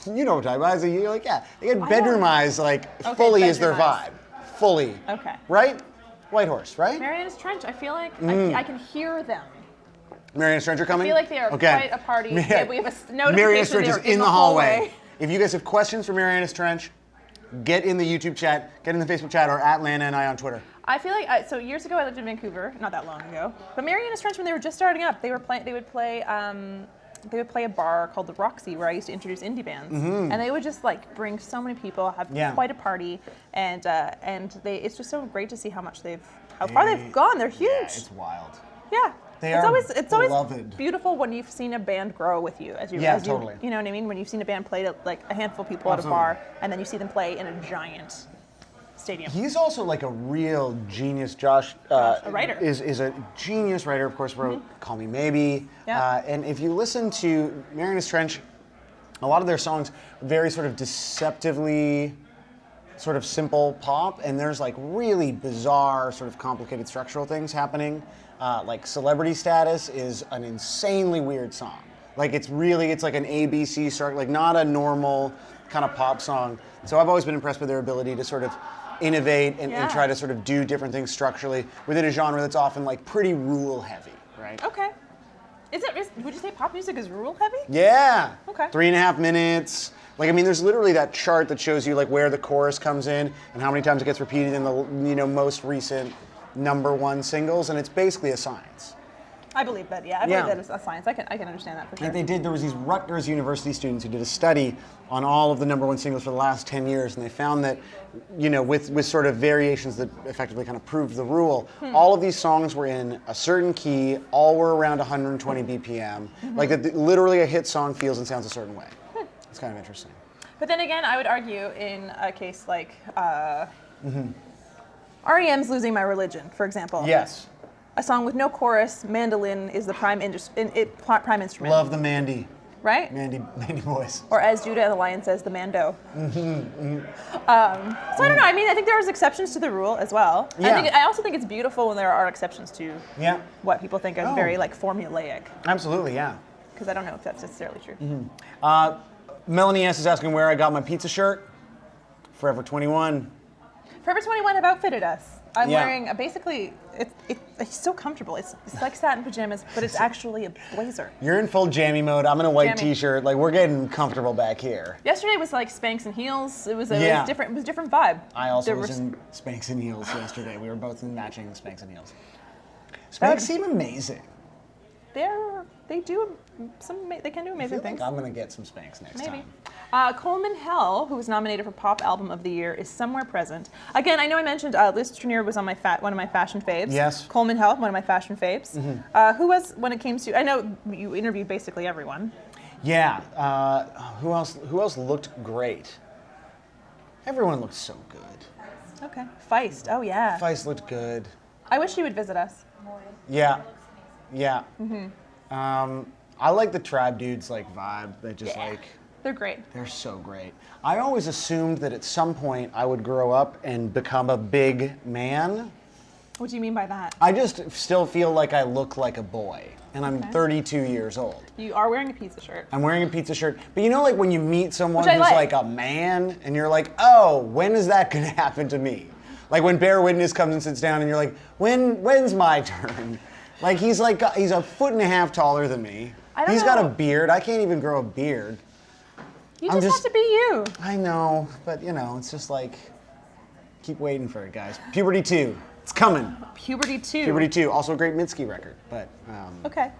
you know what I'm talking about. You're like, yeah, they get bedroom eyes, like, Okay, fully is their bedroom eyes. vibe. Fully. Okay. Right? White Horse, right? Marianas Trench, I feel like I can hear them. Marianas Trench are coming? I feel like they are quite a party. Yeah. Yeah, we have a notification Marianas Trench they're is in the hallway. If you guys have questions for Marianas Trench, get in the YouTube chat, get in the Facebook chat, or at Lana and I on Twitter. I feel like so years ago I lived in Vancouver, not that long ago. But Marianas Trench, when they were just starting up, they would play a bar called the Roxy, where I used to introduce indie bands, and they would just like bring so many people, have quite a party, and it's just so great to see how far they've gone. They're huge. Yeah, it's wild. Yeah. They it's are always beloved. Beautiful when you've seen a band grow with you, totally. You know what I mean? When you've seen a band play to like a handful of people at a bar, and then you see them play in a giant stadium. He's also like a real genius. Josh, a writer. is a genius writer. Of course, wrote "Call Me Maybe." Yeah. And if you listen to Marianas Trench, a lot of their songs are very sort of deceptively sort of simple pop, and there's like really bizarre, sort of complicated structural things happening. Like Celebrity Status is an insanely weird song. Like it's like an ABC start, like not a normal kind of pop song. So I've always been impressed with their ability to sort of innovate and try to sort of do different things structurally within a genre that's often like pretty rule heavy, right? Okay. Would you say pop music is rule heavy? Yeah. Okay. 3.5 minutes. Like, I mean, there's literally that chart that shows you like where the chorus comes in and how many times it gets repeated in the most recent #1 singles, and it's basically a science. I believe that. Yeah, I believe that is a science. I can understand that for sure. Like there was these Rutgers University students who did a study on all of the #1 singles for the last 10 years, and they found that, with sort of variations that effectively kind of proved the rule, all of these songs were in a certain key, all were around 120 BPM. Like that, literally a hit song feels and sounds a certain way. It's kind of interesting. But then again, I would argue in a case like REM's Losing My Religion, for example. Yes. A song with no chorus, mandolin is the prime instrument. Love the Mandy. Right? Mandy voice. Or as Judah and the Lion says, the Mando. So I don't know. I mean, I think there's exceptions to the rule as well. Yeah. I also think it's beautiful when there are exceptions to what people think of very like formulaic. Absolutely, yeah. Because I don't know if that's necessarily true. Melanie S is asking where I got my pizza shirt. Forever 21. Forever 21 have outfitted us. I'm wearing basically, it's so comfortable. It's like satin pajamas, but it's actually a blazer. You're in full jammy mode. I'm in a white t-shirt. Like, we're getting comfortable back here. Yesterday was like Spanx and heels. It was different. It was a different vibe. I also was in Spanx and heels yesterday. We were both in matching Spanx and heels. Spanx seem amazing. They can do amazing things. I'm gonna get some Spanx next time. Coleman Hell, who was nominated for Pop Album of the Year, is somewhere present. Again, I know I mentioned Liz Trenier was on one of my fashion faves. Yes. Coleman Hell, one of my fashion faves. Who was, when it came to, I know you interviewed basically everyone. Yeah. Who else looked great? Everyone looked so good. Okay. Feist. Oh yeah. Feist looked good. I wish she would visit us. Yeah. Yeah. I like the Tribe dudes like vibe. They just they're great. They're so great. I always assumed that at some point I would grow up and become a big man. What do you mean by that? I just still feel like I look like a boy, and I'm 32 years old. You are wearing a pizza shirt. I'm wearing a pizza shirt, but you know, like when you meet someone Which who's I like a man, and you're like, oh, when is that gonna happen to me? Like when Bear Witness comes and sits down, and you're like, when's my turn? Like he's a 1.5 feet taller than me. He's got a beard. I can't even grow a beard. You just have to be you. I know, but it's just like, keep waiting for it, guys. Puberty 2, it's coming. Puberty 2. Puberty 2, also a great Mitski record, but okay.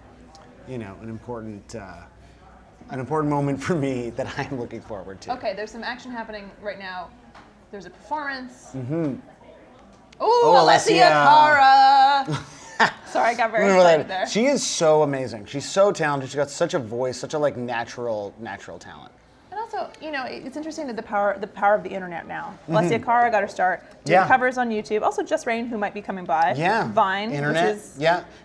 An important moment for me that I'm looking forward to. Okay, there's some action happening right now. There's a performance. Oh, Alessia Cara. Sorry, I got very excited there. She is so amazing. She's so talented. She's got such a voice, such a like natural talent. And also, you know, it's interesting that the power of the internet now. Alessia Cara got her start doing covers on YouTube. Also, Just Rain, who might be coming by. Yeah. Vine, Internet. which is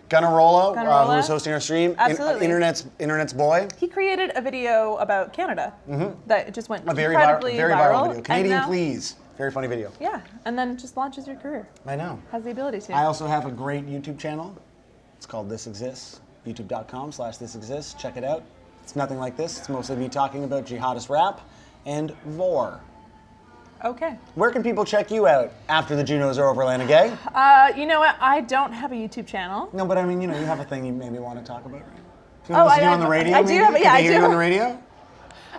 Gunnarolla, who's hosting our stream. Absolutely. Internet's boy. He created a video about Canada that just went Very incredibly viral video. and Canadian, now- please. Very funny video. Yeah, and then just launches your career. I know. Has the ability to. I also have a great YouTube channel. It's called This Exists. YouTube.com/This Exists. Check it out. It's nothing like this. It's mostly me talking about jihadist rap and vor. Okay. Where can people check you out after the JUNOs are over, Lana Gay? You know what? I don't have a YouTube channel. No, but I mean, you know, you have a thing you maybe want to talk about, right? Oh, I do on the radio. I do have. Yeah, I do. Hear you on the radio?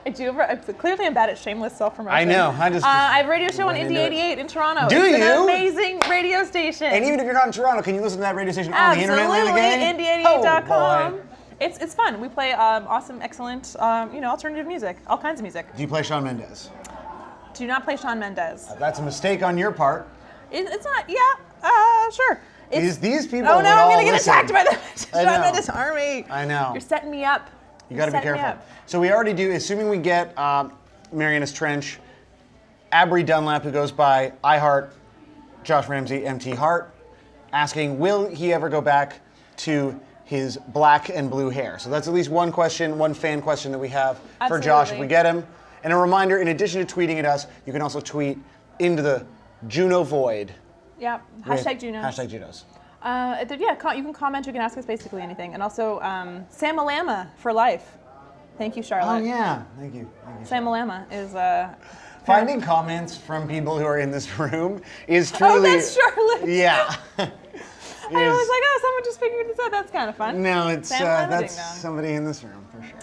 I do. Clearly, I'm bad at shameless self-promotion. I know. I have a radio show on Indie 88 in Toronto. Do it's you? An amazing radio station. And even if you're not in Toronto, can you listen to that radio station on the internet, Lana Gay? Absolutely. Indie88.com. Oh, boy. It's fun. We play awesome, excellent, alternative music, all kinds of music. Do you play Shawn Mendes? Do not play Shawn Mendes. That's a mistake on your part. It's not. Yeah. Sure. These people. Oh no! I'm gonna get listen. attacked by the Shawn Mendes army. I know. You're setting me up. You got to be careful. So we already do. Assuming we get Marianas Trench, Abri Dunlap, who goes by iHeart, Josh Ramsey, MT Hart, asking, will he ever go back to his black and blue hair? So that's at least one question, one fan question that we have for Josh if we get him. And a reminder, in addition to tweeting at us, you can also tweet into the JUNO Void. Yeah. Hashtag JUNOs. Hashtag JUNOs. You can comment. You can ask us basically anything. And also, Sam Alama for life. Thank you, Charlotte. Oh yeah, thank you. Sam Alama is finding comments from people who are in this room is truly. Oh, that's Charlotte. Yeah. I was like, oh, someone just figured this out. That's kind of fun. No, it's Sam Alama that's ding dong. somebody in this room for sure.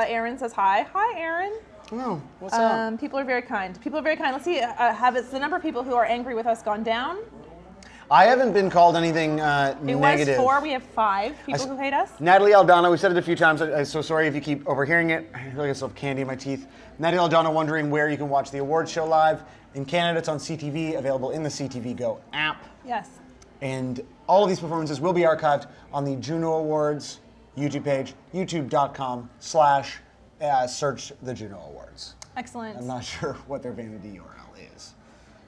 Aaron says hi. Hi, Aaron. Oh, what's up? People are very kind. Let's see. Has the number of people who are angry with us gone down? I haven't been called anything negative. It was 4. We have 5 people who hate us. Natalie Aldana, we said it a few times. I'm so sorry if you keep overhearing it. I feel like I still have candy in my teeth. Natalie Aldana wondering where you can watch the awards show live. In Canada, it's on CTV, available in the CTV Go app. Yes. And all of these performances will be archived on the JUNO Awards YouTube page, youtube.com/search the JUNO Awards. Excellent. I'm not sure what their vanity URL is.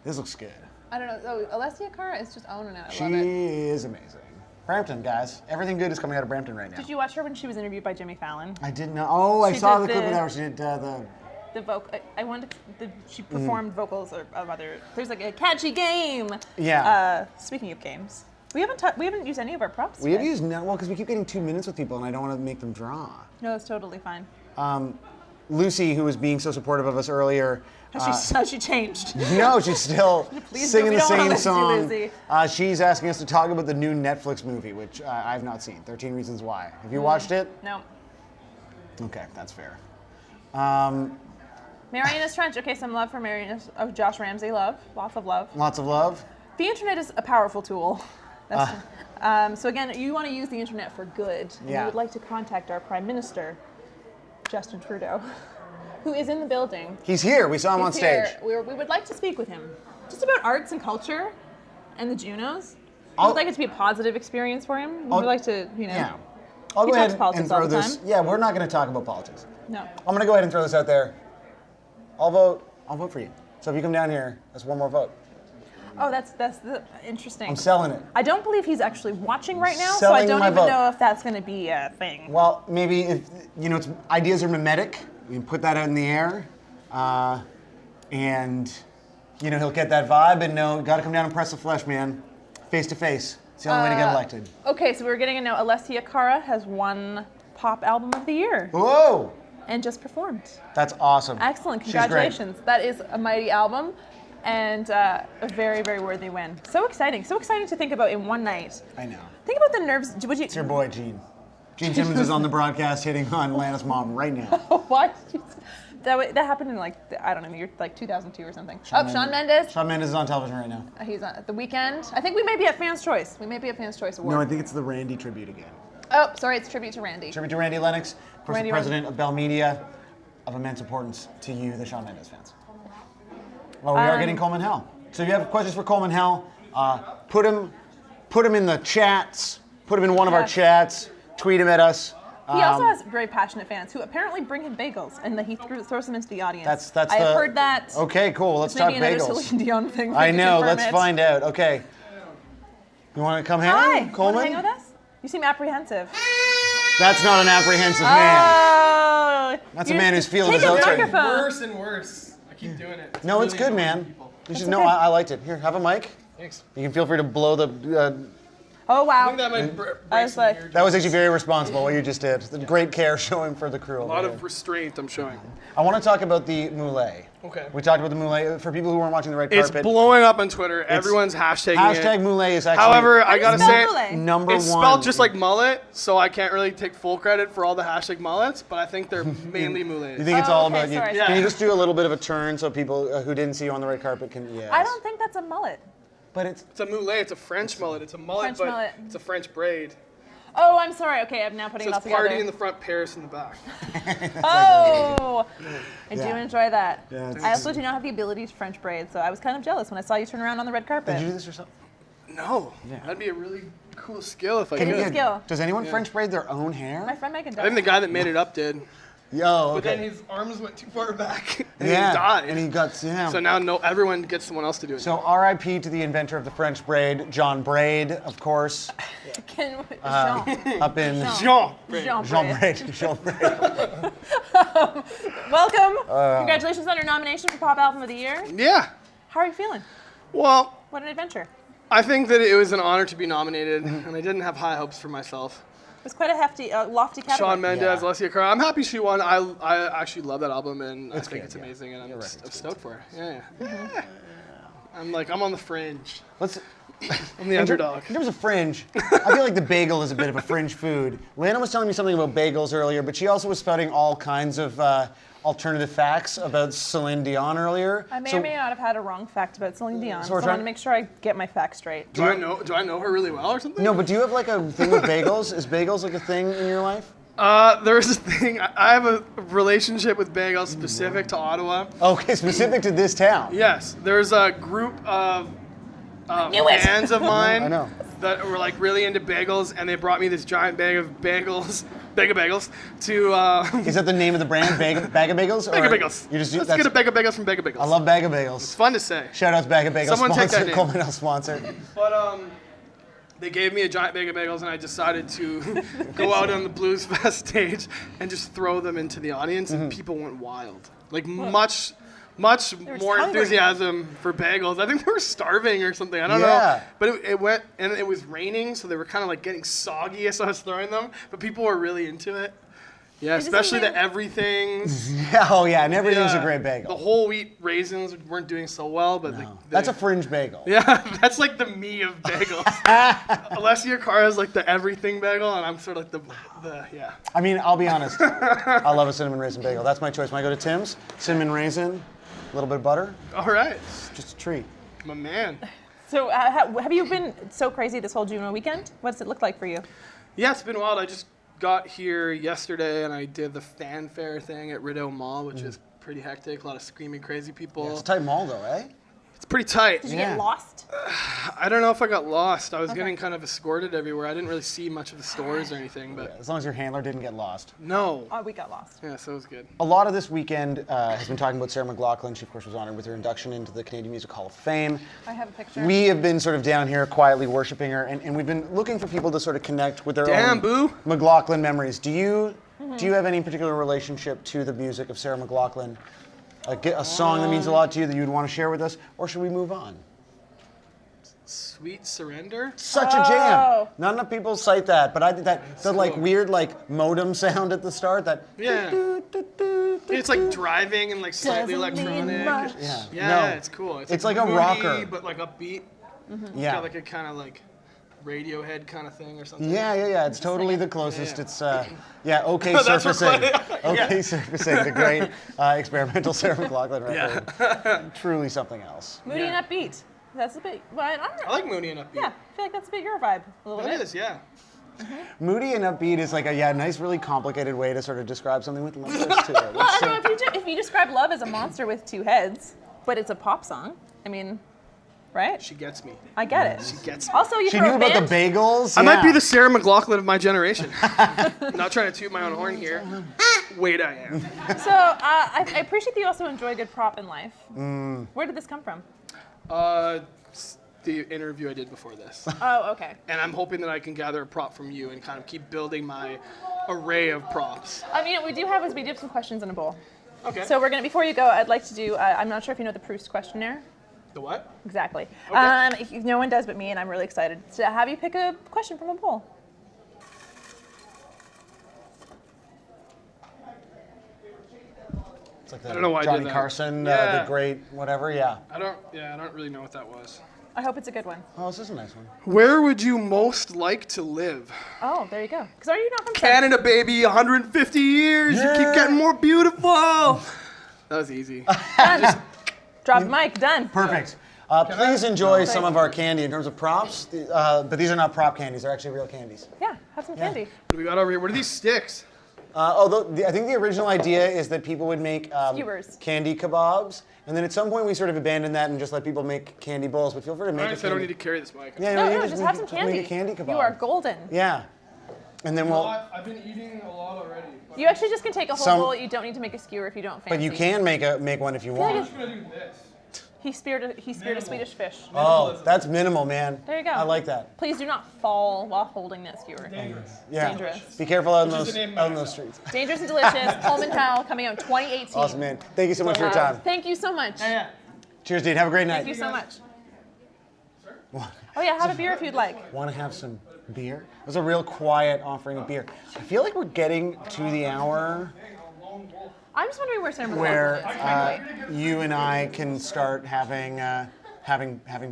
This looks good. I don't know. Oh, Alessia Cara is just owning it. I She love it. is amazing. Brampton, guys. Everything good is coming out of Brampton right now. Did you watch her when she was interviewed by Jimmy Fallon? I didn't know. Oh, I saw the clip of that where she did the vocal. She performed vocals of other. There's like a catchy game. Yeah. Speaking of games, we haven't used any of our props. We have used because we keep getting 2 minutes with people, and I don't want to make them draw. No, it's totally fine. Lucy, who was being so supportive of us earlier. Has she changed? No, she's still singing the same song. Lucy. She's asking us to talk about the new Netflix movie, which I've not seen. 13 Reasons Why. Have you watched it? No. Okay, that's fair. Marianas Trench. Okay, some love for Marianas. Oh, Josh Ramsey love. Lots of love. Lots of love. The internet is a powerful tool. So again, you want to use the internet for good. And you would like to contact our Prime Minister, Justin Trudeau, who is in the building. He's here. We saw him on stage. We would like to speak with him, just about arts and culture, and the JUNOs. We would like it to be a positive experience for him. We would like to, Yeah. I'll go ahead and throw this. Yeah, we're not going to talk about politics. No. I'm going to go ahead and throw this out there. I'll vote for you. So if you come down here, that's one more vote. Oh, that's interesting. I'm selling it. I don't believe he's actually watching right now, so Selling I don't my even vote. know if that's going to be a thing. Well, maybe if ideas are mimetic, you can put that out in the air, and he'll get that vibe. And got to come down and press the flesh, man, face to face. It's the only way to get elected. Okay, so we're getting a note. Alessia Cara has won Pop Album of the Year. Whoa! And just performed. That's awesome. Excellent. She's great. Congratulations. That is a mighty album. And a very, very worthy win. So exciting. So exciting to think about in one night. I know. Think about the nerves. It's your boy, Gene. Gene Simmons is on the broadcast hitting on Lana's mom right now. What? That happened in the year 2002 or something. Shawn Mendes. Shawn Mendes is on television right now. He's on The Weekend. I think we may be at Fans' Choice. We may be at Fans' Choice Award. No, I think it's the Randy tribute again. Oh, sorry, it's tribute to Randy. Tribute to Randy Lennox, of course, Randy the president of Bell Media, of immense importance to you, the Shawn Mendes fans. Well, we are getting Coleman Hell. So if you have questions for Coleman Hell, put them in the chats. Put them in one of our chats. Tweet them at us. He also has very passionate fans who apparently bring him bagels and he throws them into the audience. That's I have heard that. Okay, cool. Let's talk maybe another bagels. Celine Dion thing. I know. Confirm Let's it. find out. Okay. You want to come hang? Hi. Coleman? Want to hang with us? You seem apprehensive. That's not an apprehensive man. Oh. That's a man who's feeling Take his a oats right microphone. Worse and worse. I keep doing it. No, it's really good, man. annoying people. You should That's know. okay. I liked it. Here, have a mic. Thanks. You can feel free to blow the. Oh wow. I think that might break I was some like, eardrums. That was actually very responsible. What you just did. The great care showing for the crew. A lot of restraint I'm showing. I want to talk about the moulet. Okay. We talked about the moulet. For people who weren't watching the red It's carpet. blowing up on Twitter. Everyone's hashtagging Hashtag it. moulet is actually. However, I gotta say, number it's one. spelled just like mullet, so I can't really take full credit for all the hashtag mullets, but I think they're mainly mullets. You think it's all about you? sorry. Can you just do a little bit of a turn so people who didn't see you on the red carpet can? Yes. I don't think that's a mullet. But it's a moulet. It's a French mullet. It's a mullet, French but mullet. it's a French braid. Oh, I'm sorry. Okay, I'm now putting So it all it's together. party in the front, Paris in the back. Oh, I do Yeah. enjoy that. Yeah, it's- I also do not have the ability to French braid, so I was kind of jealous when I saw you turn around on the red carpet. Did you do this yourself? No. That'd be a really cool skill if I It could. is a skill. Does anyone Yeah. French braid their own hair? My friend Megan does. I think the guy that made it up did. Yo, But then okay. his arms went too far back and Yeah, he died. and he got So now everyone gets someone else to do it. So R.I.P. to the inventor of the French braid, John Braid, of course. Jean. Up in Jean. Jean Braid. Jean Braid. Welcome. Congratulations on your nomination for Pop Album of the Year. Yeah. How are you feeling? Well, What an adventure. I think that it was an honor to be nominated, and I didn't have high hopes for myself. It was quite a hefty, lofty category. Shawn Mendes, Alessia Cara. I'm happy she won. I actually love that album, and I think it's amazing, and I'm stoked for her. Yeah. I'm on the fringe. I'm the underdog. In terms of fringe, I feel like the bagel is a bit of a fringe food. Lana was telling me something about bagels earlier, but she also was spouting all kinds of alternative facts about Celine Dion earlier. I may or may not have had a wrong fact about Celine Dion, So so we're I want trying- to make sure I get my facts straight. Do I know her really well or something? No, but do you have like a thing with bagels? Is bagels like a thing in your life? There's this thing. I have a relationship with bagels specific to Ottawa. Okay, specific to this town. Yes, there's a group of knew it. fans of mine I know. that were like really into bagels, and they brought me this giant bag of bagels to. Is that the name of the brand, Bag of Bagels? Bag of or Bagels. You just Let's get a bag of bagels from Bag of Bagels. I love Bag of Bagels. It's fun to say. Shout out to Bag of Bagels. Someone take that sponsor, name. Coleman Hell sponsor. But they gave me a giant bag of bagels, and I decided to go out on the Blues Fest stage and just throw them into the audience, and people went wild. Like much more hungry. enthusiasm for bagels. I think they were starving or something. I don't know. Yeah. But it went, and it was raining, so they were kind of like getting soggy as I was throwing them. But people were really into it. Yeah, It doesn't especially the make- everything's. Yeah, oh yeah, and everything's a great bagel. The whole wheat raisins weren't doing so well, but That's a fringe bagel. yeah, that's like the me of bagels. Alessia Cara is like the everything bagel, and I'm sort of like the yeah. I mean, I'll be honest. I love a cinnamon raisin bagel. That's my choice. When I go to Tim's, cinnamon raisin, a little bit of butter, All right, just a treat. my man. So have you been so crazy this whole JUNO weekend? What does it look like for you? Yeah, it's been wild. I just got here yesterday, and I did the fanfare thing at Rideau Mall, which is pretty hectic. A lot of screaming crazy people. It's a tight mall though, eh? It's pretty tight. Did you get lost? I don't know if I got lost. I was getting kind of escorted everywhere. I didn't really see much of the stores or anything, but As long as your handler didn't get lost. no. Oh, we got lost. Yeah, so it was good. A lot of this weekend has been talking about Sarah McLachlan. She, of course, was honored with her induction into the Canadian Music Hall of Fame. I have a picture. We have been sort of down here quietly worshiping her, and we've been looking for people to sort of connect with their Damn, own boo. McLachlan memories. Do you have any particular relationship to the music of Sarah McLachlan? A song that means a lot to you that you would want to share with us, or should we move on? Sweet Surrender? Such a jam. Not enough people cite that, but I did that. The like weird like modem sound at the start. That Yeah. It's like driving and like slightly Doesn't mean electronic. much. Yeah. Yeah, No. it's cool. It's like a moody, rocker. but like upbeat. It's Yeah. got like a kind of like Radiohead kind of thing or something. Yeah. It's totally the closest. Yeah. It's OK That's Surfacing. right. OK Surfacing, the great experimental Sarah McLachlan record. Yeah. Truly something else. Moody and upbeat. That's a bit. Well, I don't know. I like Moody and upbeat. Yeah, I feel like that's a bit your vibe. A little It bit. is, yeah. Moody and upbeat is like a nice, really complicated way to sort of describe something with layers to it. Well, I don't know if you describe love as a monster with two heads, but it's a pop song. I mean, right? She gets me. I get it. She gets me. Also, you She throw knew a about band? the bagels. I might be Yeah. the Sarah McLachlan of my generation. I'm not trying to toot my own horn here. Wait, I am. So I appreciate that you also enjoy a good prop in life. Mm. Where did this come from? The interview I did before this. Oh, okay. And I'm hoping that I can gather a prop from you and kind of keep building my array of props. I mean, what we do have some questions in a bowl. Okay. So we're gonna, before you go, I'd like to do. I'm not sure if you know the Proust questionnaire. The what? Exactly. Okay. No one does but me, and I'm really excited to have you pick a question from a bowl. It's like I don't know why I Johnny did that. Carson, Yeah. the great whatever. Yeah. I don't really know what that was. I hope it's a good one. Oh, this is a nice one. Where would you most like to live? Oh, there you go. Because are you not from Canada, baby, 150 years. You keep getting more beautiful. That was easy. Done. Drop the mic. Done. Perfect. Please enjoy some of our candy in terms of props, but these are not prop candies. They're actually real candies. Yeah, have some candy. What do we got over here? What are these sticks? I think the original idea is that people would make Skewers. candy kebabs, and then at some point we sort of abandoned that and just let people make candy bowls. But feel free to make Alright, so I don't need to carry this mic. Yeah, No, you just have some candy. Make a candy kebab. You are golden. Yeah, and then we'll. I've been eating a lot already. You actually just can take a whole Some- bowl. You don't need to make a skewer if you don't fancy. But you can make one if you feel like want. I'm just gonna do this. He speared a Swedish fish. Oh, that's minimal, man. There you go. I like that. Please do not fall while holding that skewer. Dangerous. Yeah. Dangerous. Be careful out in Which is those the name of out in my those show. streets. Dangerous and delicious. Coleman Hell coming out in 2018. Awesome, man. Thank you so much for your time. Thank you so much. Yeah. Cheers, dude. Have a great night. Thank you so much. Oh yeah, have a beer if you'd like. Want to have some beer? It was a real quiet offering of beer. I feel like we're getting to the hour I'm just wondering where Sam where McLachlan is, frankly. you and I can start having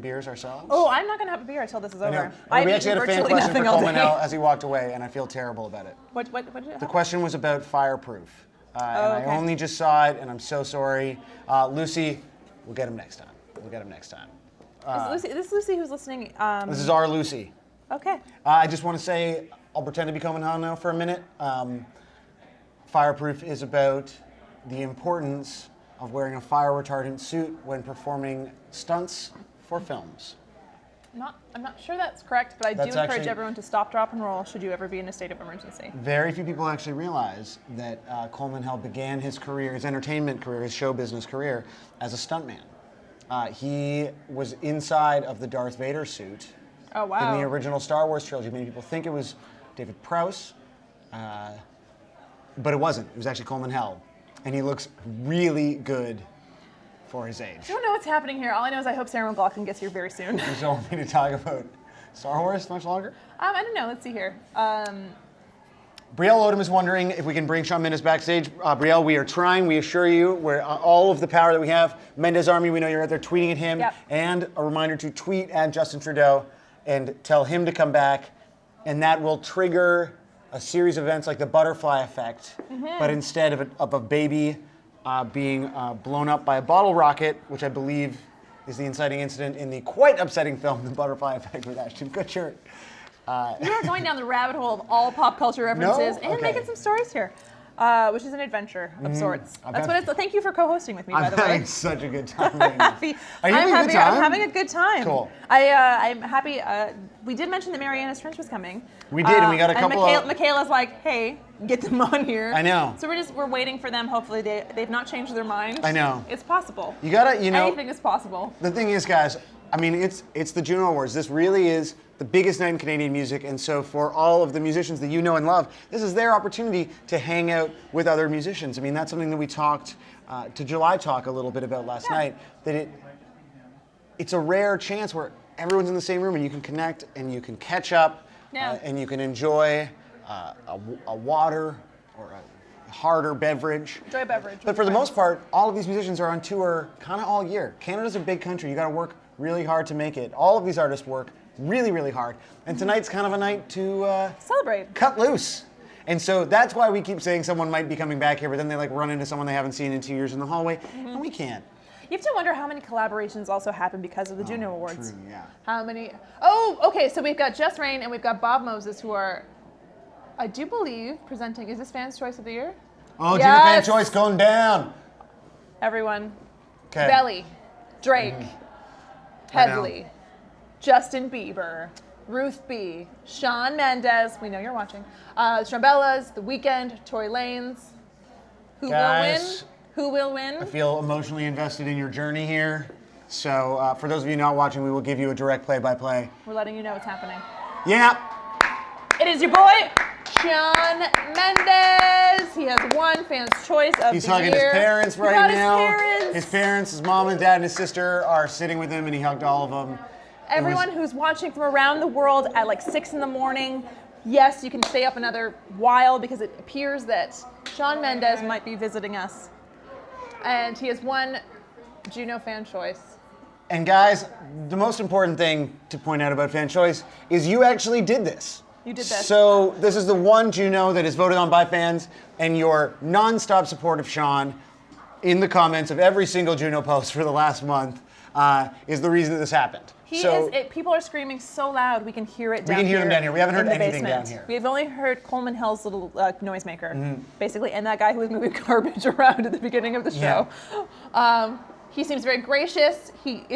beers ourselves. Oh, I'm not gonna have a beer until this is I know. over. Well, I've we actually had eaten a fan virtually question for nothing all Coleman day. Hell as he walked away, and I feel terrible about it. What did it The have? question was about fireproof, and okay. I only just saw it, and I'm so sorry. Lucy, we'll get him next time. We'll get him next time. Is this Lucy who's listening? This is our Lucy. Okay. I just want to say, I'll pretend to be Coleman Hell now for a minute. Fireproof is about the importance of wearing a fire retardant suit when performing stunts for films. I'm not sure that's correct, but I do That's encourage actually- everyone to stop, drop, and roll should you ever be in a state of emergency. Very few people actually realize that Coleman Hell began his career, his entertainment career, his show business career, as a stuntman. He was inside of the Darth Vader suit Oh wow. in the original Star Wars trilogy. Many people think it was David Prowse, but it wasn't. It was actually Coleman Hell. And he looks really good for his age. I don't know what's happening here. All I know is I hope Sarah McLachlan gets here very soon. You just want me to talk about Star Wars much longer? I don't know. Let's see here. Brielle Odom is wondering if we can bring Shawn Mendes backstage. Brielle, we are trying. We assure you, we're all of the power that we have. Mendes Army, we know you're out there tweeting at him. Yep. And a reminder to tweet at Justin Trudeau and tell him to come back. And that will trigger a series of events like the butterfly effect, but instead of a baby being blown up by a bottle rocket, which I believe is the inciting incident in the quite upsetting film, The Butterfly Effect with Ashton Kutcher. You are going down the rabbit hole of all pop culture references and Okay. making some stories here, which is an adventure of sorts. I'm That's happy- what it's. Thank you for co-hosting with me, by I'm the way. having such a good time right now. Happy. Are you I'm having a good happy. time? I'm having a good time. Cool. I'm happy. We did mention that Marianas Trench was coming. We did, and we got a couple and of- Michaela's like, hey, get them on here. I know. So we're waiting for them. Hopefully they've not changed their mind. I know. It's possible. You gotta, Anything is possible. The thing is, guys, I mean, it's the JUNO Awards. This really is the biggest night in Canadian music, and so for all of the musicians that you know and love, this is their opportunity to hang out with other musicians. I mean, that's something that we talked to July Talk a little bit about last night, that it's a rare chance where everyone's in the same room and you can connect and you can catch up and you can enjoy a water or a harder beverage. Enjoy a beverage. But for the most part, all of these musicians are on tour kind of all year. Canada's a big country. You got to work really hard to make it. All of these artists work really, really hard. And tonight's kind of a night to celebrate, cut loose. And so that's why we keep saying someone might be coming back here, but then they like run into someone they haven't seen in 2 years in the hallway, and we can't. You have to wonder how many collaborations also happen because of the JUNO Awards. True, yeah. How many? Oh, okay. So we've got Jess Rain and we've got Bob Moses, who are, I do believe, presenting. Is this Fans' Choice of the Year? Oh, Yes. Jimmy Fan Choice going down. Everyone. 'Kay. Belly. Drake. Headley, Justin Bieber, Ruth B, Shawn Mendes, we know you're watching, Strumbellas, The Weeknd, Tory Lanez. Who will win? Who will win? I feel emotionally invested in your journey here. So for those of you not watching, we will give you a direct play-by-play. We're letting you know what's happening. Yeah. It is your boy, Shawn Mendes. He has won Fans' Choice of the Year. He's hugging his parents right now. His parents. His mom and dad and his sister are sitting with him, and he hugged all of them. Everyone who's watching from around the world at like 6 in the morning, yes, you can stay up another while because it appears that Shawn Mendes might be visiting us. And he has won JUNO Fan Choice. And guys, the most important thing to point out about Fan Choice is you actually did this. You did this. So this is the one JUNO that is voted on by fans, and your non-stop support of Shawn in the comments of every single JUNO post for the last month is the reason that this happened. People are screaming so loud we can hear it down here. We can hear them down here. We haven't heard in the anything basement. down here. We've only heard Coleman Hell's little noisemaker, basically, and that guy who was moving garbage around at the beginning of the show. Yeah. He seems very gracious. He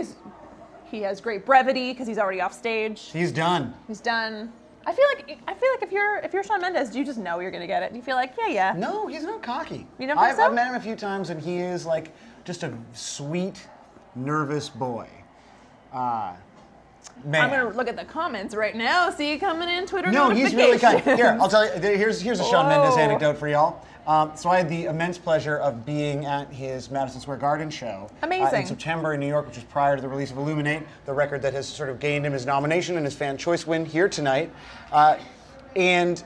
has great brevity because he's already off stage. He's done. He's done. I feel like if you're Shawn Mendes, do you just know you're gonna get it? You feel like, yeah. No, he's not cocky. You don't think so? I've met him a few times, and he is like just a sweet, nervous boy. Man. I'm gonna look at the comments right now. See you coming in, Twitter No, he's really kind. notifications. Here, I'll tell you. Here's a Shawn Mendes anecdote for y'all. So I had the immense pleasure of being at his Madison Square Garden show Amazing. in September in New York, which was prior to the release of Illuminate, the record that has sort of gained him his nomination and his Fan Choice win here tonight. And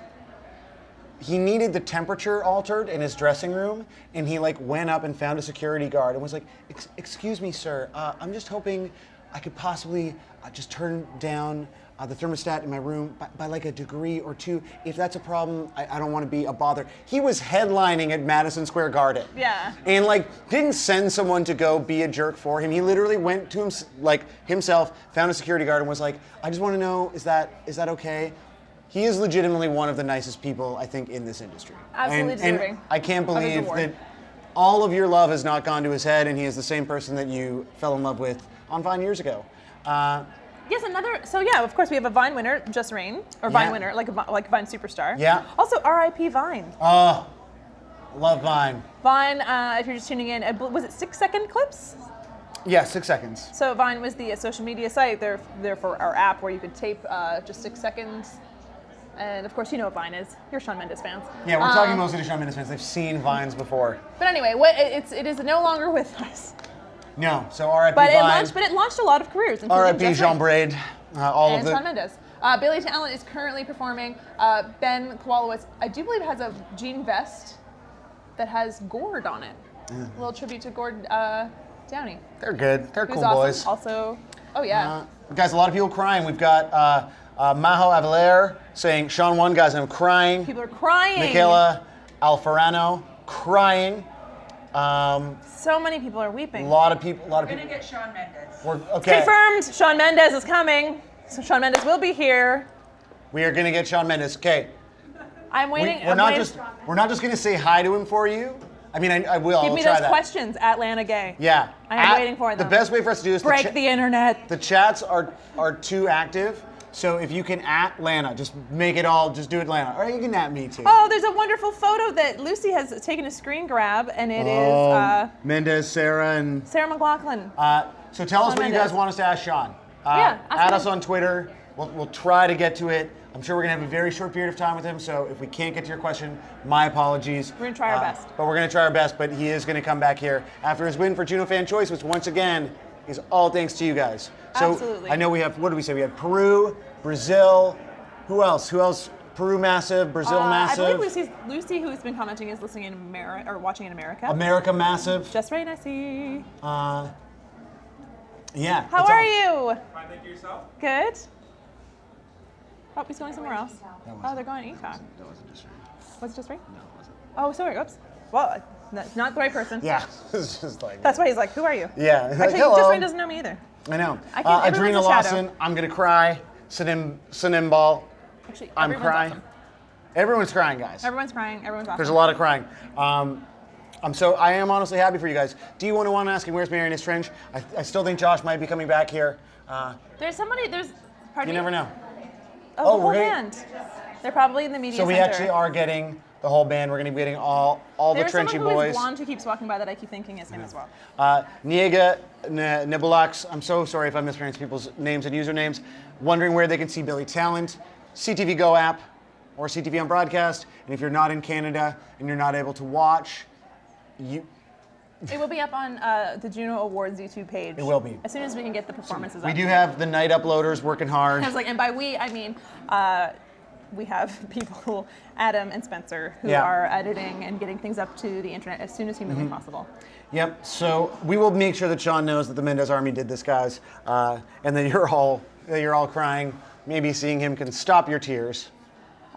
he needed the temperature altered in his dressing room, and he like went up and found a security guard and was like, "Excuse me, sir, I'm just hoping I could possibly just turn down the thermostat in my room by like a degree or two. If that's a problem, I don't want to be a bother." He was headlining at Madison Square Garden. Yeah. And like didn't send someone to go be a jerk for him. He literally went to himself, found a security guard and was like, "I just want to know, is that okay?" He is legitimately one of the nicest people, I think, in this industry. Absolutely deserving. And I can't of his believe award. that all of your love has not gone to his head, and he is the same person that you fell in love with on Vine years ago. Yes, of course we have a Vine winner, Just Rain, or Vine winner, like Vine superstar. Yeah. Also, R.I.P. Vine. Oh, love Vine. Vine, if you're just tuning in, was it 6-second clips? Yeah, 6 seconds. So Vine was the social media site, therefore our app where you could tape just 6 seconds. And of course, you know what Vine is. You're Shawn Mendes fans. Yeah, we're talking mostly to Shawn Mendes fans. They've seen Vines before. But anyway, it is no longer with us. No, so R.I.P. But Vine. it launched a lot of careers. R.I.P. Jean Braid. All and of the. Shawn Mendes. Billy Talent is currently performing. Ben Kowalowitz, I do believe, has a jean vest that has Gord on it. A little tribute to Gord Downey. They're good. They're Who's cool awesome. boys. Also, oh yeah. Guys, a lot of people crying. We've got Maho Avaler saying, "Shawn won, guys, I'm crying." People are crying. Michaela Alfarano crying. So many people are weeping. A lot of people. We're gonna get Shawn Mendes. Okay. Confirmed. Shawn Mendes is coming. So Shawn Mendes will be here. We are gonna get Shawn Mendes. Okay. I'm waiting. We're not just gonna say hi to him for you. I mean, I will. Give me I'll try those that. questions at Lana Gay. Yeah. I am waiting for them. The best way for us to do is break the internet. The chats are too active. So if you can at Lana, just make it all, just do it Lana. Or you can at me too. Oh, there's a wonderful photo that Lucy has taken a screen grab, and it is Mendes, Sarah, and Sarah McLachlan. So tell us Shawn what you Mendes. guys want us to ask Shawn. Yeah, ask add him. us on Twitter. We'll try to get to it. I'm sure we're gonna have a very short period of time with him. So if we can't get to your question, my apologies. We're gonna try our best. But we're gonna try our best. But he is gonna come back here after his win for JUNO Fan Choice, which once again is all thanks to you guys. So Absolutely. I know we have. What did we say? We have Peru, Brazil. Who else? Peru massive, Brazil massive. I believe Lucy, who's been commenting, is listening in America or watching in America. America massive. Just right, I see. Yeah. How are you? Fine, thank you. Yourself? Good. Oh, he's going somewhere else. Oh, they're going ETAC. That wasn't just right. Was it just right? No, it wasn't. Oh, sorry. Oops. Well, not the right person. Yeah. It's just like. That's why he's like, who are you? Yeah. Actually, Like, hello. Just Rain doesn't know me either. I know. Everyone's Adrena a shadow. Lawson, I'm gonna cry. Sinimbal, Actually, I'm everyone's crying. awesome. Everyone's crying, guys. Everyone's crying. Everyone's awesome. There's a lot of crying. I am honestly happy for you guys. Do you want to asking where's Marianas Trench? I still think Josh might be coming back here. Pardon You me? never know. Oh, the whole we're getting- band. They're probably in the media So we center. actually are getting the whole band. We're going to be getting all the There's Trenchy someone who is boys. blonde who keeps walking by that I keep thinking is him as well. Niega Nibulax, I'm so sorry if I mispronounce people's names and usernames, wondering where they can see Billy Talent, CTV Go app, or CTV on broadcast. And if you're not in Canada and you're not able to watch, It will be up on the JUNO Awards YouTube page. It will be. As soon as we can get the performances we up. do have the night uploaders working hard. I was like, and by we, I mean, we have people, Adam and Spencer, who are editing and getting things up to the internet as soon as humanly possible. Yep, so we will make sure that Shawn knows that the Mendes Army did this, guys, and that you're all crying. Maybe seeing him can stop your tears.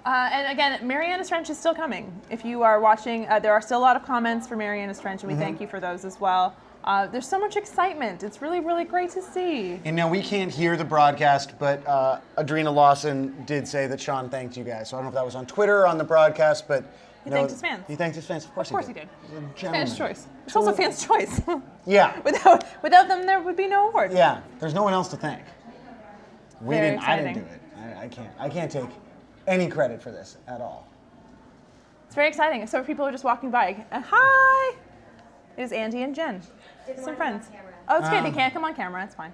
And again, Marianas Trench is still coming. If you are watching, there are still a lot of comments for Marianas Trench, and we thank you for those as well. There's so much excitement. It's really, really great to see. And now we can't hear the broadcast, but Adrena Lawson did say that Shawn thanked you guys. So I don't know if that was on Twitter or on the broadcast, but He thanked his fans. He thanked his fans. Of course he did. He's a It's gentleman. fans' choice. It's also fans' choice. Yeah. Without them, there would be no award. Yeah. There's no one else to thank. I didn't exciting. do it. I can't take any credit for this at all. It's very exciting. So people are just walking by. Hi! It is Andy and Jen. Some friends. Oh, it's good. They can't come on camera. It's fine.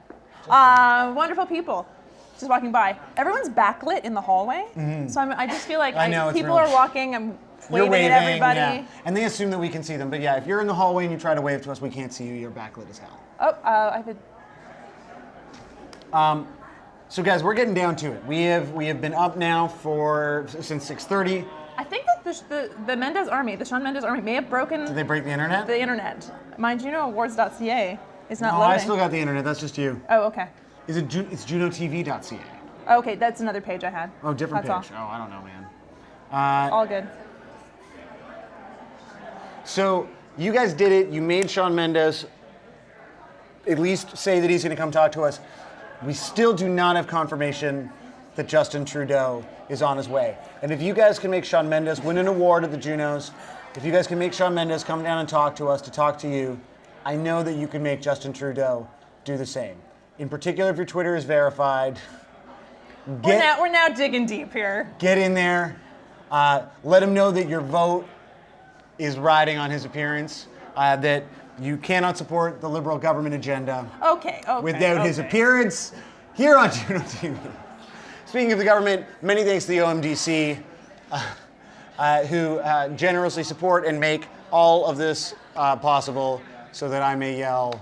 Wonderful people. Just walking by. Everyone's backlit in the hallway. So I just feel like I know, it's people really- are walking. I'm You're waving at everybody. yeah. And they assume that we can see them. But yeah, if you're in the hallway and you try to wave to us, we can't see you. You're backlit as hell. Oh, I have a... So guys, we're getting down to it. We have been up now since 6:30. I think that the Mendes Army, the Shawn Mendes Army, may have broken... Did they break the internet? The internet. My JUNOAwards.ca is not No, loading. I still got the internet. That's just you. Oh, okay. It's JUNOTV.ca. Okay, that's another page I had. Oh, different That's page. Oh, I don't know, man. All good. So you guys did it. You made Shawn Mendes at least say that he's going to come talk to us. We still do not have confirmation that Justin Trudeau is on his way. And if you guys can make Shawn Mendes win an award at the Junos, if you guys can make Shawn Mendes come down and talk to us, to talk to you, I know that you can make Justin Trudeau do the same. In particular, if your Twitter is verified, We're now digging deep here. get in there. Let him know that your vote is riding on his appearance, that you cannot support the Liberal government agenda Okay. without his appearance here on JUNO TV. Speaking of the government, many thanks to the OMDC, who generously support and make all of this possible so that I may yell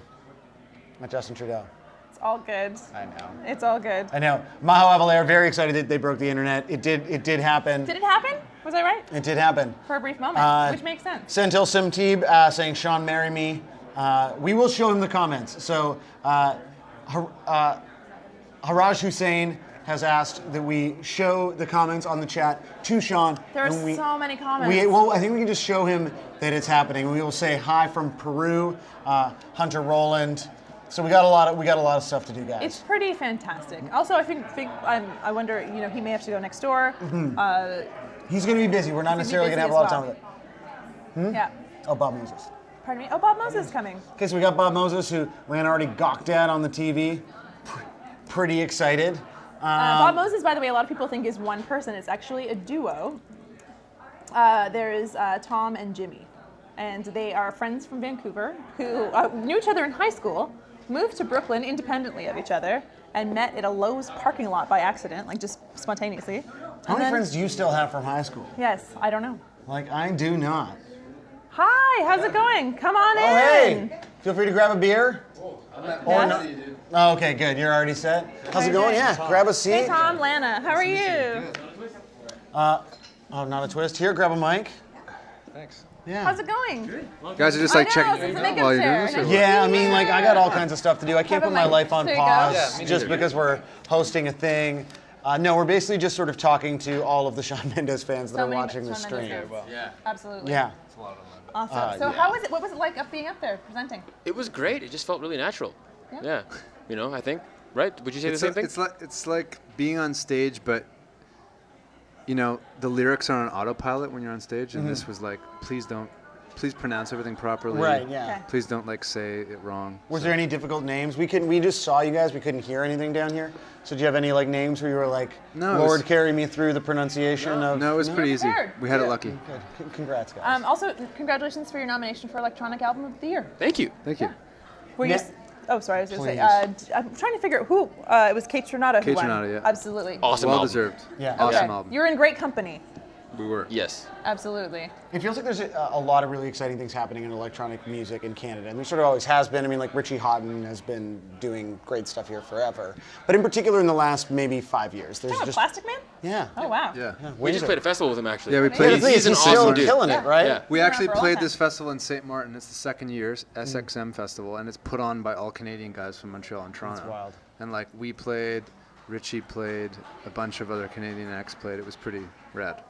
at Justin Trudeau. It's all good. I know. It's all good. I know. Maho Avalar, very excited that they broke the internet. It did happen. Did it happen? Was I right? It did happen. For a brief moment, which makes sense. Sentil Simtib saying, Shawn, marry me. We will show him the comments. So Haraj Hussein has asked that we show the comments on the chat to Shawn. There are and so many comments. I think we can just show him that it's happening. We will say hi from Peru, Hunter Rowland. So we got a lot of stuff to do, guys. It's pretty fantastic. Also, I think I wonder, he may have to go next door. He's going to be busy. We're not necessarily going to have a lot of time with it. Yeah. Oh, Bob Moses. Pardon me? Oh, Bob Moses is coming. Okay, so we got Bob Moses, who Lana already gawked at on the TV. Pretty excited. Bob Moses, by the way, a lot of people think is one person. It's actually a duo. There is Tom and Jimmy. And they are friends from Vancouver who knew each other in high school, moved to Brooklyn independently of each other, and met at a Lowe's parking lot by accident, like just spontaneously. How many friends do you still have from high school? Yes, I don't know. Like, I do not. Hi, how's it going? Come on in. Oh, hey. Feel free to grab a beer. Yes? Oh, okay, good. You're already set? How's it going? Yeah, grab a seat. Hey, Tom, Lana, how are you? Oh, not a twist. Here, grab a mic. Thanks. Yeah. How's it going? You guys are just like checking while you're doing this? Or Yeah, I mean, like, I got all kinds of stuff to do. I can't Have put a my mic. life on There you go. pause Yeah, me just neither. because we're hosting a thing. No, we're basically just sort of talking to all of the Shawn Mendes fans that So are many watching the Shawn Mendes stream. fans. Yeah. Absolutely. Yeah. Awesome. So how was it? What was it like being up there presenting? It was great. It just felt really natural. Yeah. I think, right? Would you say the same thing? It's like being on stage, but the lyrics are on autopilot when you're on stage, and this was like, please don't please pronounce everything properly. Right, yeah. Okay. Please don't like say it wrong. Was there any difficult names? We just saw you guys. We couldn't hear anything down here. So do you have any like names where you were like, No, Lord, carry me through the pronunciation of? No, it was pretty easy. We had it lucky. Good. Congrats, guys. Also, congratulations for your nomination for Electronic Album of the Year. Thank you. Thank you. Were you? Oh, sorry. I was going to say. I'm trying to figure out who. It was Kate Tronada who won. Kate Tronada, yeah. Absolutely. Awesome. Well album. deserved. Yeah. Awesome album. You're in great company. We were. Yes. Absolutely. It feels like there's a lot of really exciting things happening in electronic music in Canada, and there sort of always has been. I mean, like Richie Houghton has been doing great stuff here forever, but in particular in the last maybe 5 years, there's just Plastic Man? Yeah. Oh wow. Yeah. We just played a festival with him actually. Yeah, we played. He's an awesome dude. killing it, right? Yeah. We actually played this festival in St. Martin. It's the second year, SXM Festival, and it's put on by all Canadian guys from Montreal and Toronto. That's wild. And like we played, Richie played, a bunch of other Canadian acts played. It was pretty rad.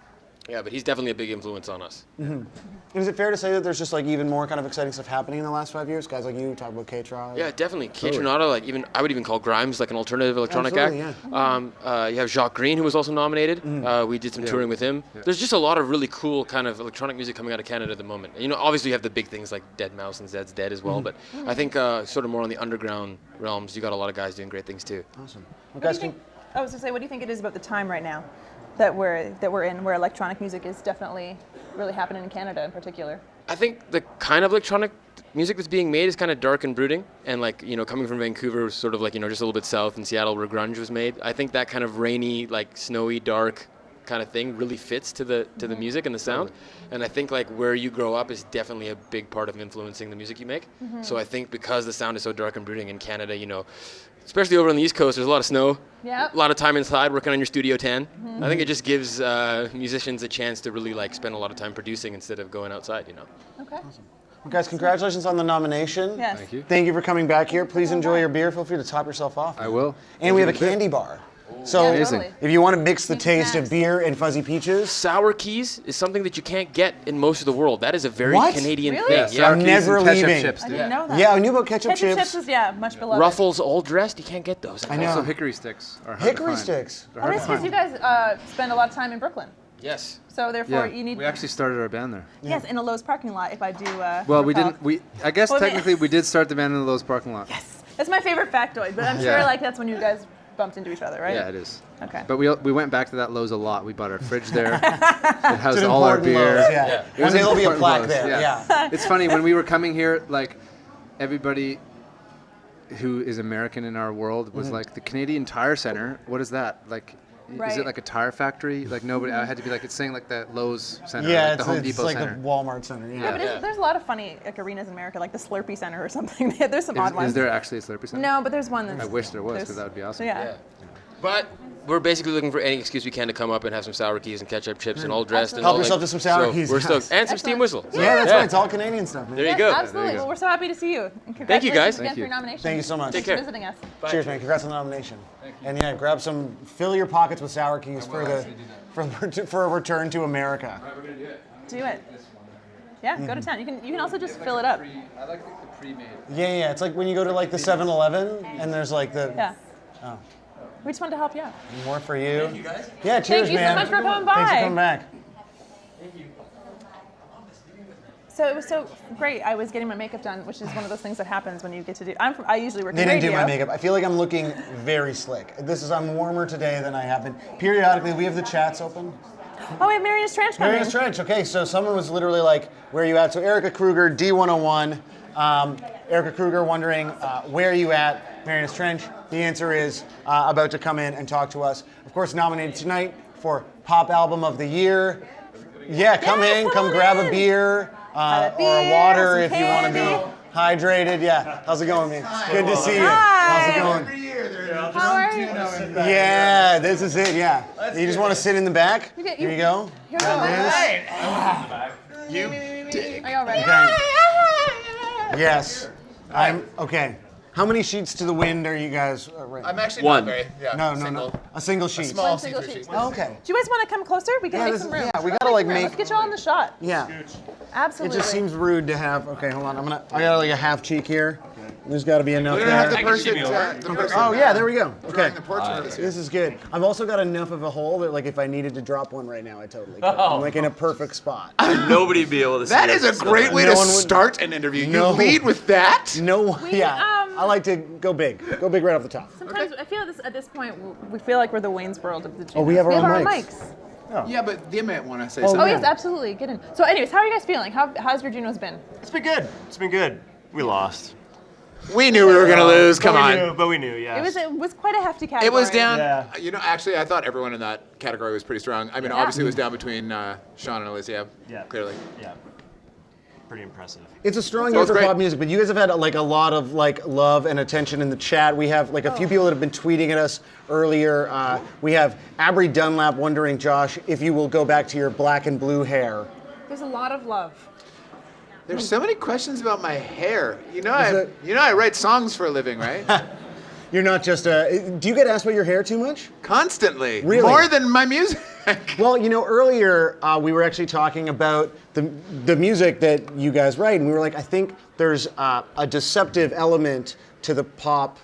Yeah, but he's definitely a big influence on us. Mm-hmm. And is it fair to say that there's just like even more kind of exciting stuff happening in the last 5 years? Guys like you talk about K-Tron. Yeah, definitely. Kate Tronada, like I would even call Grimes like an alternative electronic act. Absolutely, You have Jacques Green, who was also nominated. We did some touring with him. Yeah. There's just a lot of really cool kind of electronic music coming out of Canada at the moment. And, obviously you have the big things like Dead Mouse and Zed's Dead as well, but I think sort of more on the underground realms, you got a lot of guys doing great things too. Awesome. I was going to say, what do you think it is about the time right now that we're in, where electronic music is definitely really happening in Canada in particular? I think the kind of electronic music that's being made is kind of dark and brooding, and coming from Vancouver, sort of just a little bit south in Seattle where grunge was made. I think that kind of rainy, like snowy, dark kind of thing really fits to the music and the sound. And I think where you grow up is definitely a big part of influencing the music you make. So I think because the sound is so dark and brooding in Canada, especially over on the East Coast, there's a lot of snow, a lot of time inside working on your Studio 10. I think it just gives musicians a chance to really spend a lot of time producing instead of going outside, Okay. Awesome. Well, guys, congratulations on the nomination. Yes. Thank you. Thank you for coming back here. Please enjoy your beer. Feel free to top yourself off. I will. And we have a candy bar. So Amazing. if you want to mix the taste of beer and fuzzy peaches. Sour keys is something that you can't get in most of the world. That is a very What? Canadian Really? thing. Sour keys never and ketchup leaving. chips, I dude. didn't know that. Yeah, I knew about ketchup Ketchup chips. chips is, much beloved. Ruffles all dressed, you can't get those. I know. Also, hickory sticks are hard to Hickory find. sticks. They're Oh, hard that's to because find. you guys spend a lot of time in Brooklyn. Yes. So therefore, Yeah, you need. we actually started our band there. Yes, in a Lowe's parking lot. If I do. Well, we recall. didn't. I guess Well, technically we did start the band in the Lowe's parking lot. Yes, that's my favorite factoid. But I'm Yeah. sure that's when you guys bumped into each other, right? Yeah, it is. Okay. But we went back to that Lowe's a lot. We bought our fridge there. It housed It's an all our important beer. Lowe's, yeah. It One was day there'll be a important plaque Lowe's, there. Yeah. It's funny when we were coming here, everybody who is American in our world was like, the Canadian Tire Center. What is that? Is Right. it like a tire factory? Nobody. I had to be it's saying the Lowe's Center, Yeah, the Home it's Depot like Center. the Walmart Center. Yeah, but there's a lot of funny arenas in America, like the Slurpee Center or something. There's some odd ones. Is there actually a Slurpee Center? No, but there's one that's. I wish there was, there's- because that would be awesome. Yeah. But we're basically looking for any excuse we can to come up and have some sour keys and ketchup chips and all dressed and Help all yourself to some sour keys, We're guys. stoked. And some steam whistle. Yeah, that's right. It's all Canadian stuff, man. There you Yes, go. absolutely. Well, we're so happy to see you. And Thank you, guys. congratulations again for your nomination. Thank you so much. Thanks Take for care. visiting us. Cheers, man. Congrats on the nomination. And yeah, grab fill your pockets with sour keys for a return to America. We're gonna do it. Do it. Yeah, go to town. You can also just fill it up. I like the pre-made. Yeah. It's like when you go to the 7-Eleven and there's the. Yeah. Oh. We just wanted to help you out. More for you. Thank you, guys. Yeah, cheers, Thank you man. so much for coming by. Thanks for coming back. So it was so great. I was getting my makeup done, which is one of those things that happens when you get to do. I usually work They in didn't radio. do my makeup. I feel like I'm looking very slick. I'm warmer today than I have been. Periodically, we have the chats open. Oh, we have Marianas Trench coming. Marianas Trench. Okay, so someone was literally like, "Where are you at?" So Erica Kruger, D101. Erica Kruger wondering, "Where are you at, Marianas Trench?" The answer is about to come in and talk to us. Of course, nominated tonight for Pop Album of the Year. Yeah, come in, come grab a beer or a water if you want to be hydrated. Yeah, how's it going, man? Good to see you. How's it going? How are you? Yeah, this is it. Yeah, you just want to sit in the back. Here you go. Here we go. You dick. Are y'all ready? Okay. Yes, I'm okay. How many sheets to the wind are you guys? I'm actually One. not very. Yeah, No. A single sheet. small One single C3 sheet. Oh, okay. Do you guys want to come closer? We can Yeah, make this some is- room. yeah, we gotta, like, Room. make- Let's get you all in the shot. Yeah. Absolutely. It just seems rude to have. Okay, hold on. I got like a half cheek here. There's got to be enough We don't have there. the person. Oh yeah, there we go. Okay, Drawing the portrait is here. this is good. I've also got enough of a hole that, like, if I needed to drop one right now, I totally could. Oh. I'm like in a perfect spot. Nobody would be able to see That us is a great way No to one would- start an interview. You No. lead with that? No, I like to go big. Go big right off the top. Sometimes I feel at this point we feel like we're the Wayne's World of the JUNOs. Oh, we have our own mics. mics. Yeah, but they might want to say Oh, something. yes, absolutely. Get in. So, anyways, how are you guys feeling? How's your JUNOs been? It's been good. It's been good. We lost. We knew we were going to lose. Come on. But we knew, yeah. It was quite a hefty category. It was down. Yeah. You know, actually, I thought everyone in that category was pretty strong. I mean, obviously, it was down between Shawn and Alessia. Yeah. Clearly. Yeah. Pretty impressive. It's a strong So year it's for great. pop music, but you guys have had like a lot of like love and attention in the chat. We have like a few people that have been tweeting at us earlier. We have Abry Dunlap wondering, Josh, if you will go back to your black and blue hair. There's a lot of love. There's so many questions about my hair. You know, I write songs for a living, right? You're not just do you get asked about your hair too much? Constantly. Really? More than my music. Well, you know, earlier we were actually talking about the music that you guys write, and we were like, I think there's a deceptive element to the pop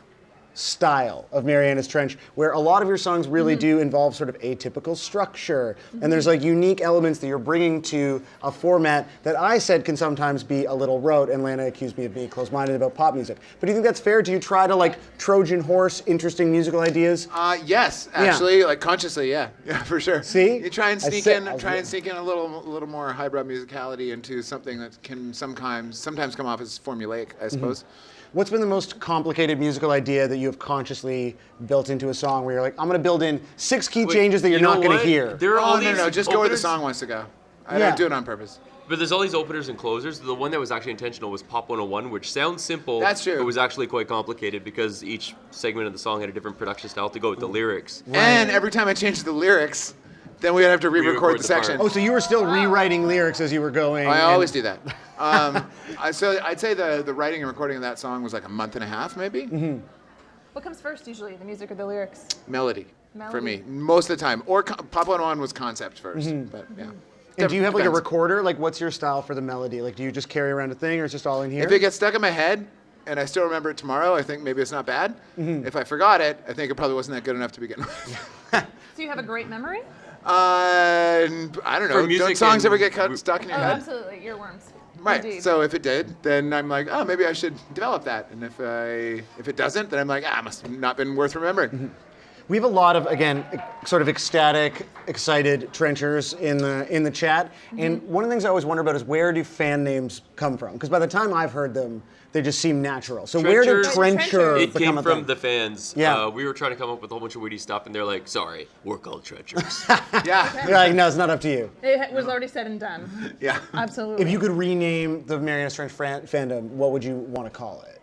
style of Marianas Trench, where a lot of your songs really do involve sort of atypical structure, and there's like unique elements that you're bringing to a format that I said can sometimes be a little rote, and Lana accused me of being close-minded about pop music. But do you think that's fair? Do you try to like Trojan horse interesting musical ideas? Yes, actually, like consciously, yeah, for sure. See? You try and I sneak said- in, I was try and wrong. sneak in a little more highbrow musicality into something that can sometimes come off as formulaic, I suppose. What's been the most complicated musical idea that you have consciously built into a song where you're like, I'm going to build in 6 key changes that you're not going to hear? There are all these No, just go where the openers- song wants to go. I Yeah. don't do it on purpose. But there's all these openers and closers. The one that was actually intentional was Pop 101, which sounds simple. That's true. But was actually quite complicated because each segment of the song had a different production style to go with the lyrics. And every time I changed the lyrics, then we'd have to re-record the section. Oh, so you were still rewriting lyrics as you were going? I and- always do that. So I'd say the writing and recording of that song was like a month and a half, maybe. What comes first usually, the music or the lyrics? Melody, for Melody. me, most of the time. Or Pop 101 was concept first, but yeah. And do you have like a Depends. recorder? Like, what's your style for the melody? Like, do you just carry around a thing, or it's just all in here? If it gets stuck in my head and I still remember it tomorrow, I think maybe it's not bad. If I forgot it, I think it probably wasn't that good enough to begin with. So you have a great memory? I don't know. For music Don't songs and- ever get stuck in your Oh, head? absolutely, earworms. Right. Indeed. So if it did, then I'm like, oh, maybe I should develop that. And if it doesn't, then I'm like, it must have not been worth remembering. We have a lot of, again, sort of ecstatic, excited trenchers in the chat. And one of the things I always wonder about is, where do fan names come from? Because by the time I've heard them, they just seem natural. So where did trencher It become came a from thing? the fans. Yeah. We were trying to come up with a whole bunch of witty stuff, and they're like, sorry, we're called trenchers. Yeah. You're like, no, it's not up to you. It was already said and done. Yeah. Absolutely. If you could rename the Marianas Trench fandom, what would you want to call it?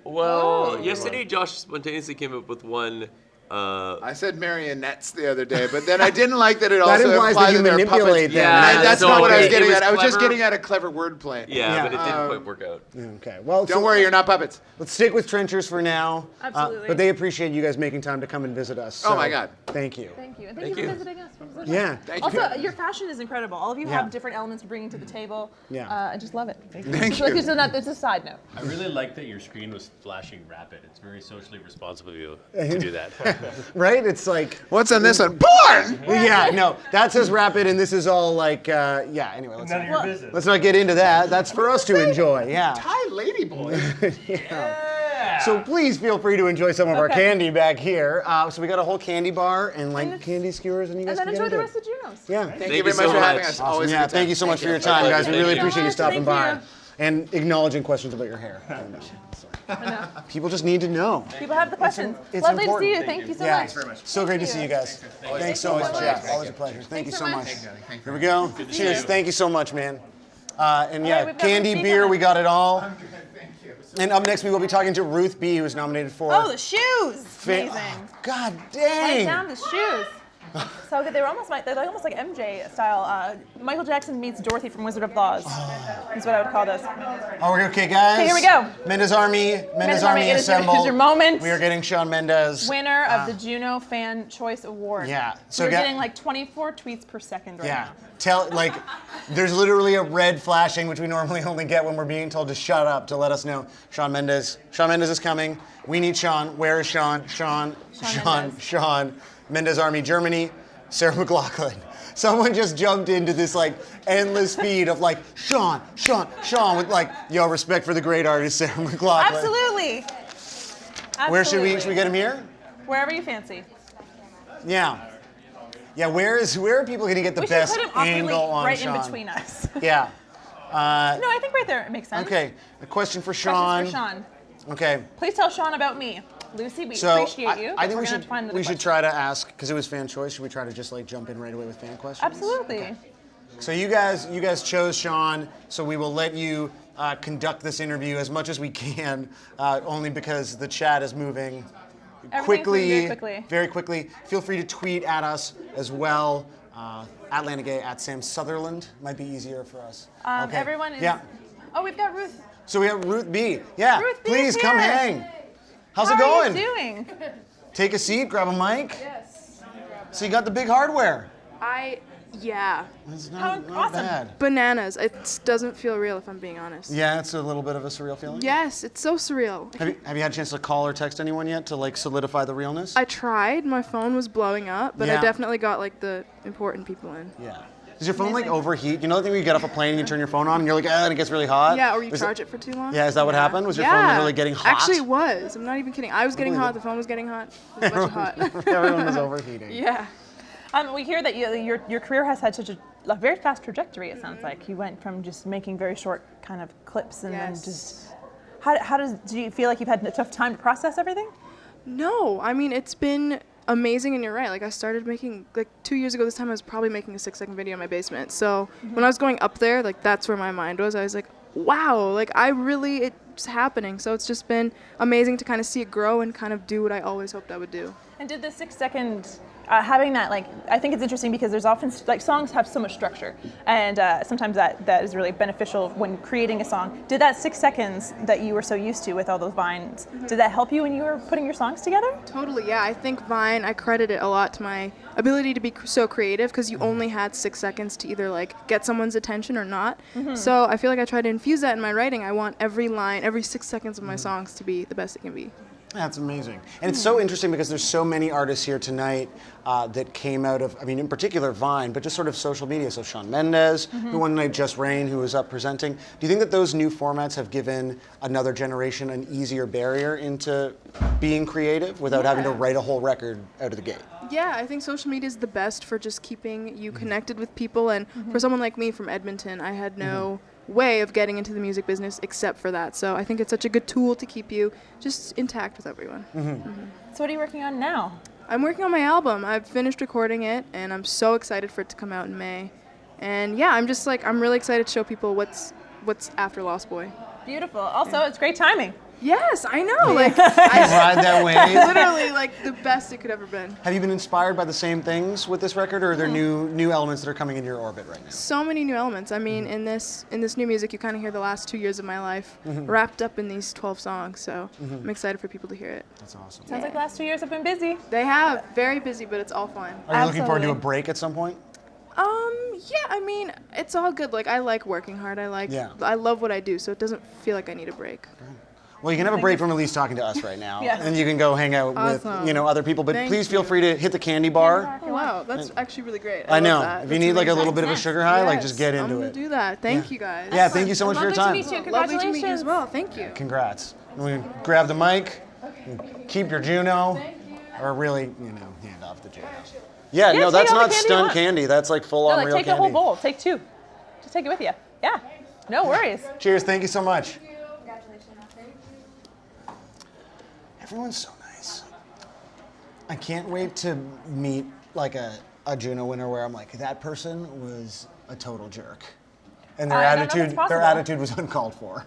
Well, yesterday Josh spontaneously came up with one. I said marionettes the other day, but then I didn't like that it That also implies that implies you that they're manipulate puppets. them. Yeah, that's so not what I was it getting was at. I was just clever. getting at a clever wordplay. Yeah, but it didn't quite work out. Okay. Well, Don't worry, you're not puppets. Let's stick with trenchers for now. Absolutely. But they appreciate you guys making time to come and visit us. Oh my God. Thank you. Thank you. And Thank thank you you. for visiting us. Yeah. Thank Also, you. your fashion is incredible. All of you Yeah. have different elements you're bringing to the table. Yeah. I just love it. Thank It's like you. it's a side note. I really like that your screen was flashing rapid. It's very socially responsible of you to do that. Right? It's like. What's on this one? Porn! Yeah, no, that says rapid, and this is all like, yeah, anyway, None of your business. let's not get into that. That's for us to enjoy, yeah. Hi, lady boy. So please feel free to enjoy some of our Okay. candy back here. So we got a whole candy bar and like candy skewers, and you guys And then can enjoy get the into rest of JUNOs. it. Yeah. Thank you very much so for having much. us. Awesome. Always a Yeah, good time. thank you so much for your time, guys. We Thank really you. appreciate you stopping by you. and acknowledging questions about your hair. People just need to know. People have the questions. It's Lovely important. to see you. Thank you so Yeah, much. so great to see you guys. Thanks so much. Yeah, always a pleasure. Thank you so much. Here we go. Cheers. Thank you so much, man. And yeah, we've got candy, Ruth B beer, coming. we got it all. And up next, we will be talking to Ruth B, who was nominated for. Oh, the shoes. Fa- Amazing. God Write dang. down the shoes. So good. They're almost like MJ style. Michael Jackson meets Dorothy from Wizard of Oz. Is what I would call this. Oh, we're okay, guys. Okay, here we go. Mendes Army assembled. It is your moment. We are getting Shawn Mendes. Winner of the JUNO Fan Choice Award. Yeah. So we're getting like 24 tweets per second right now. There's literally a red flashing, which we normally only get when we're being told to shut up, to let us know Shawn Mendes is coming. We need Shawn. Where is Shawn? Shawn. Mendes Army, Germany, Sarah McLachlan. Someone just jumped into this like endless feed of like Shawn with like, yo, respect for the great artist Sarah McLachlan. Absolutely. Where should we get him here? Wherever you fancy. Yeah. Yeah, where are people going to get the best angle on right Shawn? In between us. Yeah. No, I think right there it makes sense. Okay, a question for Shawn. Okay. Please tell Shawn about me. Lucy, we appreciate you. I think we should try to ask, because it was fan choice, should we try to just like jump in right away with fan questions? Absolutely. Okay. So you guys chose Shawn, so we will let you conduct this interview as much as we can, only because the chat is moving very quickly. Feel free to tweet at us as well. At Lana Gay, at Sam Sutherland might be easier for us. Okay. Everyone is. Yeah. Oh, we've got Ruth. So we have Ruth B. Yeah. Ruth B please come hang. How's it How going? are you doing? Take a seat. Grab a mic. Yes. So you got the big hardware. Yeah. It's not bad. Bananas. It doesn't feel real, if I'm being honest. Yeah, it's a little bit of a surreal feeling. Yes, it's so surreal. Have you had a chance to call or text anyone yet to like solidify the realness? I tried. My phone was blowing up, but I definitely got like the important people in. Yeah. Does your phone like overheat? You know the thing where you get off a plane and you turn your phone on and you're like, and it gets really hot? Yeah, or you charge it for too long. Yeah, is that what happened? Was your phone literally getting hot? Actually, it was. I'm not even kidding. I was getting hot. The phone was getting hot. It was a bunch of hot. Everyone was overheating. Yeah. We hear that your career has had such a very fast trajectory. It sounds like you went from just making very short kind of clips and then just. Do you feel like you've had a tough time to process everything? No, I mean it's been amazing, and you're right. Like I started making 2 years ago. This time I was probably making a 6-second video in my basement. So when I was going up there, like that's where my mind was. I was like, wow, like it's happening. So it's just been amazing to kind of see it grow and kind of do what I always hoped I would do. And did the 6-second having that, I think it's interesting because there's often, songs have so much structure, and sometimes that is really beneficial when creating a song. Did that 6 seconds that you were so used to with all those vines, did that help you when you were putting your songs together? Totally, yeah. I think Vine, I credit it a lot to my ability to be so creative because you only had 6 seconds to either get someone's attention or not. So I feel like I try to infuse that in my writing. I want every line, every 6 seconds of my songs to be the best it can be. That's amazing. And it's so interesting because there's so many artists here tonight that came out of, in particular Vine, but just sort of social media. So Shawn Mendes, who one night Just Rain, who was up presenting. Do you think that those new formats have given another generation an easier barrier into being creative without having to write a whole record out of the gate? Yeah, I think social media is the best for just keeping you connected with people. And for someone like me from Edmonton, I had no way of getting into the music business except for that. So I think it's such a good tool to keep you just intact with everyone. So what are you working on now? I'm working on my album. I've finished recording it, and I'm so excited for it to come out in May. And yeah, I'm really excited to show people what's after Lost Boy. Beautiful. Also, it's great timing. Yes, I know. I ride that wave. Literally, the best it could ever been. Have you been inspired by the same things with this record, or are there new elements that are coming into your orbit right now? So many new elements. I mean, in this new music, you kind of hear the last 2 years of my life wrapped up in these 12 songs. So I'm excited for people to hear it. That's awesome. Sounds like the last 2 years have been busy. They have. Very busy, but it's all fun. Are you looking forward to a break at some point? Yeah, I mean, it's all good. I like working hard. I love what I do, so it doesn't feel like I need a break. Well, you can have a break from at least talking to us right now, Yes. and you can go hang out with other people. But please feel free to hit the candy bar. Oh, wow, that's actually really great. I know. love that. If you need a little bit of a sugar high, just get into I'm it. gonna do that. Thank you guys. Yeah, thank you so much for your time. Lovely to meet you. Lovely to Congratulations. meet you as well. Thank you. Congrats. We grab the mic, keep your JUNO, or really, hand off the JUNO. Yeah, no, that's not stunt candy. That's full on real candy. Take the whole bowl. Take 2. Just take it with you. Yeah. No worries. Cheers. Thank you so much. Everyone's so nice. I can't wait to meet a JUNO winner where I'm like, that person was a total jerk, and their attitude was uncalled for.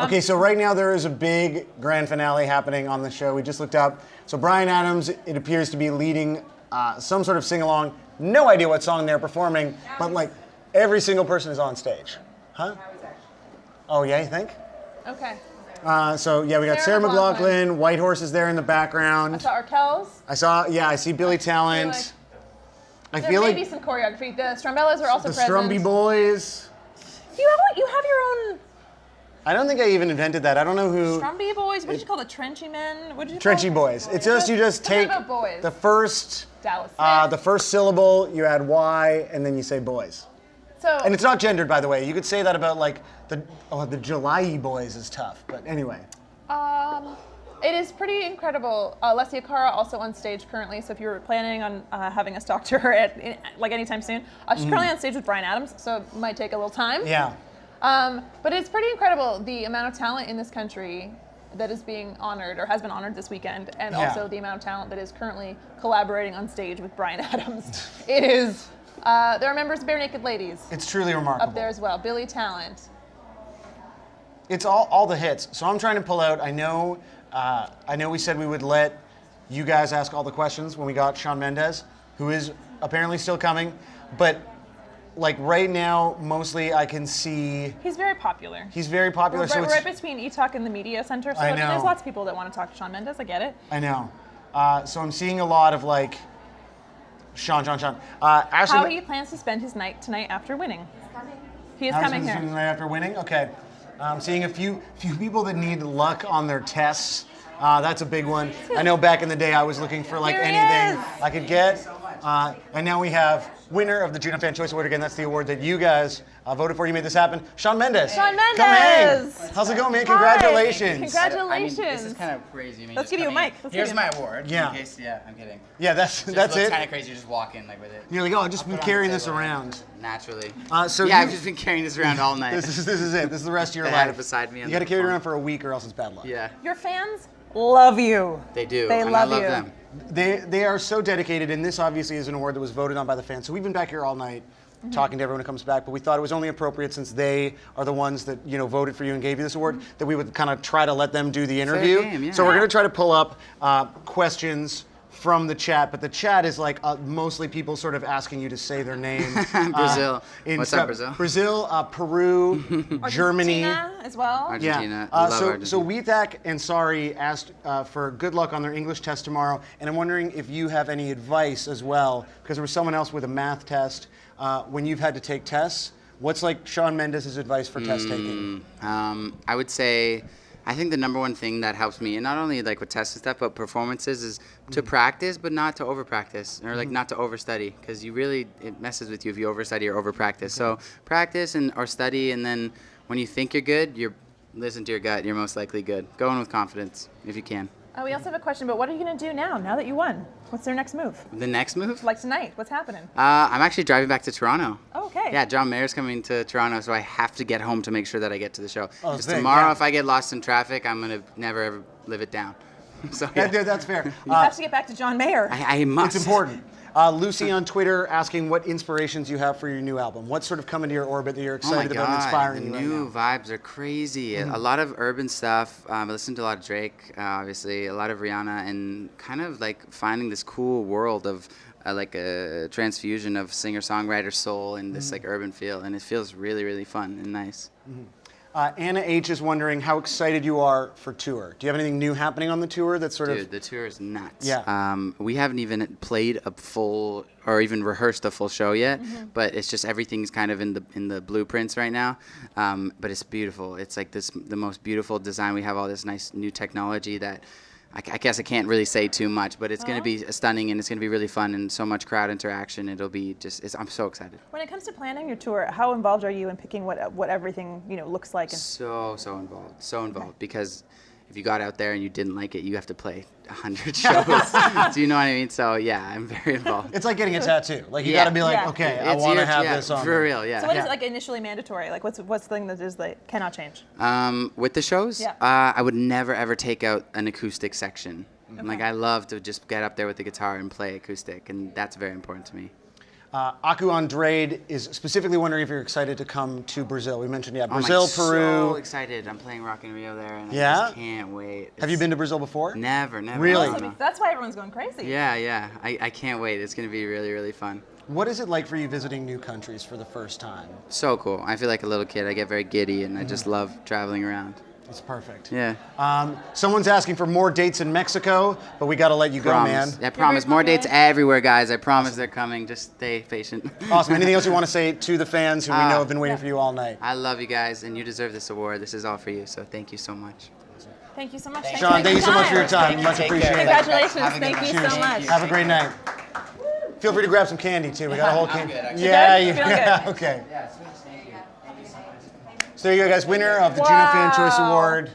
Okay, so right now there is a big grand finale happening on the show. We just looked up. So Bryan Adams, it appears to be leading some sort of sing-along. No idea what song they're performing, but like every single person is on stage. Huh? Oh yeah, you think? Okay. So yeah, we got Sarah McLachlan. White Horse is there in the background. I saw Arkells. I see Billy Talent. I There feel may like be some choreography. The Strumbellas are also the present. Strumby Boys. You have your own I don't think I even invented that. I don't know who. Strumby Boys. What did you call it? Trenchy Men? What did you Trenchy call Boys. It's just you just take about boys? the first Dallas. the first syllable, you add Y, and then you say boys. So. And it's not gendered, by the way. You could say that about like the July Boys is tough, but anyway. It is pretty incredible. Alessia Cara also on stage currently. So if you're planning on having us talk to her like anytime soon, she's currently on stage with Bryan Adams, so it might take a little time. Yeah. But it's pretty incredible the amount of talent in this country that is being honored or has been honored this weekend, and also the amount of talent that is currently collaborating on stage with Bryan Adams. It is. There are members of Bare Naked Ladies. It's truly remarkable. Up there as well. Billy Talent. It's all the hits. So I'm trying to pull out. I know we said we would let you guys ask all the questions when we got Shawn Mendes, who is apparently still coming, but like right now, mostly I can see. He's very popular. He's very popular. We're right between E-Talk and the media center, so I know. there's lots of people that want to talk to Shawn Mendes. I get it. I know. So I'm seeing a lot of like Shawn. Ashley, how he plans to spend his night tonight after winning. He's coming. He is coming here. Tonight after winning? Okay. I'm seeing a few people that need luck on their tests. That's a big one. I know back in the day I was looking for like anything I could get. And now we have winner of the JUNO Fan Choice Award again. That's the award that you guys voted for. You made this happen. Shawn Mendes. Shawn Mendes. Come hang. How's it going, man? Congratulations. Congratulations. I mean, this is kind of crazy. I mean, Let's give you a mic. Here's my award. Yeah. In case, I'm kidding. Yeah, that's It's it. kind of crazy. You just walk in like with it. You're like, oh, I've just been carrying this around. Naturally. So I've just been carrying this around all night. This is it. This is the rest of your I life. had it beside me. You got to carry it around for a week, or else it's bad luck. Yeah. Your fans love you. They do. They and love I love you. them. They are so dedicated, and this obviously is an award that was voted on by the fans. So we've been back here all night talking to everyone who comes back, but we thought it was only appropriate, since they are the ones that voted for you and gave you this award, that we would kind of try to let them do the interview. Fair game, yeah. So we're going to try to pull up questions from the chat, but the chat is like mostly people sort of asking you to say their name. Brazil. What's up, Brazil? Brazil, Peru, Germany. Argentina as well. Argentina. Yeah. Love So Argentina. Weethak and Sari asked for good luck on their English test tomorrow, and I'm wondering if you have any advice as well, because there was someone else with a math test. When you've had to take tests, what's like Shawn Mendes' advice for test taking? I would say, I think the number one thing that helps me, and not only like with tests and stuff, but performances, is to practice, but not to over practice, or like not to overstudy, because it messes with you if you overstudy or over practice. So practice or study, and then when you think you're good, listen to your gut. You're most likely good. Go in with confidence if you can. We also have a question, but what are you going to do now that you won? What's their next move? The next move? Like tonight, what's happening? I'm actually driving back to Toronto. Oh, okay. Yeah, John Mayer's coming to Toronto, so I have to get home to make sure that I get to the show. Because big, tomorrow, yeah. if I get lost in traffic, I'm going to never, ever live it down. So, yeah. That's fair. You have to get back to John Mayer. I must. It's important. Lucy on Twitter asking what inspirations you have for your new album. What's sort of coming to your orbit that you're excited about and inspiring you the right new now? vibes are crazy. A lot of urban stuff. I listen to a lot of Drake, obviously, a lot of Rihanna, and kind of like finding this cool world of like a transfusion of singer-songwriter soul and this like urban feel, and it feels really, really fun and nice. Anna H is wondering how excited you are for tour. Do you have anything new happening on the tour that's sort Dude, the tour is nuts. Yeah. We haven't even played a full or even rehearsed a full show yet, but it's just everything's kind of in the blueprints right now. But it's beautiful. It's like the most beautiful design. We have all this nice new technology that I guess I can't really say too much, but it's going to be stunning, and it's going to be really fun, and so much crowd interaction. It'll be I'm so excited. When it comes to planning your tour, how involved are you in picking what everything looks like? So involved, because if you got out there and you didn't like it, you have to play 100 shows. Do you know what I mean? So yeah, I'm very involved. It's like getting a tattoo. Like you got to be like, okay, I want to have this on. For real, yeah. So what is like initially mandatory? Like what's the thing that is like cannot change? With the shows, I would never ever take out an acoustic section. Okay. Like I love to just get up there with the guitar and play acoustic, and that's very important to me. Aku Andrade is specifically wondering if you're excited to come to Brazil. We mentioned, Brazil, Peru. So excited. I'm playing Rock in Rio there, and I Yeah? just can't wait. Have you been to Brazil before? Never. Really? No. That's why everyone's going crazy. Yeah. I can't wait. It's going to be really, really fun. What is it like for you visiting new countries for the first time? So cool. I feel like a little kid. I get very giddy, and I just love traveling around. It's perfect. Yeah. Someone's asking for more dates in Mexico, but we got to let you go, man. I promise. More dates everywhere, guys. I promise they're coming. Just stay patient. Awesome. Anything else you want to say to the fans who we know have been waiting for you all night? I love you guys, and you deserve this award. This is all for you, so thank you so much. Thank you so much. Shawn, thank you so much for your time. Much appreciated. Congratulations. Thank you so much. Have a great night. Feel free to grab some candy, too. We got a whole candy. Yeah, you good? Okay. So there you go, guys. Winner of the JUNO Fan Choice Award.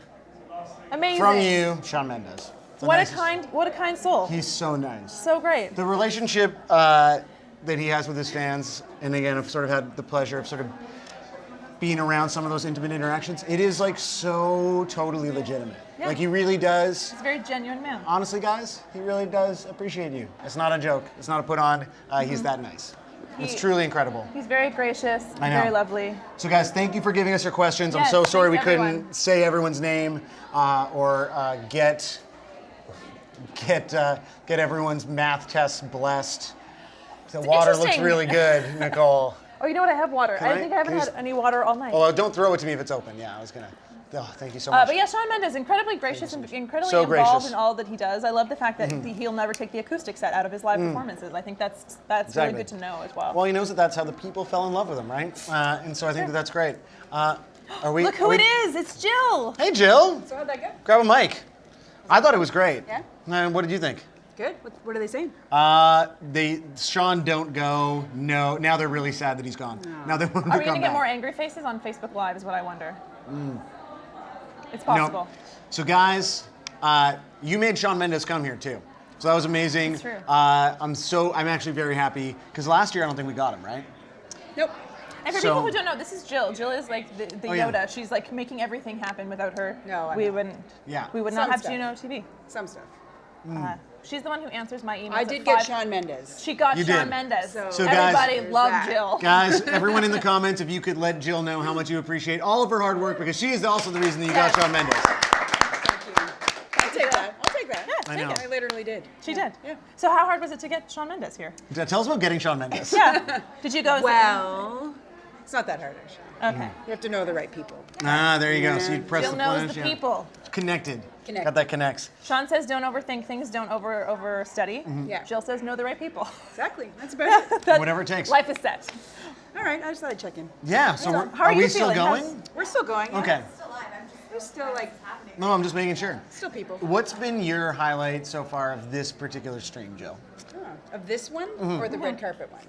Amazing. From you, Shawn Mendes. What a kind soul. He's so nice. So great. The relationship that he has with his fans, and again, I've sort of had the pleasure of sort of being around some of those intimate interactions. It is like so totally legitimate. Yeah. Like he really does. He's a very genuine man. Honestly, guys, he really does appreciate you. It's not a joke. It's not a put on. He's that nice. It's truly incredible. He's very gracious. I know. Very lovely. So guys, thank you for giving us your questions. Yes, I'm so sorry we thanks, couldn't everyone. say everyone's name or get everyone's math tests blessed. The water looks interesting. really good, Nicole. Oh, you know what? I have water. I think I haven't had any water all night. Oh, don't throw it to me if it's open. Yeah, I was gonna. Oh, thank you so much. But yeah, Shawn Mendes, incredibly gracious and incredibly So involved gracious. in all that he does. I love the fact that he'll never take the acoustic set out of his live performances. I think that's Exactly. really good to know as well. Well, he knows that that's how the people fell in love with him, right? And so I think that's great. Are we? Look who it is! It's Jill. Hey, Jill. So how'd that go? Grab a mic. I thought it was great. Yeah? What did you think? Good. What are they saying? Sean don't go. No. Now they're really sad that he's gone. Now they want him Are to we come going to get back. more angry faces on Facebook Live is what I wonder. It's possible. No. So guys, you made Shawn Mendes come here too. So that was amazing. That's true. I'm actually very happy because last year I don't think we got him, right? Nope. And for people who don't know, this is Jill. Jill is like the Oh, yeah. Yoda. She's like making everything happen. Without her, No, we wouldn't. Yeah. We would not Some have stuff. JUNO TV. Some stuff. She's the one who answers my emails. I at did get 5. Shawn Mendes. She got You Shawn did. Mendes. So guys- everybody There's loved that. Jill. Guys, everyone in the comments, if you could let Jill know how much you appreciate all of her hard work because she is also the reason that you got Shawn Mendes. I'll take that. I'll take that. Yeah, I take know. it. I literally did. She did. Yeah. So how hard was it to get Shawn Mendes here? Tell us about getting Shawn Mendes. Yeah. Did you go? Well, it's not that hard, actually. Okay. You have to know the right people. There you go. So you press Jill the knows flash, the yeah. people. Connected. Connect. Got that connects. Sean says don't overthink things, don't overstudy. Yeah. Jill says know the right people. Exactly. That's about it. Whatever it takes. Life is set. All right. I just thought I'd check in. Yeah. So How are we you still feeling? going? We're still going. Yeah. Okay. We're still like No, I'm just making sure. still people. What's been your highlight so far of this particular stream, Jill? Oh, of this one or the red carpet one?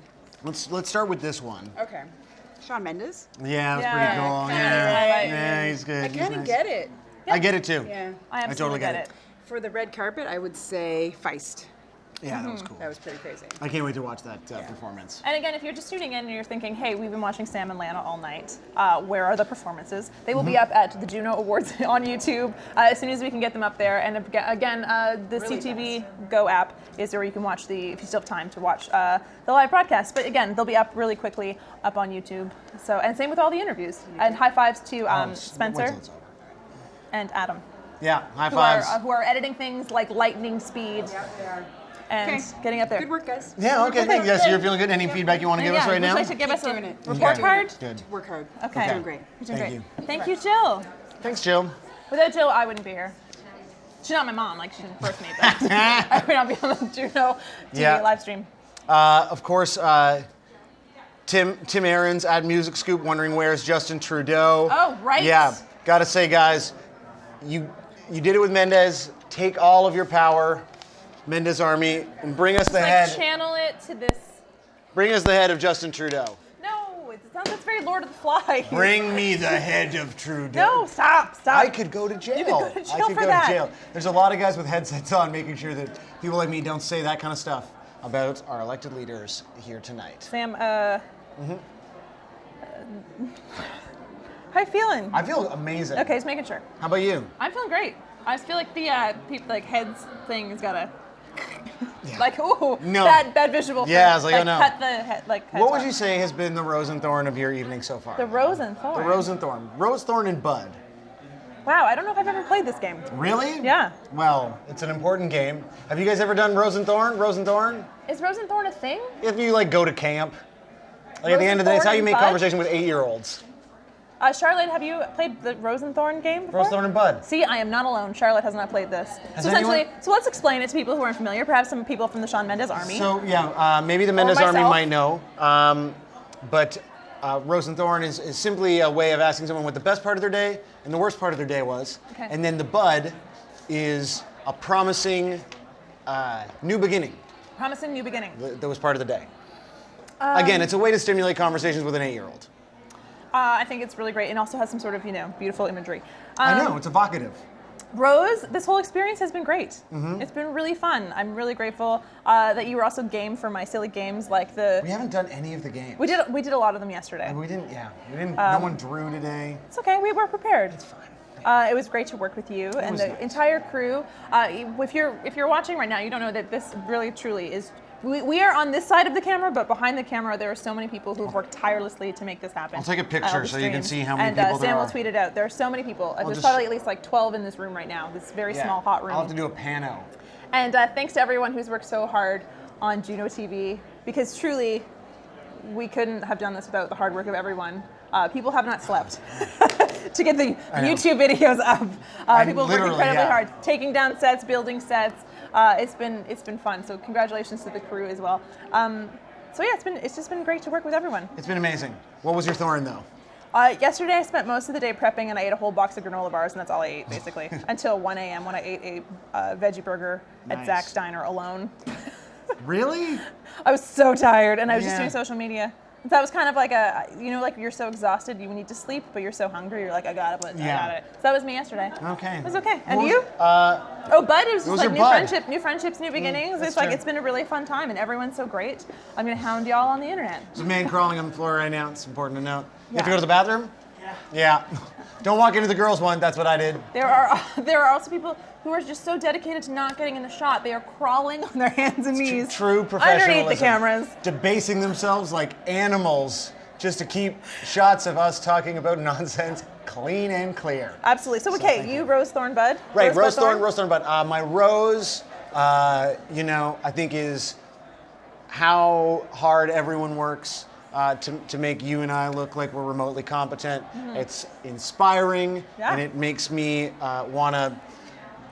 Let's start with this one. Okay. Shawn Mendes. Yeah, it was Yeah, pretty cool. kinda Yeah, right. yeah, he's good. I He's kind of nice. get it. I get it too. Yeah. I totally absolutely get get it. For the red carpet, I would say Feist. Yeah, that was cool. That was pretty crazy. I can't wait to watch that performance. And again, if you're just tuning in and you're thinking, hey, we've been watching Sam and Lana all night, where are the performances? They will be up at the JUNO Awards on YouTube as soon as we can get them up there. And again, the Really CTV Go app is where you can watch if you still have time to watch the live broadcast. But again, they'll be up really quickly up on YouTube. So, and same with all the interviews. And high fives to Spencer and Adam. Yeah, high fives. Who are editing things like lightning speed. Yeah, they are. And Okay. getting up there. Good work, guys. Yeah, okay, thank you. Yes, you're feeling good. Any feedback you want to give us right now? Would you like to give us Keep a doing it. report Okay. card? Good. Work hard. Okay. You're doing great. You're doing Thank great. Thank you, Jill. Thanks, Jill. Without Jill, I wouldn't be here. She's not my mom, like she didn't birth me, but I would not be on the JUNO TV live stream. Of course, Tim Aarons at Music Scoop wondering where's Justin Trudeau. Oh, right. Yeah, gotta say, guys, you did it with Mendes. Take all of your power, Mendes Army, and bring us the head. Channel it to this. Bring us the head of Justin Trudeau. No, it sounds that's very Lord of the Flies. Bring me the head of Trudeau. No, stop. I could go to jail. You could go to jail I could for go that. to jail. There's a lot of guys with headsets on making sure that people like me don't say that kind of stuff about our elected leaders here tonight. Sam, how you feeling? I feel amazing. Okay, just making sure. How about you? I'm feeling great. I just feel like the heads thing has gotta Like, ooh, No. bad visual. Yeah, for, I was like, oh, no. Cut the head, like. Head What would top. you say has been the rose and thorn of your evening so far? The rose and thorn. The rose and thorn. Rose, thorn, and bud. Wow, I don't know if I've ever played this game. Really? Yeah. Well, it's an important game. Have you guys ever done rose and thorn? Rose and thorn? Is rose and thorn a thing? If you like go to camp. Like at Rose the end and of the day, it's thorn how you and make bud? conversation with 8-year-olds. Charlotte, have you played the rose and thorn game before? Rose, thorn, and bud. See, I am not alone. Charlotte has not played this. Has So essentially, anyone- so let's explain it to people who aren't familiar. Perhaps some people from the Shawn Mendes army. So yeah, maybe the Mendes army myself. might know, but rose and thorn is simply a way of asking someone what the best part of their day and the worst part of their day was, Okay. and then the bud is a promising new beginning. Promising new beginning. That was part of the day. Again, it's a way to stimulate conversations with an 8-year-old. I think it's really great, and also has some sort of beautiful imagery. I know, it's evocative. Rose, this whole experience has been great. Mhm. It's been really fun. I'm really grateful that you were also game for my silly games, like the. We haven't done any of the games. We did a lot of them yesterday. We didn't. No one drew today. It's okay. We were prepared. It's fine. It was great to work with you and was the nice. entire crew. If you're watching right now, you don't know that this really truly is. We are on this side of the camera, but behind the camera, there are so many people who've worked tirelessly to make this happen. I'll take a picture the so you can stream. see how many and, people there Sam are. will tweet it out. There are so many people. There's just- probably at least like 12 in this room right now. This very small hot room. I'll have to do a pano. And thanks to everyone who's worked so hard on JUNO TV, because truly, we couldn't have done this without the hard work of everyone. People have not slept to get the I know. YouTube videos up. People work literally, incredibly yeah. hard, taking down sets, building sets. It's been fun. So congratulations to the crew as well. So yeah, it's just been great to work with everyone. It's been amazing. What was your thorn though? Yesterday I spent most of the day prepping, and I ate a whole box of granola bars, and that's all I ate basically until 1 a.m. when I ate a veggie burger at Nice. Zach's Diner alone. Really? I was so tired, and I was just Yeah. doing social media. That was kind of like like you're so exhausted, you need to sleep, but you're so hungry, you're like, I got it. So that was me yesterday. Okay. It was okay. And What you? Oh, Bud, it was just was like your new Bud? new friendships, new beginnings. that's It's like true. it's been a really fun time, and everyone's so great. I'm gonna hound y'all on the internet. There's a man crawling on the floor right now. It's important to note. You have to Yeah. go to the bathroom? Yeah. Don't walk into the girls' one. That's what I did. There are also people who are just so dedicated to not getting in the shot. They are crawling on their hands and knees True professionalism. underneath the cameras. Debasing themselves like animals just to keep shots of us talking about nonsense clean and clear. Absolutely. So okay, you rose thorn bud. Right, rose bud, thorn, but my rose, I think is how hard everyone works to make you and I look like we're remotely competent. Mhm. It's inspiring, Yeah. and it makes me want to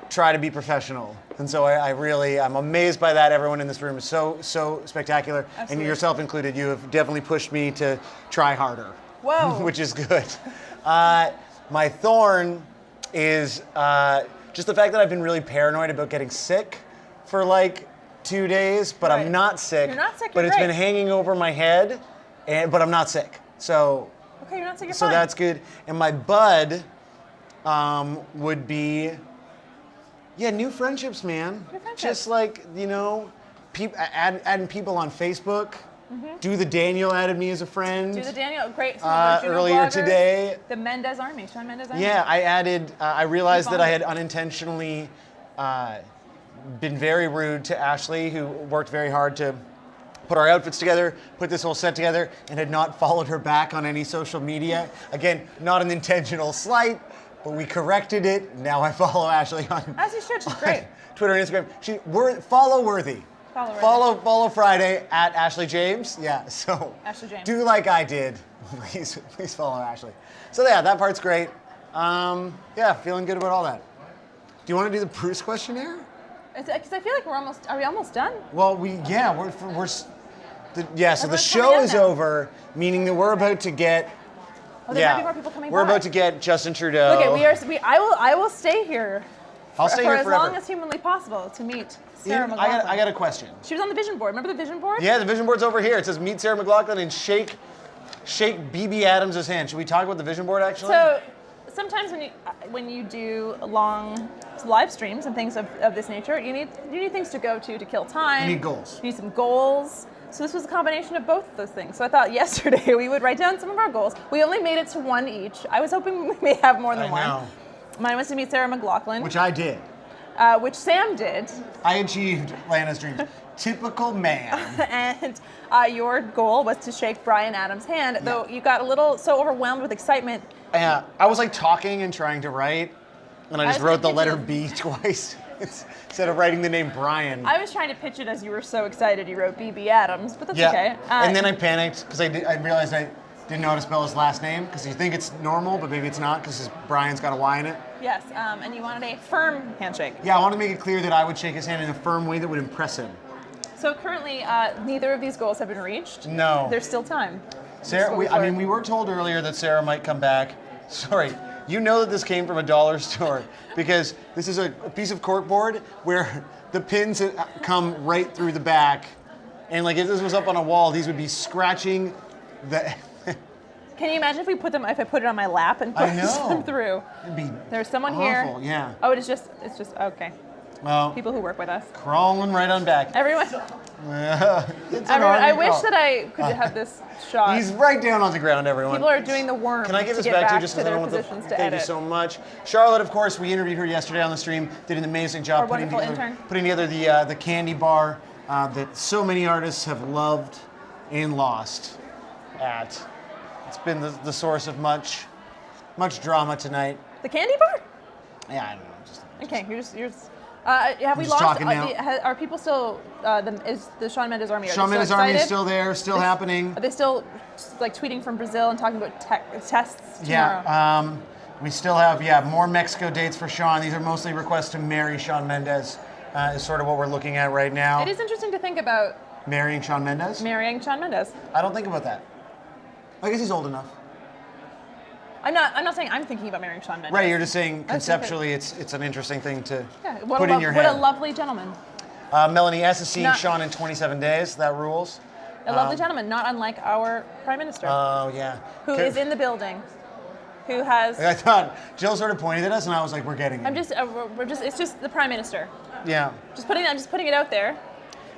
try to be professional. And so I'm amazed by that. Everyone in this room is so spectacular, Absolutely. and yourself included. You have definitely pushed me to try harder. Whoa. Which is good. My thorn is just the fact that I've been really paranoid about getting sick for like 2 days, but Right. I'm not sick. You're not sick, but you're it's been great. hanging over my head, but I'm not sick. So Okay, you're not sick. You're so fine. that's good. And my bud would be, new friendships, man. New friendships. Just like, adding people on Facebook. Mhm. Do the Daniel added me as a friend. Do the Daniel, great. Some of our JUNO earlier bloggers, today. The Mendes Army, Shawn Mendes Army. Yeah, I added, I realized that I had Bonded. unintentionally been very rude to Ashley, who worked very hard to put our outfits together, put this whole set together, and had not followed her back on any social media. Again, not an intentional slight, but we corrected it. Now I follow Ashley on As you should. She's great. Twitter and Instagram. Follow worthy. Follow Friday at Ashley James. Yeah, so Ashley James. do like I did. Please follow Ashley. So yeah, that part's great. Feeling good about all that. Do you want to do the Bruce questionnaire? Because I feel like are we almost done? Well, so the Everyone's show coming in is now. over, meaning that we're about to get. Oh, there might be more people coming we're by. about to get Justin Trudeau. Okay, I will stay here. I'll stay here for as forever. long as humanly possible to meet Sarah Ian, McLachlan. I got a question. She was on the vision board. Remember the vision board? Yeah, the vision board's over here. It says meet Sarah McLachlan and shake BB Adams' hand. Should we talk about the vision board actually? So sometimes when you do long live streams and things of this nature, you need things to go to kill time. You need goals. You need some goals. So this was a combination of both of those things. So I thought yesterday we would write down some of our goals. We only made it to one each. I was hoping we may have more than I one. know. Mine was to meet Sarah McLachlan. Which I did. which Sam did. I achieved Lana's dreams. Typical man. And your goal was to shake Bryan Adams' hand, though you got a little so overwhelmed with excitement. Yeah, I was like talking and trying to write, and I just wrote the letter B twice instead of writing the name Brian. I was trying to pitch it as you were so excited you wrote BB Adams, but that's Yeah, okay. and then I panicked because I realized I didn't know how to spell his last name because you think it's normal, but maybe it's not because Brian's got a Y in it. Yes, and you wanted a firm handshake. Yeah, I wanted to make it clear that I would shake his hand in a firm way that would impress him. So currently, neither of these goals have been reached. No. There's still time. Sarah, we were told earlier that Sarah might come back. Sorry, you know that this came from a dollar store because this is a piece of corkboard where the pins come right through the back, and like if this was up on a wall, these would be scratching the. Can you imagine if I put it on my lap and pushed them through? It'd be There's someone awful, here. yeah. Oh, it's just okay. Well, People who work with us. Crawling right on back. Everyone. I wish that I could have this shot. He's right down on the ground, everyone. People are doing the worm. Can I give to this get back to you back just to because I their don't want positions to to thank edit. you so much. Charlotte, of course, we interviewed her yesterday on the stream, did an amazing job Our wonderful intern. putting together the candy bar that so many artists have loved and lost at. It's been the source of much drama tonight. The candy bar? Yeah, I don't know. Okay, you're just. Have we just lost? talking now. Are people still? Is the Shawn Mendes army? Shawn Mendes army is still there, still happening. Are they still like tweeting from Brazil and talking about tests tomorrow? Yeah, we still have more Mexico dates for Shawn. These are mostly requests to marry Shawn Mendes. Is sort of what we're looking at right now. It is interesting to think about marrying Shawn Mendes. Marrying Shawn Mendes. I don't think about that. I guess he's old enough. I'm not saying I'm thinking about marrying Shawn Mendes. Right, you're just saying conceptually it's an interesting thing to put in your What head. a lovely gentleman. Melanie S. is seeing Shawn in 27 days. That rules. A lovely gentleman, not unlike our Prime Minister. Oh, yeah. Who is in the building. Who has... I thought Jill sort of pointed at us and I was like, we're getting it. It's just the Prime Minister. Yeah. I'm just putting it out there.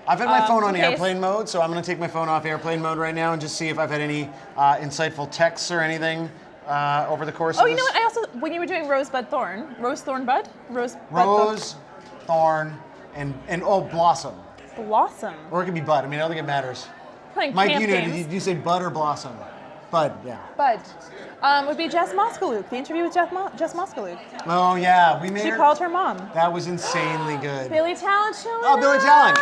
I've had my phone on airplane mode, so I'm going to take my phone off airplane mode right now and just see if I've had any insightful texts or anything over the course of this. Oh, you know what? I also, when you were doing Rose Thorn Bud, Thorn, and Blossom. Blossom. Or it could be Bud. I mean, I don't think it matters. Playing Mike, camp you know, games. did you say Bud or Blossom? Bud, yeah. Bud. Would be Jess Moskaluke. The interview with Jess Moskaluke. Oh, yeah. We made She called her mom. That was insanely good. Billy Talent showing Oh, Billy Talent.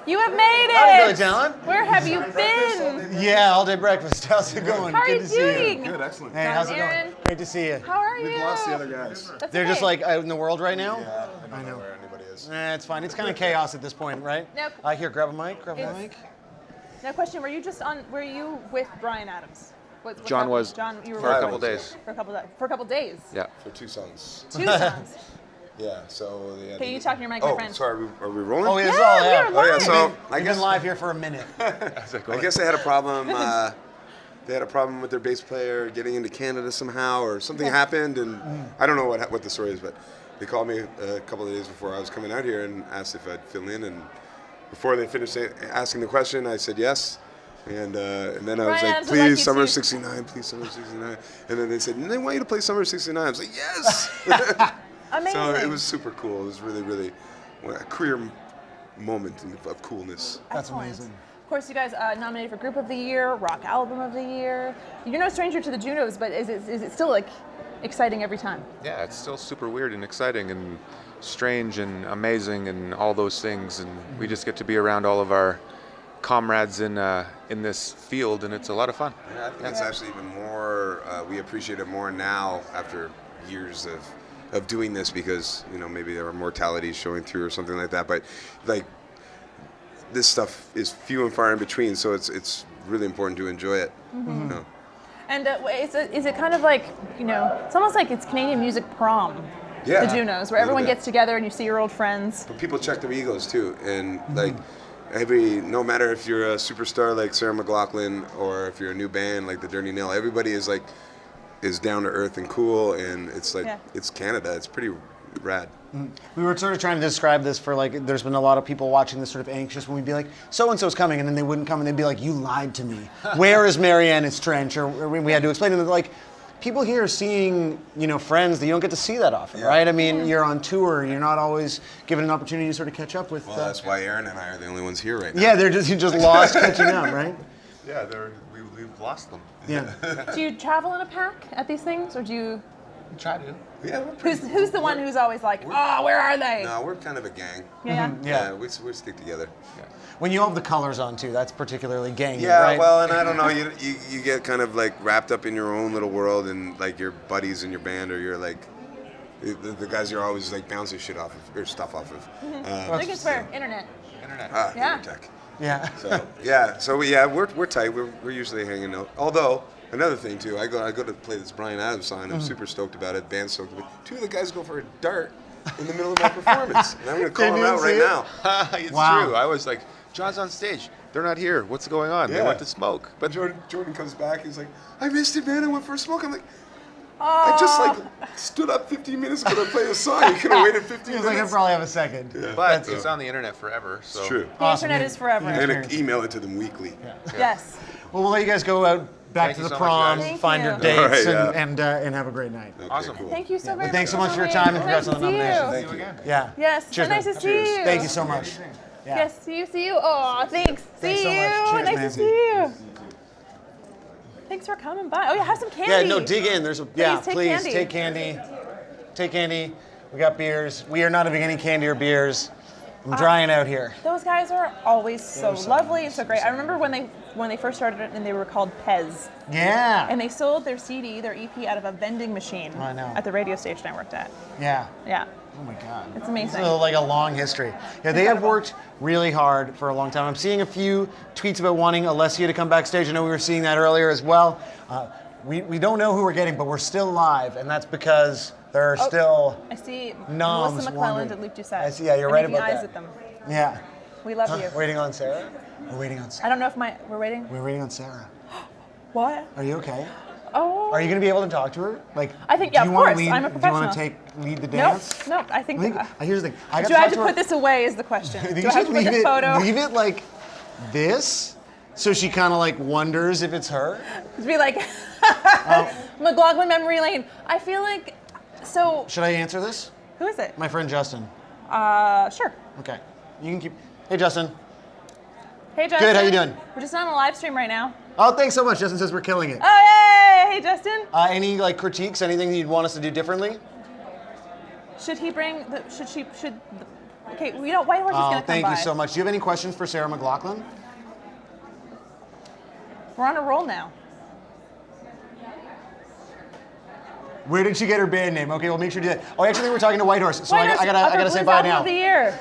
You have made it. Hi, Billy Talent. Where have you been? Yeah, all day breakfast. How's it going? How are Good you to see you. doing? Good, excellent. Hey, how's it going? Great to see you. How are you? We've lost the other guys. They're just like out in the world right now? Yeah, I know. where anybody is. It's fine. It's kind of chaos at this point, right? Nope. Here, grab a mic. Grab a mic. Now, question: were you with Bryan Adams? John was. John, you were for with a couple days. For a couple days. Yeah. For 2 songs. 2 songs. Yeah, so... Okay, you talk to your mic, my friend. Sorry, are we rolling? Oh, it's Yeah, all we are out. live. Oh, yeah, so I We've guess been live here for a minute. I guess they had a problem. They had a problem with their bass player getting into Canada somehow, or something happened, and I don't know what the story is, but they called me a couple of days before I was coming out here and asked if I'd fill in, and before they finished asking the question, I said yes. And then I was Bryan like, Adams would like please, you Summer to- 69, please, Summer 69. And then they said, and they want you to play Summer 69. I was like, yes! Amazing. So it was super cool. It was really, really a career moment of coolness. That's amazing. Of course, you guys nominated for Group of the Year, Rock Album of the Year. You're no stranger to the JUNOs, but is it still like exciting every time? Yeah, it's still super weird and exciting and strange and amazing and all those things, and we just get to be around all of our comrades in this field, and it's a lot of fun. Yeah, I think it's actually even more, we appreciate it more now after years of doing this, because, you know, maybe there are mortalities showing through or something like that, but like this stuff is few and far in between, so it's really important to enjoy it. Mhm. You know? And is it kind of like, you know, it's almost like it's Canadian music prom, Yeah, the JUNOs, where a little everyone bit. gets together and you see your old friends. But people check their egos too, and like no matter if you're a superstar like Sarah McLachlan or if you're a new band like the Dirty Nil, everybody is down to earth and cool, and it's like it's Canada. It's pretty rad. We were sort of trying to describe this for like, there's been a lot of people watching this sort of anxious when we'd be like, so-and-so's coming, and then they wouldn't come, and they'd be like, you lied to me. Where is Marianas Trench? Or we had to explain to them, like, people here are seeing, friends that you don't get to see that often, right? I mean, you're on tour. You're not always given an opportunity to sort of catch up with. Well, that's why Aaron and I are the only ones here right now. Yeah, they're just lost catching up, right? Yeah, we've lost them. Yeah. Do you travel in a pack at these things, or do you? Try to. Yeah, Who's the one who's always like, oh, where are they? No, we're kind of a gang. Yeah. Yeah. We stick together. Yeah. When you have the colors on too, that's particularly gangy, Yeah, right? well, and I don't know, you get kind of like wrapped up in your own little world, and like your buddies in your band, or you're like the guys you're always like bouncing shit off of, or stuff off of. I think it's for internet. Yeah. Tech. Yeah. So we're tight. We're usually hanging out. Although another thing too, I go to play this Bryan Adams song. I'm super stoked about it. Band's stoked about it. Two of the guys go for a dart in the middle of my performance, and I'm going to call them out right now. It's true. I was like, John's on stage. They're not here. What's going on? They went to smoke. But Jordan comes back. He's like, I missed it, man. I went for a smoke. I'm like, I just like stood up 15 minutes ago to play the song. You could have waited 15 minutes. Like I probably have a second. Yeah. But it's on the internet forever. So. It's true. The internet is forever. And I email it to them weekly. Yes. Well, we'll let you guys go out back to the prom, find your dates, and have a great night. Okay, awesome. Cool. Thank you so very much. Thanks so much for your time and congrats on the nomination. Thank you. Yeah. Yes. Cheers, nice man. to see you. Thank you so much. Yeah. Yes. See you. Oh, thanks. Thanks see so you. much. Cheers, nice Nancy. to see you. Thanks for coming by. Oh yeah, have some candy. Yeah, no, dig in. Please take candy. Take candy. We got beers. We are not having any candy or beers. I'm drying out here. Those guys are always so lovely and so great. I remember when they first started it, and they were called Pez. Yeah. And they sold their CD, their EP, out of a vending machine I know. at the radio station I worked at. Yeah. Yeah. Oh my God. It's amazing. It's like a long history. Yeah, they have worked really hard for a long time. I'm seeing a few tweets about wanting Alessia to come backstage. I know we were seeing that earlier as well. We don't know who we're getting, but we're still live, and that's because there are still I see noms Melissa McClelland wandering. and Luke Doucette. I see, yeah, you're I'm right making about eyes that. at them. Yeah. We love you. Waiting on Sarah? We're waiting on Sarah. I don't know if we're waiting. We're waiting on Sarah. What? Are you okay? Oh. Are you going to be able to talk to her? Like, I think, do yeah, you of wanna course. Lead, I'm a do you want professional. to lead the dance? Nope. I think. Here's the thing. I got Do I have to talk put this away? Is the question. I think Do I have to you put this photo? Leave it like this, so she kind of like wonders if it's her. Just be like, McLachlan memory lane. I feel like, so. Should I answer this? Who is it? My friend Justin. Sure. Okay. You can keep. Hey, Justin. Hey, Justin. Good. How you doing? We're just on a live stream right now. Oh, thanks so much. Justin says we're killing it. Oh, yay! Hey, Justin. Any like critiques? Anything you'd want us to do differently? Should he bring the? Should? Okay, we don't. White Horse is gonna come Thank by. you so much. Do you have any questions for Sarah McLachlan? We're on a roll now. Where did she get her band name? Okay, we'll make sure to do that. Oh, actually, we're talking to White Horse, so White Horse, I gotta say Blues bye Album now. Of the year.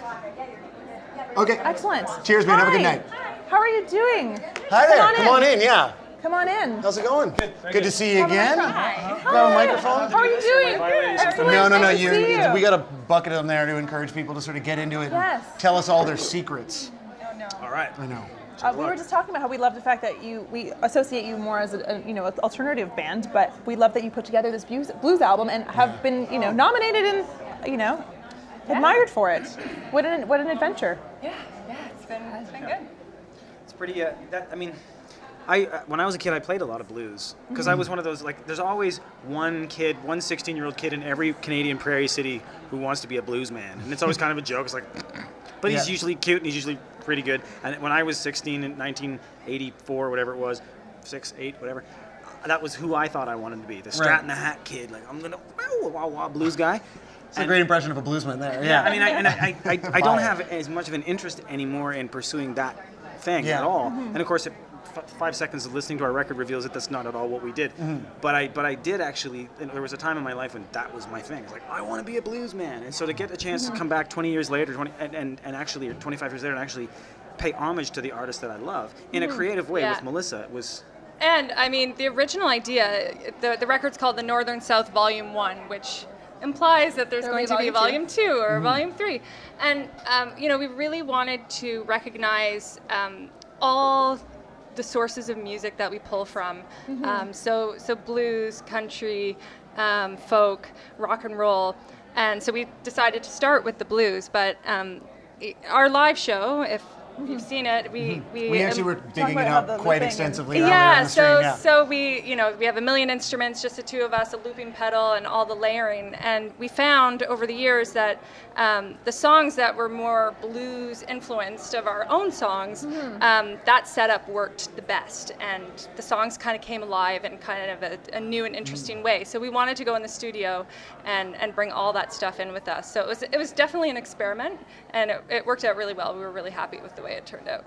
Okay. Excellent. Cheers, man. Have a good Hi. night. How are you doing? Hi there. Come on in. Yeah. Come on in. How's it going? Good to see you again. Hi. Grab a microphone. How are you doing? Excellent. No. Nice to see you. We got a bucket of them there to encourage people to sort of get into it Yes. and tell us all their secrets. Oh, no. All right. I know. We were just talking about how we love the fact that we associate you more as an alternative band, but we love that you put together this blues album and have been nominated and admired for it. What an adventure. Yeah, it's been good. It's pretty. When I was a kid, I played a lot of blues because I was one of those, like, there's always one 16-year-old kid in every Canadian prairie city who wants to be a blues man, and it's always kind of a joke. It's like, but he's usually cute and he's usually pretty good. And when I was 16 in 1984, whatever it was, 6, 8, whatever, that was who I thought I wanted to be, the Strat in the Hat kid. Like, I'm gonna blues guy. It's a great impression of a bluesman there. Yeah, I mean, I don't have as much of an interest anymore in pursuing that thing at all. And of course, 5 seconds of listening to our record reveals that that's not at all what we did. But I did actually. There was a time in my life when that was my thing. It's like, I want to be a blues man. And so to get a chance to come back 20 years later, and actually, or 25 years later, and actually pay homage to the artist that I love in a creative way with Melissa was. And I mean, the original idea, the record's called the Northern South Volume 1, which implies that there's going to be a Volume 2 or a Volume 3. And, we really wanted to recognize all the sources of music that we pull from. So blues, country, folk, rock and roll. And so we decided to start with the blues. But our live show, if You've seen it. We actually were digging it about up the quite looping. extensively earlier Yeah, in the stream. so we have a million instruments, just the two of us, a looping pedal, and all the layering. And we found over the years that the songs that were more blues influenced of our own songs, that setup worked the best, and the songs kind of came alive in kind of a new and interesting way. So we wanted to go in the studio and bring all that stuff in with us. So it was definitely an experiment, and it worked out really well. We were really happy with the way it turned out.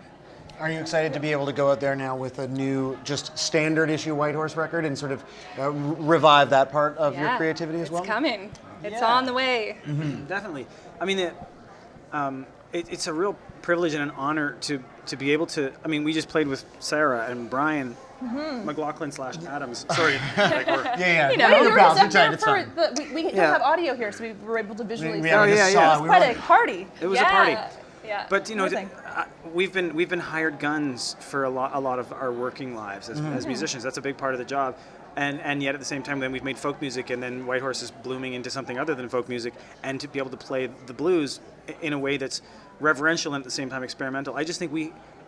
Are you excited to be able to go out there now with a new, just standard issue Whitehorse record and sort of revive that part of your creativity as well? It's coming. It's on the way. Definitely. I mean, it's a real privilege and an honor to be able to. I mean, we just played with Sarah and Brian McLachlan / Adams. Sorry, like we're, You know, we were just up there for we don't have audio here, so we were able to visually. It was quite a party. It was a party. Yeah. But you know, we've been hired guns for a lot of our working lives as musicians. That's a big part of the job. And yet at the same time, then we've made folk music, and then Whitehorse is blooming into something other than folk music, and to be able to play the blues in a way that's reverential and at the same time experimental. I just think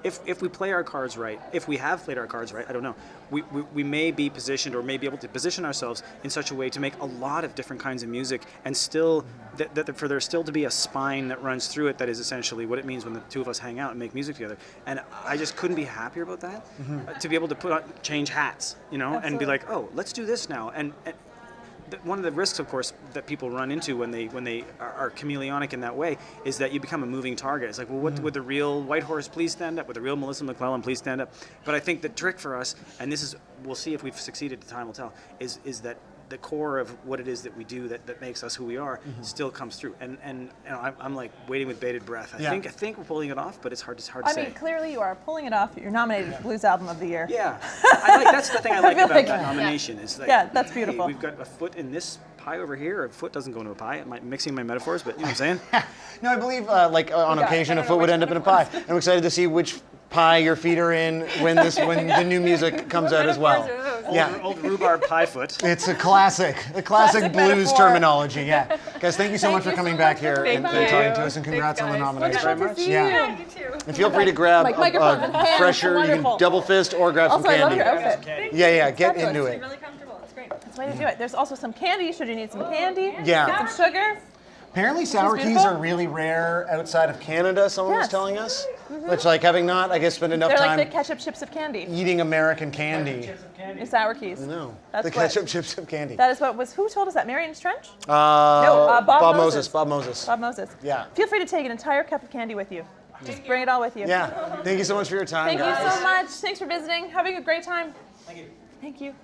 if we play our cards right, if we have played our cards right, I don't know, we may be positioned or may be able to position ourselves in such a way to make a lot of different kinds of music, and still for there still to be a spine that runs through it that is essentially what it means when the two of us hang out and make music together. And I just couldn't be happier about that. To be able to change hats, you know, and be like, oh, let's do this now. And one of the risks, of course, that people run into when they are chameleonic in that way is that you become a moving target. It's like, well, what would the real Whitehorse please stand up? Would the real Melissa McLachlan please stand up? But I think the trick for us, and this is, we'll see if we've succeeded, time will tell, is that the core of what it is that we do that makes us who we are still comes through. And I'm like waiting with bated breath. I think we're pulling it off, but it's hard to say. I mean, clearly you are pulling it off. You're nominated for Blues Album of the Year. Yeah, that's the thing I like about that nomination. Is like, that's beautiful. Hey, we've got a foot in this pie over here. A foot doesn't go into a pie. I'm mixing my metaphors, but you know what I'm saying? No, I believe on occasion a foot would end up in a pie. I'm excited to see which pie your feet are in when the new music comes out as well. Old rhubarb pie foot. It's a classic blues terminology. Yeah, guys, thank you so much for coming back here and talking to us, and congrats on the nomination. Thanks, very much. Yeah, you too. And feel free to grab a fresher. You can double fist or grab some candy. Also, I love your outfit. Yeah, get into it. It's really comfortable. It's great. That's the way to do it. There's also some candy. Should you need some candy? Yeah. Get some sugar. Apparently sour keys are really rare outside of Canada, someone was telling us. Which, like, having not, I guess, spent enough time... They're like the ketchup chips of candy. Eating American candy. The sour keys. No, That's the ketchup chips of candy. That is what was... Who told us that? Marianas Trench? Bob Moses. Bob Moses. Yeah. Feel free to take an entire cup of candy with you. Just bring it all with you. Yeah. Thank you so much for your time, Thank guys. you so much. Thanks for visiting. Having a great time. Thank you. Thank you.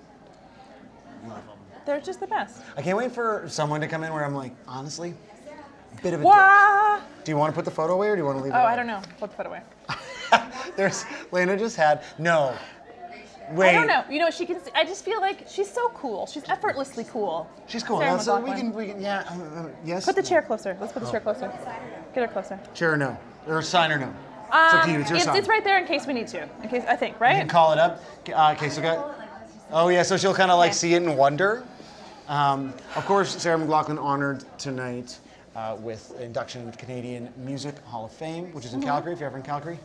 They're just the best. I can't wait for someone to come in where I'm like, honestly, a bit of a Wah! dick. Do you want to put the photo away or do you want to leave it? I don't know. Put the photo away. Lana just had, no. Wait. I don't know. You know, she can. I just feel like she's so cool. She's effortlessly cool. She's cool. Sarah So McLachlan. yes. Put the chair closer. Let's put the chair closer. Get her closer. Chair or no? Or sign or no? It's up to you. It's your sign. It's right there in case we need to. In case, I think, right? You can call it up. Okay, so oh yeah, so she'll kind of like see it and wonder. Of course, Sarah McLachlan honored tonight with induction into Canadian Music Hall of Fame, which is in Calgary. If you're ever in Calgary,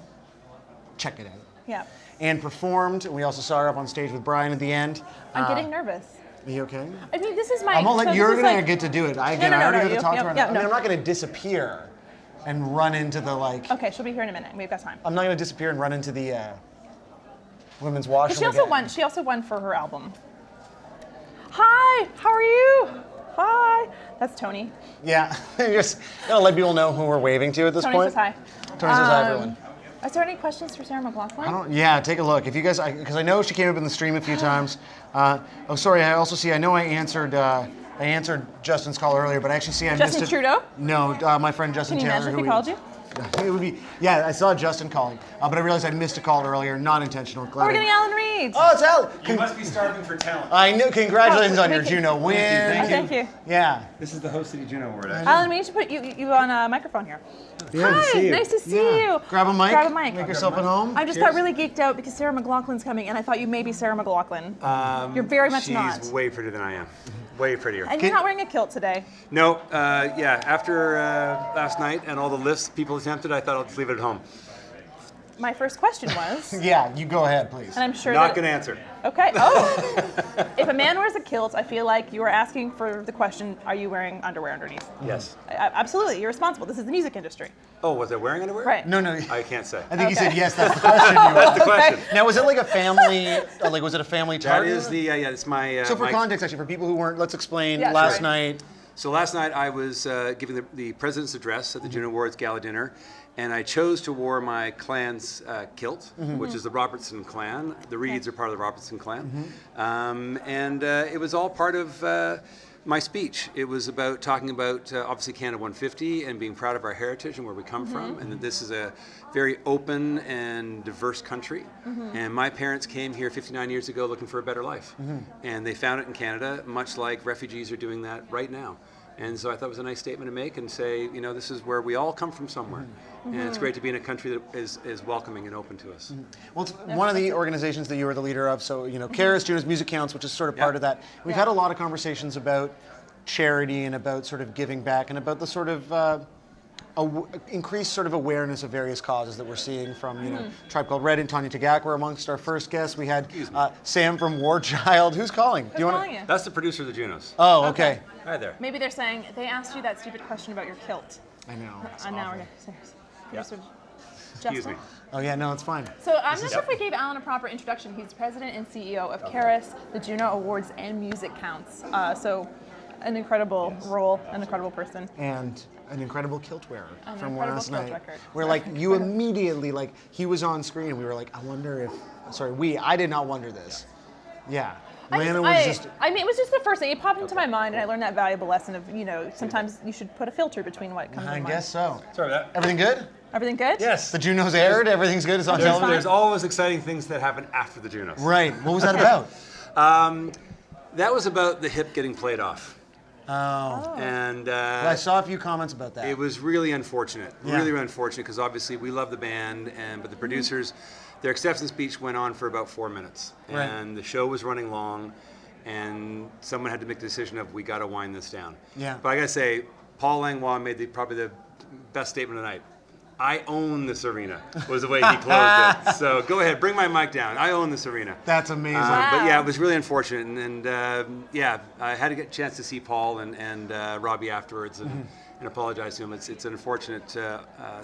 check it out. Yeah. And performed. We also saw her up on stage with Brian at the end. I'm getting nervous. Are you okay? I mean, this is my. I'm gonna let you're gonna like, get to do it. I already got to talk to her. I mean, I'm not gonna disappear and run into the like. Okay, she'll be here in a minute. We've got time. I'm not gonna disappear and run into the women's washroom. She also won for her album. Hi, how are you? Hi. That's Tony. Yeah, just gotta let people know who we're waving to at this Tony point. Says hi. Tony says hi, everyone. Is there any questions for Sarah McLachlan? Yeah, take a look. If you guys, because I know she came up in the stream a few times. Oh, sorry. I also see. I know I answered Justin's call earlier, but I actually see I missed it. Justin Trudeau? No, my friend Justin Can you Taylor. imagine if he called you? It would be. Yeah, I saw Justin calling, but I realized I missed a call earlier. Not intentional. Oh, we're getting Alan Reid. Oh, it's Alan. You must be starving for talent. I know. Congratulations on your JUNO win. Thank you. Yeah. This is the host of the JUNO Award. Alan, we need to put you on a microphone here. Yeah, Hi, nice to see you. Grab a mic. Grab a mic. Make yourself at home. I just got really geeked out because Sarah McLachlan's coming, and I thought you may be Sarah McLachlan. You're very much not. She's way prettier than I am. Way prettier. And you're not wearing a kilt today. No, after last night and all the lifts people attempted, I thought I'll just leave it at home. my first question was. Yeah, you go ahead, please. And I'm sure Not going to answer. Okay. Oh. If a man wears a kilt, I feel like you are asking for the question, are you wearing underwear underneath? Yes. Absolutely. You're responsible. This is the music industry. Oh, was I wearing underwear? Right. No. I can't say. I think he said yes. That's the question. That's the question. Now, was it like a family? Like, was it a family That target? is the it's my. So for my, context, actually, for people who weren't, let's explain. Yeah, last sure. night. So last night I was giving the president's address at the JUNO Awards gala dinner, and I chose to wear my clan's kilt, which is the Robertson clan. The Reids are part of the Robertson clan, and it was all part of my speech. It was about talking about obviously Canada 150 and being proud of our heritage and where we come from, and that this is a very open and diverse country. And my parents came here 59 years ago looking for a better life, and they found it in Canada, much like refugees are doing that right now. And so I thought it was a nice statement to make and say, you know, this is where we all come from somewhere. And it's great to be in a country that is welcoming and open to us. Well, it's one of the organizations that you were the leader of. So, you know, CARES, JUNO's Music Counts, which is sort of part of that. We've had a lot of conversations about charity and about sort of giving back and about the sort of increased sort of awareness of various causes that we're seeing from, you know, Tribe Called Red and Tanya Tagaq were amongst our first guests. We had Sam from War Child. Who's calling? Who's calling you? That's the producer of the JUNOs. Oh, okay. Hi there. Maybe they're saying, they asked you that stupid question about your kilt. I know. And now we're going to say, Excuse me. Oh, yeah, no, it's fine. So I'm not sure if we gave Alan a proper introduction. He's president and CEO of CARES, the JUNO Awards, and Music Counts. So an incredible role, an incredible person. And an incredible kilt wearer An from incredible last kilt night. record. Where like you immediately, like he was on screen and we were like, I wonder if, I did not wonder this. Yeah. Lana was just. I mean, it was just the first thing. It popped into my mind, and I learned that valuable lesson of, you know, sometimes you should put a filter between what comes in I mind. guess so. Sorry about that. Everything good? Everything good? Yes. The JUNOs aired, everything's good, it's on television? There's always exciting things that happen after the JUNOs. Right, what was that about? That was about the hip getting played off. Oh. And I saw a few comments about that. It was really unfortunate, Yeah. really unfortunate, because obviously we love the band, but the producers, their acceptance speech went on for about 4 minutes, Right. and the show was running long, and someone had to make the decision of, we got to wind this down. Yeah. But I got to say, Paul Langlois made probably the best statement of the night. I own this arena, was the way he closed it. So go ahead, bring my mic down. I own this arena. That's amazing. But yeah, it was really unfortunate. And yeah, I had to get a chance to see Paul and Robbie afterwards and apologize to him. It's an unfortunate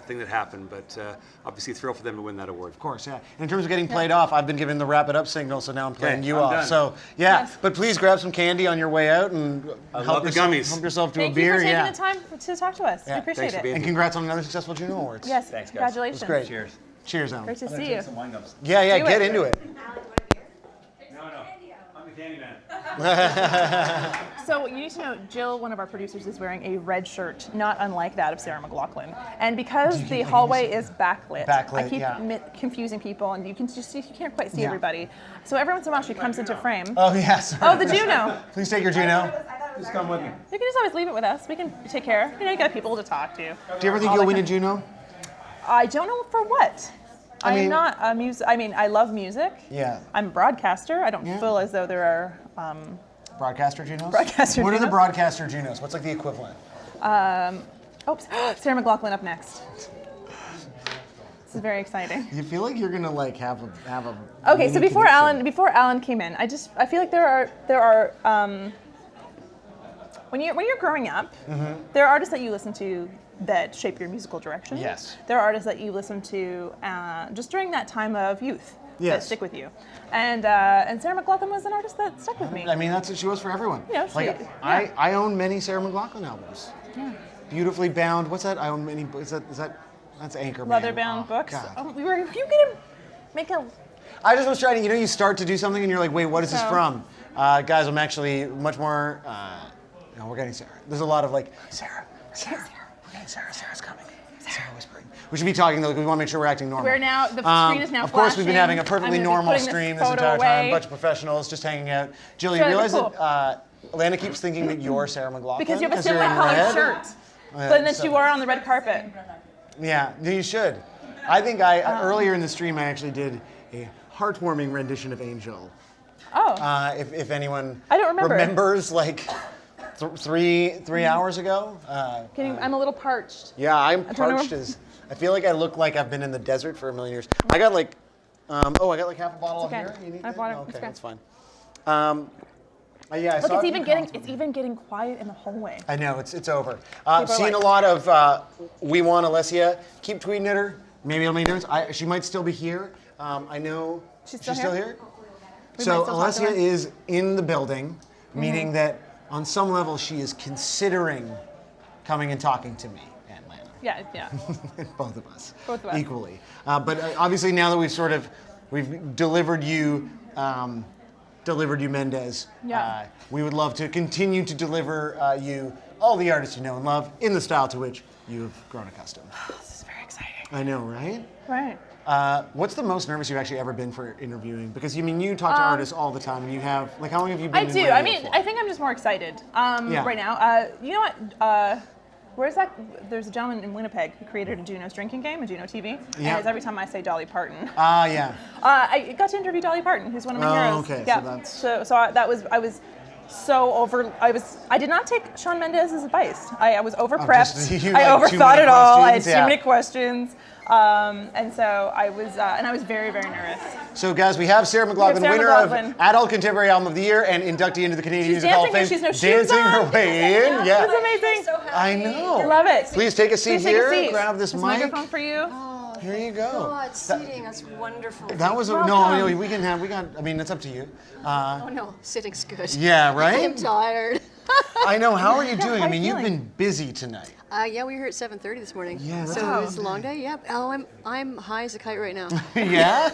thing that happened, but obviously thrilled for them to win that award. Of course, yeah. In terms of getting played off, I've been given the wrap it up signal, so now I'm playing you I'm off. done. So yeah, Yes. but please grab some candy on your way out and love the gummies. help yourself to Thank a beer. you for taking Yeah. the time to talk to us. We Yeah. appreciate Thanks for it. being And congrats on another successful JUNO Awards. Yes, Thanks, guys. congratulations. It was great. Cheers. Cheers, Alan. Great to I'm gonna see take you. some wine gums. Yeah, Do get it. into it. No, I'm the candy man. So you need to know, Jill, one of our producers, is wearing a red shirt, not unlike that of Sarah McLachlan. And because the hallway is backlit, I keep confusing people, and you can't quite see everybody. So every once in a while she comes into frame. Oh yes. Oh, the JUNO. Please take your JUNO. Just come with me. You can just always leave it with us. We can take care. You know, you got people to talk to. Do you ever think you'll win a JUNO? I don't know for what. I am mean- not a music. I mean, I love music. Yeah. I'm a broadcaster. I don't feel as though there are. Broadcaster JUNOs? Broadcaster What are the JUNOs? broadcaster JUNOs? What's like the equivalent? Oops, Sarah McLachlan up next. This is very exciting. You feel like you're gonna like have a Okay, so mini before connection. Alan came in, I feel like there are when you're growing up, there are artists that you listen to that shape your musical direction. Yes. There are artists that you listen to just during that time of youth that Yes. stick with you, and Sarah McLachlan was an artist that stuck with me. I mean, that's what she was for everyone. Yeah, like she- I own many Sarah McLachlan albums. Yeah. Beautifully bound. What's that? I own many. Is that that's Anchorman? Leather-bound Oh, books. God. Oh, you gonna make a? I just was trying to, you start to do something and you're like, wait, what is this So- from? Guys, I'm actually much more. No, we're getting Sarah. There's a lot of like, Sarah. We're getting Sarah. Sarah's coming. Sarah whispering. We should be talking though. We want to make sure we're acting normal. We're now the screen is now Of course, we've been having flashing. a perfectly I'm gonna be normal putting this stream this photo entire time. away. Bunch of professionals just hanging out. Jill, you Sure, realize cool. that Lana keeps thinking that you're Sarah McLachlan Because you have a you're similar in colored red. shirt, Yeah, but that so- you wore on the red carpet. Yeah, you should. I think earlier in the stream I actually did a heartwarming rendition of Angel. Oh. If anyone I don't remember. remembers, like 3 hours ago. I'm a little parched. Yeah, I'm trying to parched as. I feel like I look like I've been in the desert for a million years. I got like, I got like half a bottle It's okay. of here. You need I have that? water. Okay, It's okay. that's fine. Yeah, I Look, saw it's even getting quiet in the hallway. I know, it's over. People are Seeing a lot of We Want Alessia. Keep tweeting at her. Maybe it'll make a difference. She might still be here. I know she's still here. So Alessia is in the building, meaning that on some level she is considering coming and talking to me and Lana. Yeah. Both of us. Both of us. Equally. But obviously now that we've delivered you Mendes. Yeah. We would love to continue to deliver you all the artists you know and love in the style to which you've grown accustomed. This is very exciting. I know, right? Right. What's the most nervous you've actually ever been for interviewing? Because you talk to artists all the time, and you have how long have you been? I do. I mean, I think I'm just more excited right now. You know what? Where's that? There's a gentleman in Winnipeg who created a JUNOS drinking game, a JUNO TV. Yeah. And every time I say Dolly Parton. Yeah. I got to interview Dolly Parton, who's one of my heroes. Okay. Yeah. So I did not take Shawn Mendes' advice. I was over prepped. You I had overthought it all. I had too yeah. many questions. And so I was very, very nervous. So guys, we have Sarah McLachlan, Sarah winner McLachlan. of Adult Contemporary Album of the Year and inductee into the Canadian She's Music Hall of Fame. dancing, she's no shoes dancing her on. way in. Yeah. It's amazing. So happy. I know. I love it. Please take a seat Please take here. a seat. Grab this There's mic. a microphone for you. Here you go. God, seating, that's wonderful. That was Welcome. I mean, it's up to you. Oh no, sitting's good. Yeah, right? I'm tired. I know. How are you doing? how I mean, you you've feeling? been busy tonight. Yeah, we were here at 7:30 this morning. Yeah, so wow. it was a long day. Yeah. Oh, I'm high as a kite right now. Yeah?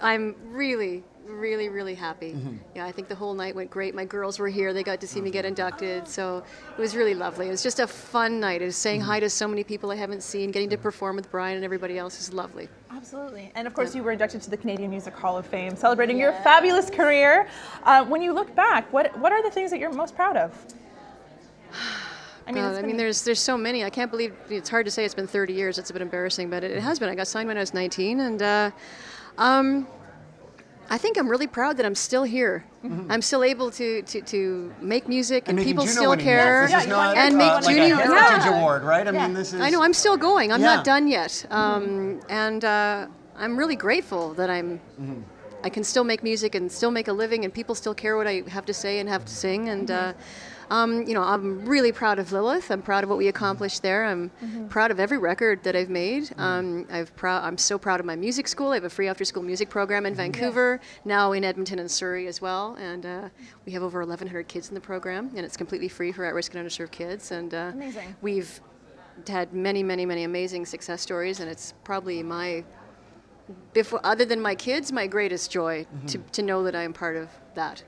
I'm really, really, really happy. Mm-hmm. Yeah, I think the whole night went great. My girls were here. They got to see me get inducted. So it was really lovely. It was just a fun night. It was saying hi to so many people I haven't seen. Getting to perform with Brian and everybody else is lovely. Absolutely. And of course, you were inducted to the Canadian Music Hall of Fame, celebrating your fabulous career. When you look back, what are the things that you're most proud of? There's so many. I can't believe it's hard to say it's been 30 years. It's a bit embarrassing, but it has been. I got signed when I was 19, and I think I'm really proud that I'm still here. Mm-hmm. I'm still able to make music, and people still care. This is not and make like JUNO a Heritage Award, right? I mean, this is. I know. I'm still going. I'm not done yet, and I'm really grateful that I can still make music and still make a living, and people still care what I have to say and have to sing, and. I'm really proud of Lilith. I'm proud of what we accomplished there. I'm proud of every record that I've made. I'm so proud of my music school. I have a free after-school music program in Vancouver, now in Edmonton and Surrey as well. And we have over 1,100 kids in the program, and it's completely free for at-risk and underserved kids. And Amazing. We've had many, many, many amazing success stories, and it's probably other than my kids, my greatest joy to know that I am part of that.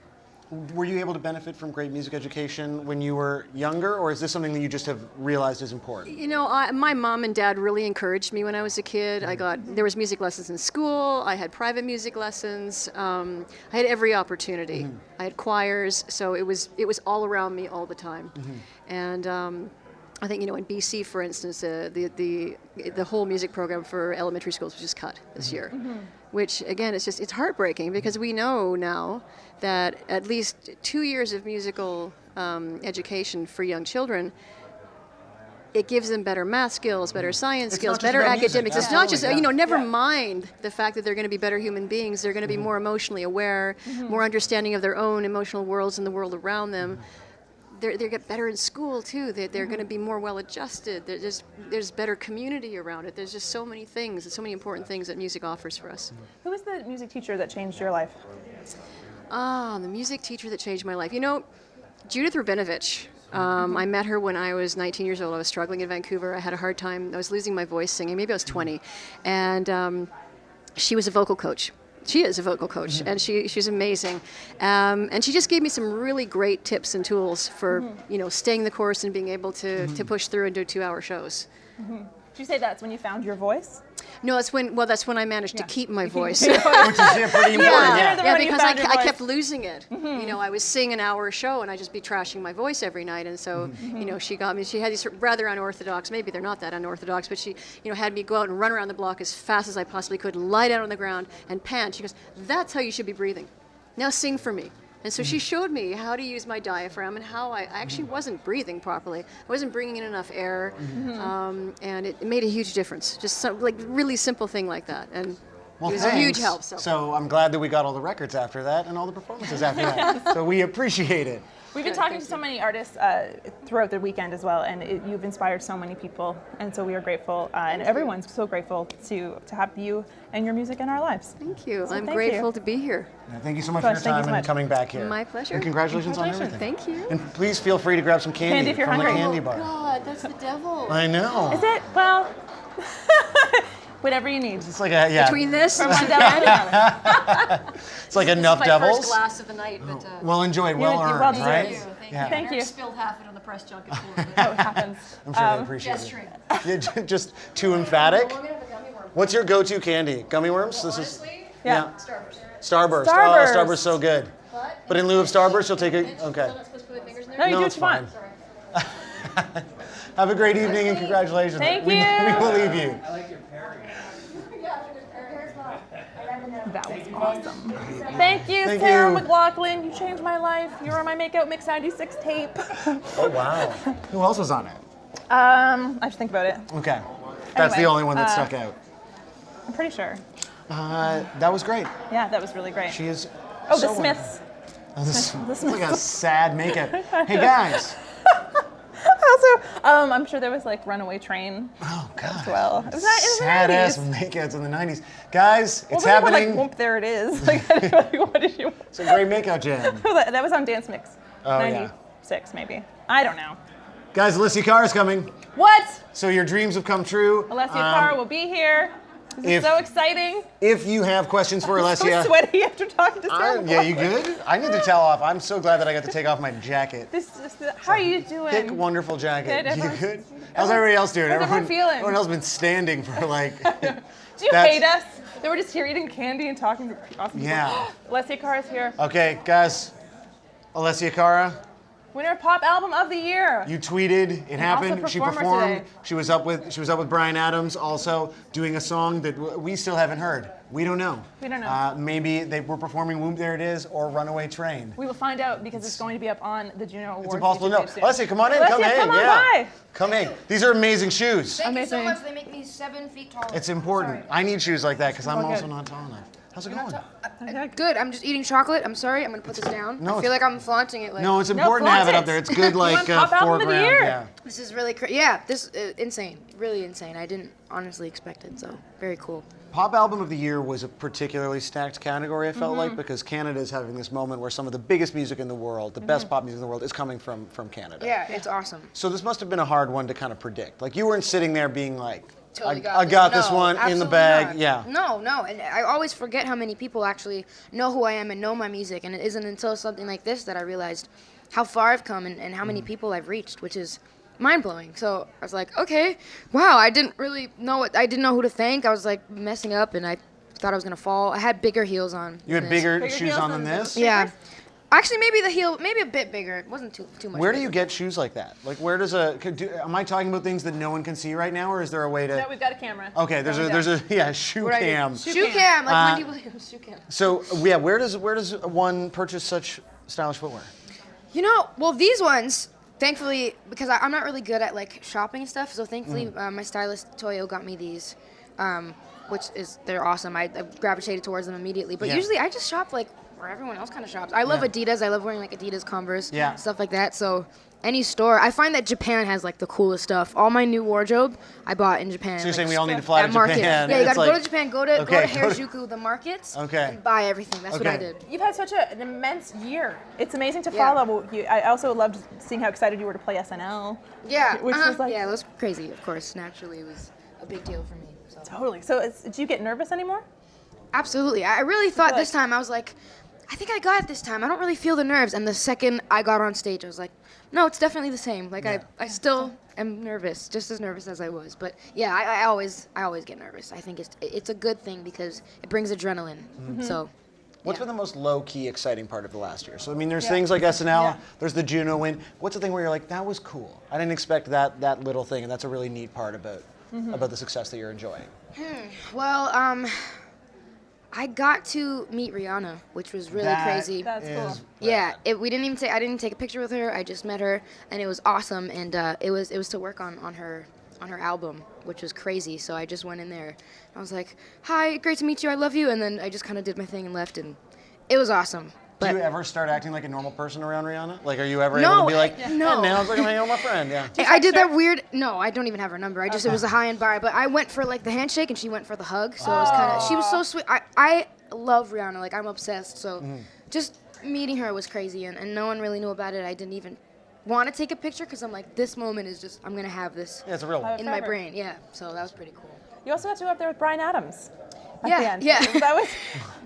Were you able to benefit from great music education when you were younger, or is this something that you just have realized is important? You know, my mom and dad really encouraged me when I was a kid. There was music lessons in school. I had private music lessons. I had every opportunity. I had choirs, so it was all around me all the time. And I think, in BC, for instance, the whole music program for elementary schools was just cut this year, which again, it's heartbreaking because we know now that at least 2 years of musical education for young children, it gives them better math skills, better science skills, better academics. It's not just, never mind the fact that they're going to be better human beings. They're going to be more emotionally aware, more understanding of their own emotional worlds and the world around them. They get better in school too. They're going to be more well-adjusted. There's better community around it. There's just so many things, and so many important things that music offers for us. Who was the music teacher that changed your life? The music teacher that changed my life. Judith Rabinovich. I met her when I was 19 years old. I was struggling in Vancouver. I had a hard time. I was losing my voice singing. Maybe I was 20, and she was a vocal coach. She is a vocal coach, and she's amazing. And she just gave me some really great tips and tools for, staying the course and being able to push through and do 2-hour shows. Did you say that's when you found your voice? No, that's when I managed to keep my voice. Which is pretty important. Yeah, because I kept losing it. I was singing an hour show and I'd just be trashing my voice every night. And so, she got me. She had these rather unorthodox, maybe they're not that unorthodox, but she, had me go out and run around the block as fast as I possibly could, lie down on the ground and pant. She goes, "That's how you should be breathing. Now sing for me." And so she showed me how to use my diaphragm and how I actually wasn't breathing properly. I wasn't bringing in enough air, and it made a huge difference. Just some like really simple thing like that, and it was a huge help. So I'm glad that we got all the records after that and all the performances after that. So we appreciate it. We've been talking to so many artists throughout the weekend as well, and you've inspired so many people, and so we are grateful, and everyone's so grateful to have you and your music in our lives. Thank you. So I'm thank grateful you. to be here. Yeah, thank you so much for your time and coming back here. My pleasure. And congratulations on everything. Thank you. And please feel free to grab some candy, Candy if you're from hungry. the candy bar. God, that's the devil. I know. Is it? Well, whatever you need. It's like a, Between this and it's like enough my devils. first glass of the night, but Well enjoyed, well earned, well deserved. right? Thank Yeah. you. Thank you. I spilled half it on the press junket floor. Oh, it happens. I'm sure they appreciate Jess it. Tree. Yeah, just too emphatic. What's your go-to candy? Gummy worms? This is Yeah. Starburst. Starburst. Oh, Starburst so good. But in lieu of Starburst, you'll take a okay. No, you do what it's you want. fine. Have a great evening and congratulations. Thank we, you. We believe you. I like your pairing. That was awesome. Thank you, Thank Sarah you. McLachlan. You changed my life. You were on my Makeout Mix 96 tape. Oh wow. Who else was on it? I have to think about it. Okay. That's the Anyway, only one that stuck out. I'm pretty sure. That was great. Yeah, that was really great. She is. Oh, so the Smiths. Oh, this The it's like a Smiths. sad makeup. Hey guys. Also, I'm sure there was like Runaway Train as well. It was not, it was Sad the 90s. ass makeouts in the 90s. Guys, it's Well, we were happening. like, whoop, there it is. Like, what did you? It's a great makeout jam. That was on Dance Mix. Oh, yeah. 96 maybe. I don't know. Guys, Alessia Cara is coming. What? So your dreams have come true. Alessia Cara will be here. This is if- so exciting. If you have questions for I'm Alessia. so sweaty after talking to Sarah. Yeah, you McLachlan. good? I need to towel off. I'm so glad that I got to take off my jacket. How are you doing? Thick, wonderful jacket. Good, You everyone's- good? How's everybody else doing? How's everyone feeling? Everyone else been standing for like. Do you hate us? They were just here eating candy and talking to awesome people. Yeah. Alessia Cara is here. Okay, guys. Alessia Cara, Winner of Pop Album of the Year. you tweeted. It And happened. also She performer performed. today. She was up with Bryan Adams, also doing a song that we still haven't heard. We don't know. We don't know. Maybe they were performing "Whoop There It Is" or "Runaway Train." We will find out because it's going to be up on the JUNO Awards. It's impossible to know. YouTube soon. Alessia, come on in. Alessia, Come in. come on Yeah. by. Come in. These are amazing shoes. Thank you so Amazing. much. They make me 7 feet tall. It's important. I need shoes like that because I'm all also good. not tall enough. How's it going? Good. I'm just eating chocolate. I'm sorry. I'm gonna put this down. No, I feel like I'm flaunting it. Like, No, it's important to have it up there. It's good, like Pop Album of the foreground. Year. Yeah. This is really yeah. This insane. Really insane. I didn't honestly expect it. So very cool. Pop Album of the Year was a particularly stacked category, I felt Mm-hmm. like, because Canada is having this moment where some of the biggest music in the world, the best pop music in the world, is coming from Canada. Yeah, it's awesome. So this must have been a hard one to kind of predict. Like, you weren't sitting there being like, Totally I got this No, one in the absolutely bag. not. Yeah. No, and I always forget how many people actually know who I am and know my music, and it isn't until something like this that I realized how far I've come and how many people I've reached, which is mind-blowing. So I was like, okay, wow, I didn't really know I didn't know who to thank. I was like messing up, and I thought I was gonna fall. I had bigger heels on. You had than this. bigger shoes on than this? Yeah. Actually, maybe the heel, maybe a bit bigger. It wasn't too much. Where do bigger. you get shoes like that? Like, where does am I talking about things that no one can see right now, or is there a way to? No, we've got a camera. Okay, there's a shoe What do I do? cam. Shoe cam, like when people use shoe cam. So yeah, where does one purchase such stylish footwear? You know, well, these ones, thankfully, because I'm not really good at like shopping and stuff, so thankfully my stylist Toyo got me these, they're awesome. I gravitated towards them immediately. But Yeah. usually I just shop like where everyone else kind of shops. I love Adidas. I love wearing like Adidas, Converse, Yeah. stuff like that. So any store, I find that Japan has like the coolest stuff. All my new wardrobe I bought in Japan. So you're like, saying we all need to fly at to markets. Japan? Yeah, you It's gotta go like- to Japan. Go to Okay, go to- Harajuku, the markets, Okay. and buy everything. That's what I Okay. did. You've had such an immense year. It's amazing to Yeah. follow. I also loved seeing how excited you were to play SNL. Yeah, Which was like, yeah, it was crazy. Of course, naturally, it was a big deal for me. So. Totally. So do you get nervous anymore? Absolutely. I really thought this time, I was like, I think I got it this time. I don't really feel the nerves. And the second I got on stage, I was like, no, it's definitely the same. Like I still am nervous, just as nervous as I was. But yeah, I always get nervous. I think it's a good thing because it brings adrenaline. So. What's been the most low-key exciting part of the last year? So I mean, there's Yeah. things like SNL. Yeah. There's the JUNO win. What's the thing where you're like, that was cool? I didn't expect that little thing, and that's a really neat part about the success that you're enjoying. Well, I got to meet Rihanna, which was really That crazy. That's cool. Yeah, I didn't even take a picture with her. I just met her, and it was awesome. And it was to work on her album, which was crazy. So I just went in there. I was like, "Hi, great to meet you. I love you." And then I just kind of did my thing and left, and it was awesome. Do you ever start acting like a normal person around Rihanna? Like, are you ever No, able to be like, no. now it's like I'm hanging out with my friend? Yeah. I did that weird. No, I don't even have her number. It was a high-end bar, but I went for like the handshake, and she went for the hug. So it was kind of. She was so sweet. I love Rihanna. Like, I'm obsessed. So just meeting her was crazy, and no one really knew about it. I didn't even want to take a picture because I'm like, this moment is just, I'm gonna have this it's a real one. in my brain. Yeah. So that was pretty cool. You also got to go up there with Bryan Adams. At Yeah, the end. yeah. That was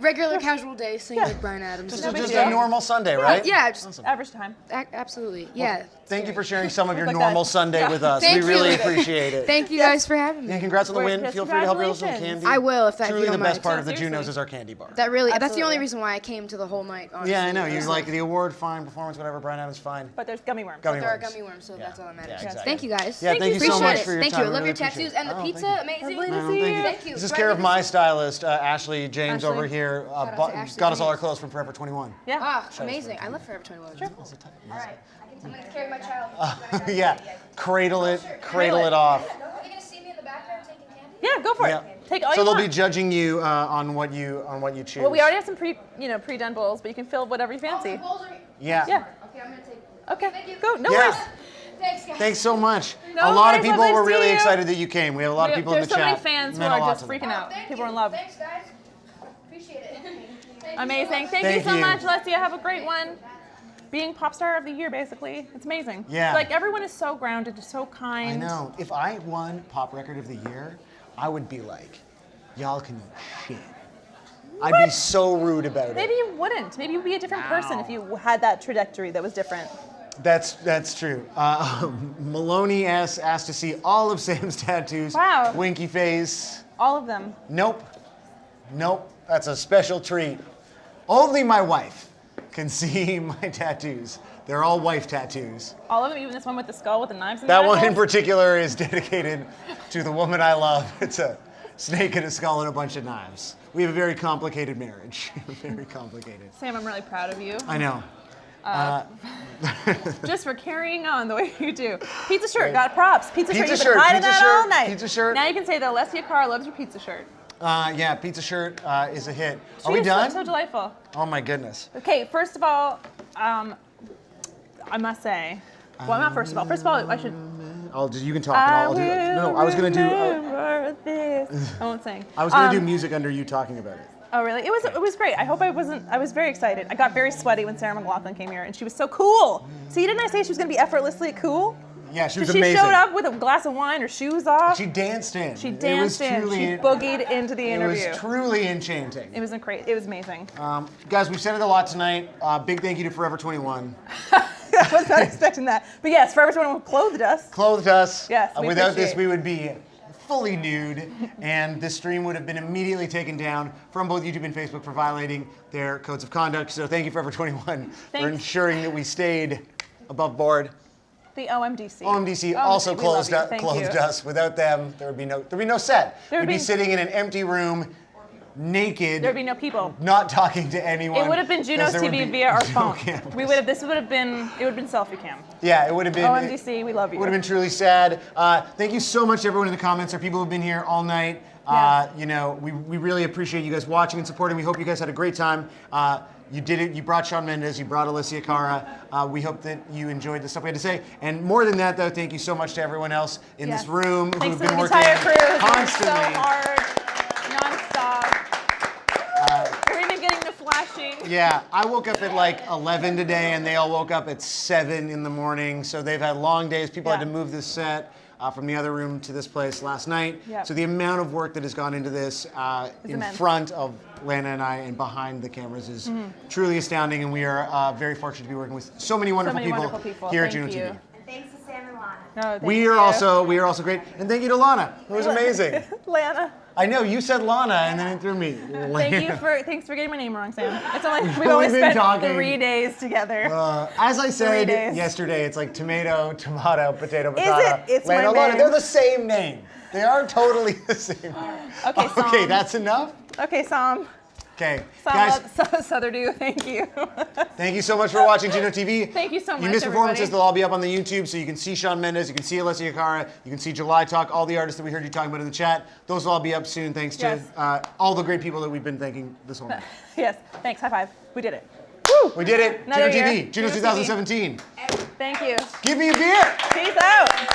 Regular cast day singing with Bryan Adams. Just a normal Sunday, right? Yeah, just average time. Absolutely. Yeah. Thank you for sharing some of your Like normal that. Sunday Yeah. with us. Thank We really you. appreciate it. Thank you guys for having me. Yeah, congrats on the win. Yes, Feel free to help yourself some congratulations. candy. I will if that. Truly if you the don't best mind. part of the Seriously. JUNOs is our candy bar. That's the Absolutely. only reason why I came to the whole night. Honestly. Yeah, I know. You It's like the award, fine, performance, whatever. Bryan Adams, fine. But there's gummy worms. Gummy There are worms. gummy worms, so that's all that matters. Yeah, exactly. Thank you guys. Yeah, thank you so Appreciate much it. for your Thank time. you. I love really your appreciate tattoos it. and the Oh, pizza. thank you. Amazing. Lovely to No, see thank you. you. Thank you. This is Right care of here. my stylist, Ashley James Ashley. over here. Shout out to Ashley Got us all our James. clothes from Forever 21. Yeah. Ah, amazing. I love Forever 21. Sure. All right. I'm going to carry my child. Yeah, cradle it off. Are you going to see me in the background taking candy? Yeah, go for Yeah. it. Take all So you they'll want. be judging you on what you choose. Well, we already have some pre-done bowls, but you can fill whatever you fancy. Yeah. Yeah. Okay, I'm going to take. Okay. Thank you. Go. No Yeah. worries. Thanks, guys. Thanks so much. No a lot of worries, people lovely were to see really you. excited that you came. We have a lot of people in the There's so chat. many fans who Meant a are lot just to them. freaking out. Thank People you. are in love. Thanks, guys. Appreciate it. Thank you Amazing. so much. Thank Thank you so you. much, Alessia. Have a great one. Being pop star of the year, basically. It's amazing. Yeah. Like, everyone is so grounded, just so kind. I know. If I won Pop Record of the Year, I would be like, y'all can eat shit. I'd be so rude about it. Maybe you wouldn't. Maybe you'd be a different person if you had that trajectory that was different. That's true. Maloney asked to see all of Sam's tattoos. Wow. Winky face. All of them. Nope. That's a special treat. Only my wife can see my tattoos. They're all wife tattoos. All of them, even this one with the skull with the knives in That the one in eyeballs? particular is dedicated to the woman I love. It's a snake and a skull and a bunch of knives. We have a very complicated marriage. Very complicated. Sam, I'm really proud of you. I know. Just for carrying on the way you do. Pizza shirt, got props. Pizza shirt, Pizza you've shirt, been hiding pizza that shirt, all night. pizza shirt. Now you can say that Alessia Cara loves your pizza shirt. Yeah, pizza shirt is a hit. She Are we is done? So delightful. Oh my goodness. Okay, first of all, I must say, well, not first of all. First of all, I should. You can talk and I'll do it. No, I was gonna do. Remember this. I won't sing. I was gonna do music under you talking about it. Oh really? It was great. I hope I wasn't. I was very excited. I got very sweaty when Sarah McLachlan came here, and she was so cool. See, didn't I say she was gonna be effortlessly cool? Yeah, she was She amazing. showed up with a glass of wine, her shoes off. She danced in. She danced in. She boogied into the interview. It was truly enchanting. It was great. It was amazing. Guys, we've said it a lot tonight. Big thank you to Forever 21. I was not expecting that. But yes, Forever 21 clothed us. Clothed us. Yes, we Without this, appreciate. we would be fully nude, and this stream would have been immediately taken down from both YouTube and Facebook for violating their codes of conduct. So thank you, Forever 21, for Thanks. ensuring that we stayed above board. The OMDC. OMDC also we love clothed you. Thank you. us. Without them, there'd be no set. We'd be sitting in an empty room, naked. There'd be no people. Not talking to anyone. It would have been because JUNO's there would TV be via our no phone. cameras. It would have been selfie cam. Yeah, it would have been. OMDC, we love you. Would have been truly sad. Thank you so much to everyone in the comments. There are people who've been here all night. Yes. We really appreciate you guys watching and supporting. We hope you guys had a great time. You did it. You brought Shawn Mendes. You brought Alessia Cara. We hope that you enjoyed the stuff we had to say. And more than that, though, thank you so much to everyone else in this room Thanks who've to been the working entire crew who's worked constantly. so hard, nonstop. We're even getting the flashing. Yeah, I woke up at like 11 today, and they all woke up at 7 in the morning. So they've had long days. People had to move this set from the other room to this place last night. Yep. So the amount of work that has gone into this in immense. front of Lana and I and behind the cameras is truly astounding, and we are very fortunate to be working with so many wonderful, people, here at JUNO Thank you. TV. And thanks to Sam and Lana. No, thank We you. are also great, and thank you to Lana. It was amazing. Lana. I know you said Lana, and then it threw me. Thanks for getting my name wrong, Sam. It's not like we've only only been spent talking. 3 days together. As I 3 said days. yesterday, it's like tomato, potato, Is potato. it? It's Lana, my Lana. name. They're the same name. They are totally the same. Okay, Sam. Okay, that's enough. Okay, Sam. Okay, guys. Southerdo, thank you. Thank you so much for watching JUNO TV. Thank you so much, You missed performances, everybody. they'll all be up on the YouTube, so you can see Shawn Mendes, you can see Alessia Cara, you can see July Talk, all the artists that we heard you talking about in the chat. Those will all be up soon, thanks to all the great people that we've been thanking this whole night. Yes, thanks, high five. We did it. Woo! We did it. Another JUNO year. TV, JUNO JUNO 2017. Thank you. Give me a beer. Peace out.